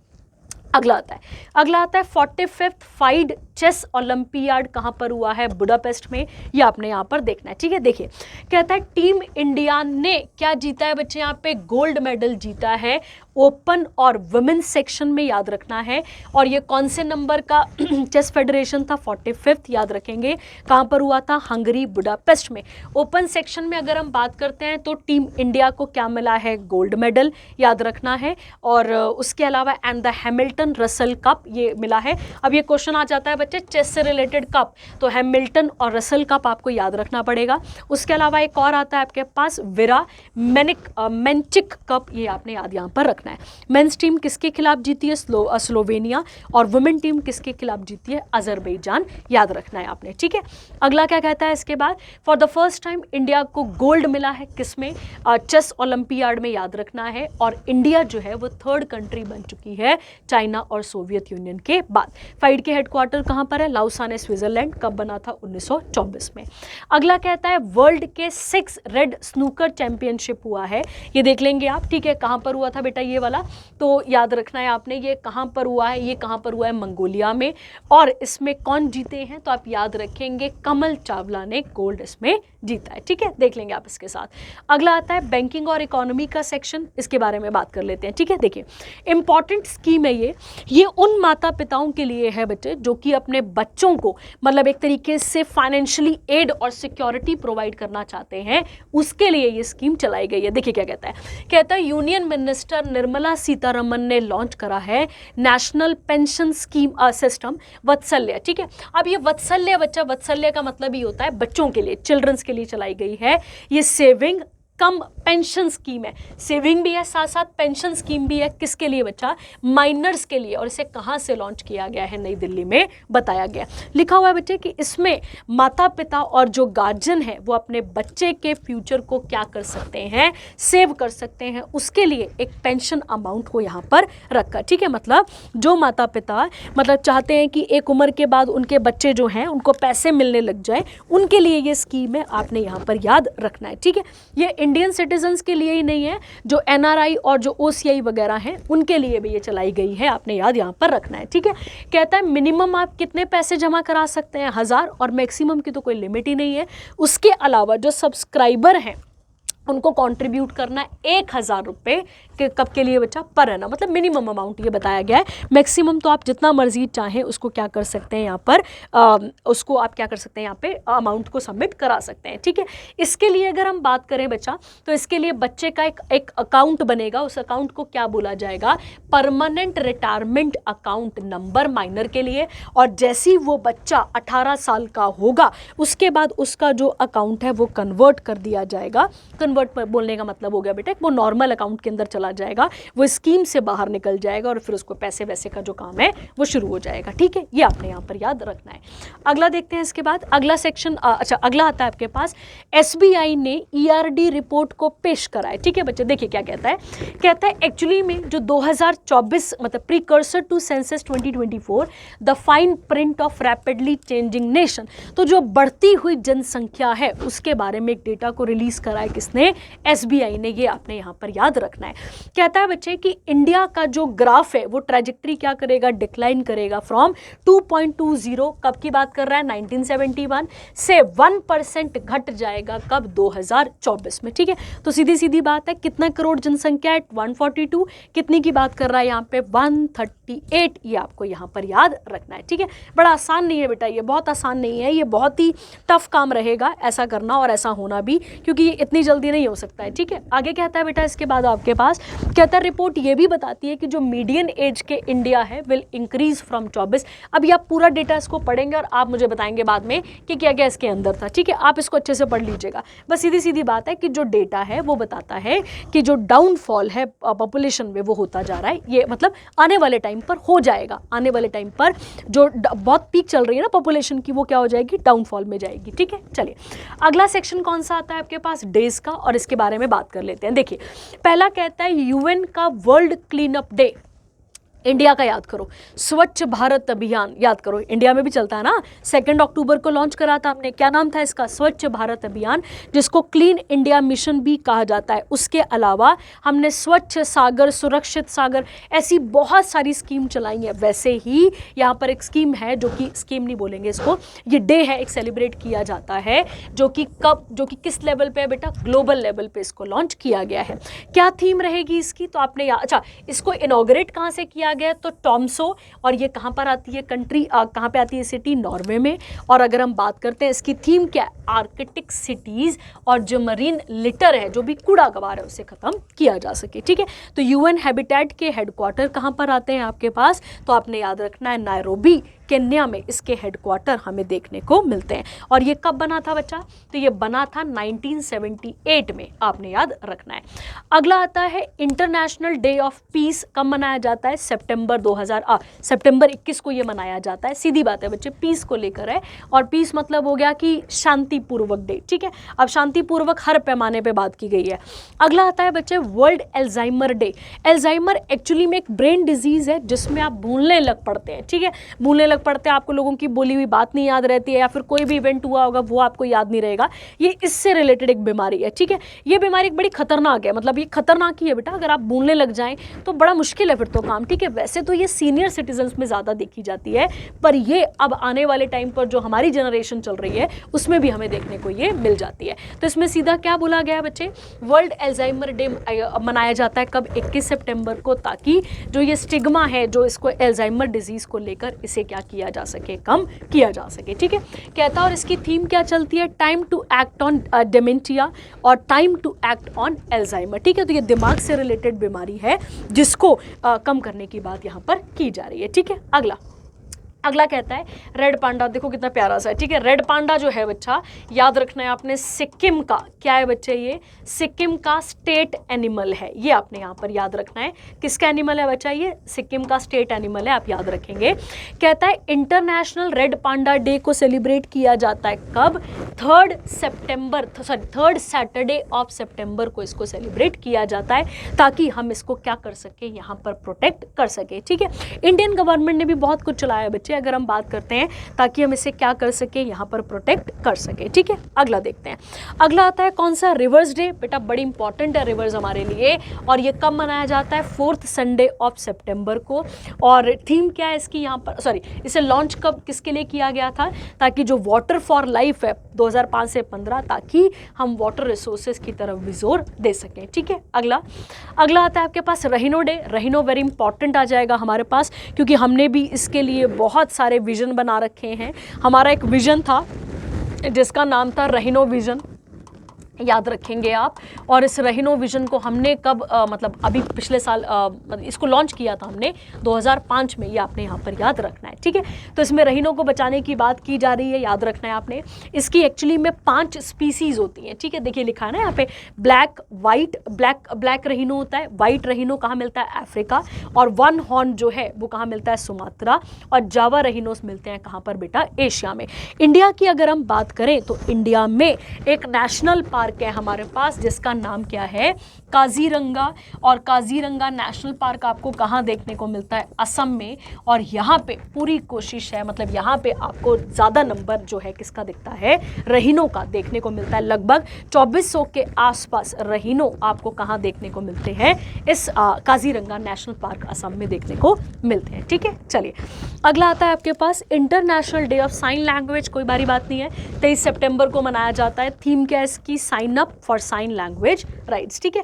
अगला आता है 45th फाइड चेस ओलंपियाड कहाँ पर हुआ है, बुडापेस्ट में, ये आपने यहाँ पर देखना है, ठीक है। देखिए कहता है टीम इंडिया ने क्या जीता है बच्चे, यहाँ पे गोल्ड मेडल जीता है ओपन और वुमेन्स सेक्शन में, याद रखना है। और ये कौन से नंबर का चेस फेडरेशन था, 45th, याद रखेंगे। कहाँ पर हुआ था, हंगरी, बुडापेस्ट में। ओपन सेक्शन में अगर हम बात करते हैं तो टीम इंडिया को क्या मिला है, गोल्ड मेडल, याद रखना है। और उसके अलावा and the Hamilton Russell cup ये मिला है। अब ये क्वेश्चन आ जाता है बच्चे चेस से रिलेटेड कप, तो हैमिल्टन और रसल कप आपको याद रखना पड़ेगा। उसके अलावा एक और आता है आपके पास विरा मेंचिक कप, ये आपने याद यहाँ पर रखना है। मेंस टीम किसके खिलाफ जीती है, स्लोवेनिया, और वुमेन टीम किसके खिलाफ जीती है, अजरबैजान, याद रखना है आपने, ठीक है। अगला क्या कहता है इसके बाद, for the first time India को गोल्ड मिला है किसमें, चेस ओलंपियाड में, याद रखना है। और इंडिया जो है वो 3rd कंट्री बन चुकी है चाइना और सोवियत यूनियन के बाद। फाइड के हेडक्वार्टर कहां पर है, लाउसाने, स्विट्जरलैंड। कब बना था, 1924 में। अगला कहता है वर्ल्ड के 6 रेड स्नूकर चैंपियनशिप हुआ है, ये देख लेंगे आप, ठीक है। कहां पर हुआ था बेटा ये वाला, तो याद रखना है आपने, ये कहां पर हुआ है, ये कहां पर हुआ है, मंगोलिया में। और इसमें कौन जीते हैं, तो आप याद रखेंगे कमल चावला ने गोल्ड इसमें जीता है, ठीक है, देख लेंगे आप इसके साथ। अगला आता है बैंकिंग और इकोनॉमी का सेक्शन, इसके बारे में बात कर लेते हैं, ठीक है। देखिए इंपॉर्टेंट स्कीम है ये उन माता पिताओं के लिए है बच्चे जो कि अपने बच्चों को मतलब एक तरीके से फाइनेंशियली एड और सिक्योरिटी प्रोवाइड करना चाहते हैं, उसके लिए ये स्कीम चलाई गई है। देखिए क्या कहता है यूनियन मिनिस्टर निर्मला सीतारमन ने लॉन्च करा है national pension scheme system Vatsalya, ठीक है। अब ये वत्सल्य बच्चा, वत्सल्य का मतलब ही होता है बच्चों के लिए, चिल्ड्रंस के लिए चलाई गई है। ये सेविंग कम पेंशन स्कीम है, सेविंग भी है साथ साथ पेंशन स्कीम भी है, किसके लिए बच्चा, माइनर्स के लिए। और इसे कहाँ से लॉन्च किया गया है, नई दिल्ली में बताया गया। लिखा हुआ है बच्चे कि इसमें माता पिता और जो गार्जियन है वो अपने बच्चे के फ्यूचर को क्या कर सकते हैं, सेव कर सकते हैं, उसके लिए एक पेंशन अमाउंट को यहाँ पर रखा, ठीक है। मतलब जो माता पिता मतलब चाहते हैं कि एक उम्र के बाद उनके बच्चे जो हैं उनको पैसे मिलने लग जाए, उनके लिए ये स्कीम है, आपने यहाँ पर याद रखना है, ठीक है। ये इंडियन सिटीजन्स के लिए ही नहीं है, जो एनआरआई और जो ओसीआई वगैरह हैं उनके लिए भी ये चलाई गई है, आपने याद यहाँ पर रखना है, ठीक है। कहता है मिनिमम आप कितने पैसे जमा करा सकते हैं, 1000, और मैक्सिमम की तो कोई लिमिट ही नहीं है। उसके अलावा जो सब्सक्राइबर हैं उनको कंट्रीब्यूट करना 1000 रुपये के कब के लिए बच्चा, पर है ना, मतलब मिनिमम अमाउंट ये बताया गया है। मैक्सिमम तो आप जितना मर्जी चाहें उसको क्या कर सकते हैं यहाँ पर उसको आप क्या कर सकते हैं यहाँ पे अमाउंट को सबमिट करा सकते हैं, ठीक है। इसके लिए अगर हम बात करें बच्चा, तो इसके लिए बच्चे का एक अकाउंट बनेगा, उस अकाउंट को क्या बोला जाएगा, permanent retirement account number minor के लिए। और जैसे ही वो बच्चा 18 साल का होगा उसके बाद उसका जो अकाउंट है वो कन्वर्ट कर दिया जाएगा। कन्वर्ट बोलने का मतलब हो गया बेटा वो नॉर्मल अकाउंट के अंदर चला जाएगा, वो स्कीम से बाहर निकल जाएगा और फिर उसको पैसे वैसे का जो काम है वो शुरू हो जाएगा, ठीक है। ये आपने यहाँ पर याद रखना है। अगला देखते हैं इसके बाद, अगला सेक्शन अगला आता है आपके पास, एसबीआई ने ईआरडी रिपोर्ट को पेश करा है, ठीक है बच्चे। देखिए क्या कहता है एक्चुअली में जो 2024 मतलब precursor to census 2024 the fine print of rapidly changing nation, तो जो बढ़ती हुई जनसंख्या है उसके बारे में एक डेटा को रिलीज करा है किसने, किसने, SBI ने, ये आपने यहाँ पर याद रखना है। कहता है बच्चे कि इंडिया का जो ग्राफ है वो ट्रेजेक्ट्री क्या करेगा, डिक्लाइन करेगा फ्रॉम 2.20, कब की बात कर रहा है 1971 से 1% घट जाएगा कब, 2024 में। ठीक है, तो सीधी सीधी बात है, कितना करोड़ जनसंख्या है 142, कितनी की बात कर रहा है यहाँ पे 138, ये आपको यहाँ पर याद रखना है। ठीक है, बड़ा आसान नहीं है बेटा, ये बहुत आसान नहीं है, ये बहुत ही टफ काम रहेगा ऐसा करना और ऐसा होना भी, क्योंकि ये इतनी जल्दी नहीं हो सकता है। ठीक है, आगे कहता है बेटा इसके बाद आपके पास कहता है रिपोर्ट ये भी बताती है कि जो मीडियन एज के इंडिया है विल इंक्रीज फ्रॉम 24। अभी आप पूरा डेटा इसको पढ़ेंगे और आप मुझे बताएंगे बाद में कि क्या क्या इसके अंदर था। ठीक है, आप इसको अच्छे से पढ़ लीजिएगा। बस सीधी सीधी बात है कि जो डेटा है वो बताता है कि जो डाउनफॉल है पॉपुलेशन में वो होता जा रहा है, ये मतलब आने वाले टाइम पर हो जाएगा, आने वाले टाइम पर जो बहुत पीक चल रही है ना पॉपुलेशन की, वो क्या हो जाएगी, डाउनफॉल में जाएगी। ठीक है, चलिए अगला सेक्शन कौन सा आता है आपके पास, डेज का, और इसके बारे में बात कर लेते हैं। देखिए पहला कहता है UN का world clean up day, India का याद करो, स्वच्छ भारत अभियान याद करो, इंडिया में भी चलता है ना, 2 अक्टूबर को लॉन्च करा था हमने, क्या नाम था इसका, स्वच्छ भारत अभियान, जिसको क्लीन इंडिया मिशन भी कहा जाता है। उसके अलावा हमने स्वच्छ सागर, सुरक्षित सागर, ऐसी बहुत सारी स्कीम चलाई है। वैसे ही यहाँ पर एक स्कीम है, जो कि स्कीम नहीं बोलेंगे इसको, ये डे है, एक सेलिब्रेट किया जाता है, जो कि कब, जो कि किस लेवल पे है बेटा, ग्लोबल लेवल पे इसको लॉन्च किया गया है। क्या थीम रहेगी इसकी, तो आपने अच्छा इसको इनॉग्रेट कहाँ से किया गया, तो टॉम्सो, और ये कहाँ पर आती है कंट्री, कहाँ पे आती है सिटी, नॉर्वे में। और अगर हम बात करते हैं इसकी थीम क्या है, आर्कटिक सिटीज, और जो मरीन लिटर है, जो भी कूड़ा कबाड़ है, उसे खत्म किया जा सके। ठीक है, तो UN हैबिटेट के हेडक्वार्टर कहाँ पर आते हैं आपके पास, तो आपने याद रखना है नायरोबी केन्या में इसके हेडक्वार्टर हमें देखने को मिलते हैं। और ये कब बना था बच्चा, तो ये बना था 1978 में, आपने याद रखना है। अगला आता है इंटरनेशनल डे ऑफ पीस, कब मनाया जाता है, सितंबर 21 को ये मनाया जाता है। सीधी बात है बच्चे, पीस को लेकर है, और पीस मतलब हो गया कि शांतिपूर्वक डे। ठीक है, अब शांतिपूर्वक हर पैमाने पे बात की गई है। अगला आता है बच्चे world Alzheimer day. Alzheimer actually में एक ब्रेन डिजीज है जिसमें आप भूलने लग पड़ते हैं। ठीक है, भूलने लग पड़ते हैं, आपको लोगों की बोली हुई बात नहीं याद रहती है, या फिर कोई भी इवेंट हुआ होगा वो आपको याद नहीं रहेगा, ये इससे रिलेटेड एक बीमारी है। ठीक है, ये बीमारी बड़ी खतरनाक है, मतलब ये खतरनाक ही है बेटा, अगर आप भूलने लग जाएं तो बड़ा मुश्किल है फिर तो काम। ठीक है, वैसे तो ये सीनियर सिटीजन्स में ज़्यादा देखी जाती है, पर ये अब आने वाले टाइम पर जो हमारी जनरेशन चल रही है उसमें भी हमें देखने को ये मिल जाती है। तो इसमें सीधा क्या बोला गया है बच्चे, वर्ल्ड एल्जाइमर डे मनाया जाता है कब, 21 सितंबर को, ताकि जो ये स्टिग्मा है जो इसको एल्जाइमर डिजीज़ को लेकर, इसे क्या किया जा सके, कम किया जा सके। ठीक है, कहता, और इसकी थीम क्या चलती है, time to act on dementia और time to act on Alzheimer. ठीक है, तो ये दिमाग से रिलेटेड बीमारी है जिसको कम करने की बात यहाँ पर की जा रही है। ठीक है, अगला कहता है रेड पांडा, देखो कितना प्यारा सा है। ठीक है, रेड पांडा जो है बच्चा, याद रखना है आपने, सिक्किम का क्या है बच्चे, ये सिक्किम का स्टेट एनिमल है, ये आपने यहाँ पर याद रखना है। किसका एनिमल है बच्चा, ये सिक्किम का स्टेट एनिमल है, आप याद रखेंगे। कहता है इंटरनेशनल रेड पांडा डे को सेलिब्रेट किया जाता है कब, 3 सैटरडे ऑफ सितंबर को इसको सेलिब्रेट किया जाता है, ताकि हम इसको क्या कर सके, यहाँ पर प्रोटेक्ट कर सके। ठीक है, इंडियन गवर्नमेंट ने भी बहुत कुछ चलाया बच्चे, अगर हम बात करते हैं, ताकि हम इसे क्या कर सके, यहाँ पर प्रोटेक्ट कर सके। ठीक है, अगला देखते हैं। अगला आता है कौन सा, रिवर्स डे। बेटा बड़ी इंपॉर्टेंट है रिवर्स हमारे लिए, और ये कब मनाया जाता है, 4th संडे ऑफ सितंबर को। और थीम क्या है इसकी, यहाँ पर सॉरी, इसे लॉन्च कब किसके लिए किया गया था, ताकि जो वाटर फॉर लाइफ है 2005 से 15, ताकि हम वाटर रिसोर्सेज की तरफ भी जोर दे सकें। ठीक है, अगला आता है आपके पास rhino day. Rhino very important आ जाएगा हमारे पास, क्योंकि हमने भी इसके लिए बहुत सारे विजन बना रखे हैं। हमारा एक विजन था जिसका नाम था रहीनो विजन, याद रखेंगे आप। और इस रहीनो विजन को हमने कब मतलब अभी पिछले साल इसको लॉन्च किया था हमने 2005 में, ये आपने यहाँ पर याद रखना है। ठीक है, तो इसमें रहीनो को बचाने की बात की जा रही है, याद रखना है आपने। इसकी एक्चुअली में 5 स्पीसीज होती हैं। ठीक है, देखिए लिखा है ना यहाँ पे, ब्लैक रहीनो होता है, वाइट रहीनो कहाँ मिलता है, अफ्रीका, और 1 हॉर्न जो है वो कहाँ मिलता है, सुमात्रा, और जावा रहीनोस मिलते हैं कहाँ पर बेटा, एशिया में। इंडिया की अगर हम बात करें तो इंडिया में एक नेशनल पार्क पार्क है हमारे पास जिसका नाम क्या है, काजीरंगा। और काजीरंगा नेशनल पार्क आपको कहाँ देखने को मिलता है, असम में। और यहाँ पे पूरी कोशिश है, मतलब यहाँ पे आपको ज़्यादा नंबर जो है किसका दिखता है, रहीनों का देखने को मिलता है। लगभग 2400 के आसपास रहीनों आपको कहाँ देखने को मिलते हैं, इस काजीरंगा नेशनल पार्क असम में देखने को मिलते हैं। ठीक है, चलिए अगला आता है आपके पास international day of sign language. कोई बारी बात नहीं है, 23 सितंबर को मनाया जाता है। थीम क्या है इसकी, sign up for sign language rights. ठीक है,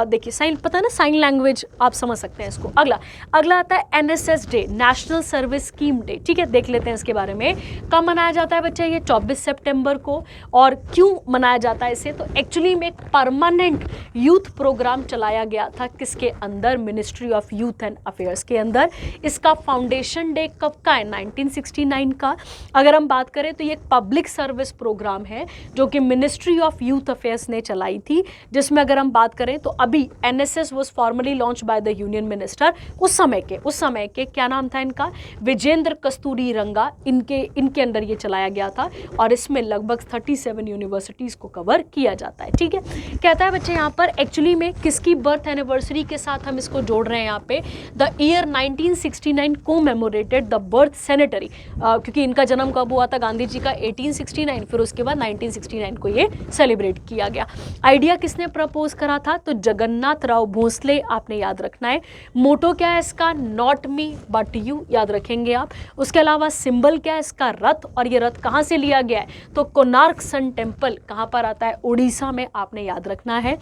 देखिए साइन पता है ना, साइन लैंग्वेज आप समझ सकते हैं इसको। अगला आता है NSS day, national service scheme day. ठीक है, देख लेते हैं इसके बारे में। कब मनाया जाता है बच्चे, ये 24 सितंबर को। और क्यों मनाया जाता है इसे, तो एक्चुअली में एक परमानेंट यूथ प्रोग्राम चलाया गया था किसके अंदर, ministry of youth and affairs के अंदर। इसका फाउंडेशन डे कब का है, 1969 का। अगर हम बात करें तो ये एक पब्लिक सर्विस प्रोग्राम है जो कि मिनिस्ट्री ऑफ यूथ अफेयर्स ने चलाई थी, जिसमें अगर हम बात करें तो अभी NSS was formally launch by the union minister. उस समय के क्या नाम था इनका, विजेंद्र कस्तूरी रंगा। इनके अंदर ये चलाया गया था और इसमें लगभग 37 यूनिवर्सिटीज़ को कवर किया जाता है। ठीक है, कहता है बच्चे यहाँ पर एक्चुअली में किसकी बर्थ एनिवर्सरी के साथ हम इसको जोड़ रहे हैं यहाँ पे, the year 1969 commemorated the birth centenary, क्योंकि इनका जन्म कब हुआ था, गांधी जी का 1869, फिर उसके बाद 1969 को ये सेलिब्रेट किया गया। आइडिया किसने प्रपोज करा था, तो जगन्नाथ राव भोसले, आपने याद रखना है। मोटो क्या है इसका, नॉट मी बट यू, याद रखेंगे आप। उसके अलावा सिंबल क्या है इसका, रथ। और ये रथ कहाँ से लिया गया है, तो कोणार्क सन टेम्पल कहाँ पर आता है, उड़ीसा में, आपने याद रखना है।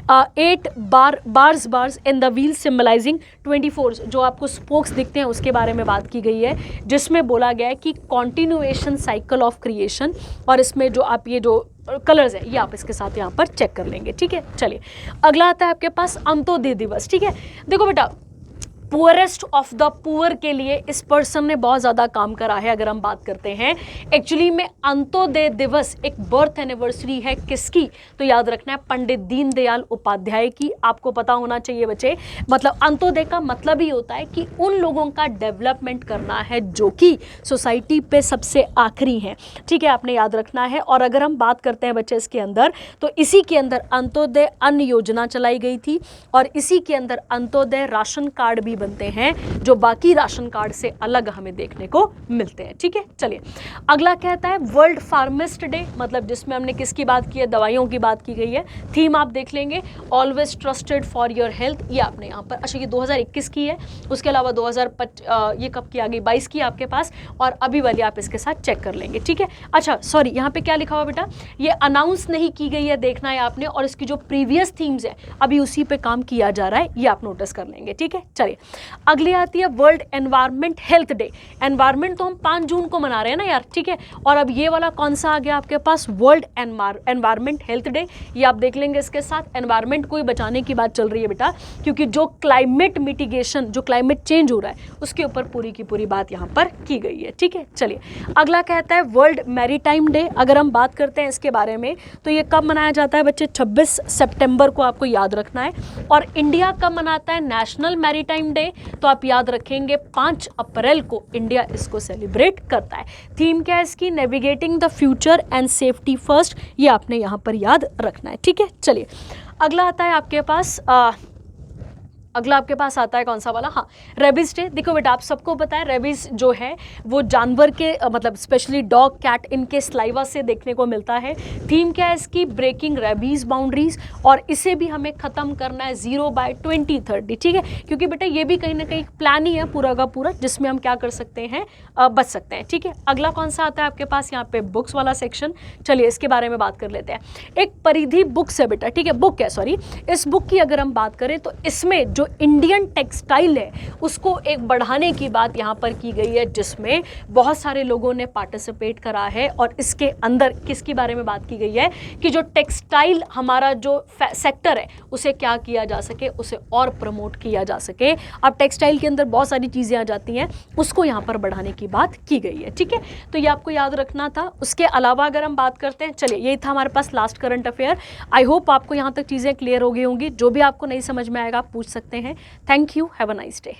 8 bars in the wheel symbolising 24, जो आपको स्पोक्स दिखते हैं उसके बारे में बात की गई है, जिसमें बोला गया है कि कॉन्टिन्यूएशन साइकिल ऑफ क्रिएशन। और इसमें जो आप ये जो कलर्स है ये आप इसके साथ यहाँ पर चेक कर लेंगे। ठीक है, चलिए अगला आता है आपके पास अंत्योदय दिवस। ठीक है, देखो बेटा, पुअरेस्ट ऑफ द पुअर के लिए इस पर्सन ने बहुत ज़्यादा काम करा है। अगर हम बात करते हैं एक्चुअली में अंत्योदय दिवस एक बर्थ एनिवर्सरी है किसकी, तो याद रखना है पंडित दीनदयाल उपाध्याय की। आपको पता होना चाहिए बच्चे, मतलब अंत्योदय का मतलब ही होता है कि उन लोगों का डेवलपमेंट करना है जो कि सोसाइटी पे सबसे आखिरी हैं। ठीक है, आपने याद रखना है। और अगर हम बात करते हैं बच्चे इसके अंदर, तो इसी के अंदर अंत्योदय अन्न योजना चलाई गई थी और इसी के अंदर अंत्योदय राशन कार्ड भी बनते हैं जो बाकी राशन कार्ड से अलग हमें देखने को मिलते हैं। ठीक है, चलिए अगला कहता है वर्ल्ड फार्मिस्ट डे, मतलब जिसमें हमने किसकी बात की है, दवाइयों की बात की गई है। थीम आप देख लेंगे, always trusted for your health, ये आपने यहाँ पर, अच्छा ये 2021 की है। उसके अलावा 2025 ये कब की आ गई, 22 की आपके पास, और अभी वाली आप इसके साथ चेक कर लेंगे। ठीक है, अच्छा सॉरी, यहाँ पे क्या लिखा हुआ बेटा, ये अनाउंस नहीं की गई है, देखना है आपने। और इसकी जो प्रीवियस थीम्स है अभी उसी पे काम किया जा रहा है, ये आप नोटिस कर लेंगे। ठीक है, चलिए अगली आती है world environment health day. Environment तो हम 5 जून को मना रहे हैं ना यार, ठीक है। और अब ये वाला कौन सा आ गया आपके पास, वर्ल्ड एनवायरनमेंट हेल्थ डे, ये आप देख लेंगे। इसके साथ एनवायरनमेंट को ही बचाने की बात चल रही है बेटा, क्योंकि जो क्लाइमेट मिटिगेशन, जो क्लाइमेट चेंज हो रहा है उसके ऊपर पूरी की पूरी बात यहाँ पर की गई है। ठीक है, चलिए अगला कहता है वर्ल्ड मैरीटाइम डे। अगर हम बात करते हैं इसके बारे में तो ये कब मनाया जाता है बच्चे, 26 सितंबर को आपको याद रखना है। और इंडिया कब मनाता है नेशनल मैरीटाइम डे, तो आप याद रखेंगे 5 अप्रैल को इंडिया इसको सेलिब्रेट करता है। थीम क्या है इसकी, navigating the future and safety first, ये आपने यहाँ पर याद रखना है। ठीक है, चलिए अगला आता है आपके पास अगला आपके पास आता है कौन सा वाला, हाँ रेबीज डे। देखो बेटा, आप सबको पता है रेबीज जो है वो जानवर के मतलब स्पेशली डॉग, कैट, इनके स्लाइवा से देखने को मिलता है। थीम क्या है इसकी, ब्रेकिंग रेबीज बाउंड्रीज, और इसे भी हमें ख़त्म करना है 0 बाय 2030। ठीक है, क्योंकि बेटा ये भी कहीं ना कहीं प्लान ही है पूरा का पूरा, जिसमें हम क्या कर सकते हैं, बच सकते हैं। ठीक है, अगला कौन सा आता है आपके पास यहाँ पे, बुक्स वाला सेक्शन। चलिए इसके बारे में बात कर लेते हैं। एक परिधि बुक्स है बेटा, ठीक है, बुक है सॉरी। इस बुक की अगर हम बात करें तो इसमें जो इंडियन टेक्सटाइल है उसको एक बढ़ाने की बात यहाँ पर की गई है, जिसमें बहुत सारे लोगों ने पार्टिसिपेट करा है। और इसके अंदर किसके बारे में बात की गई है कि जो टेक्सटाइल हमारा जो सेक्टर है उसे क्या किया जा सके, उसे और प्रमोट किया जा सके। अब टेक्सटाइल के अंदर बहुत सारी चीज़ें आ जाती हैं, उसको यहाँ पर बढ़ाने की बात की गई है। ठीक है, तो ये आपको याद रखना था। उसके अलावा अगर हम बात करते हैं, चलिए यही था हमारे पास last current affair. I hope आपको यहाँ तक चीज़ें क्लियर हो गई होंगी। जो भी आपको नहीं समझ में आएगा आप पूछ सकते हैं। Thank you. Have a nice day.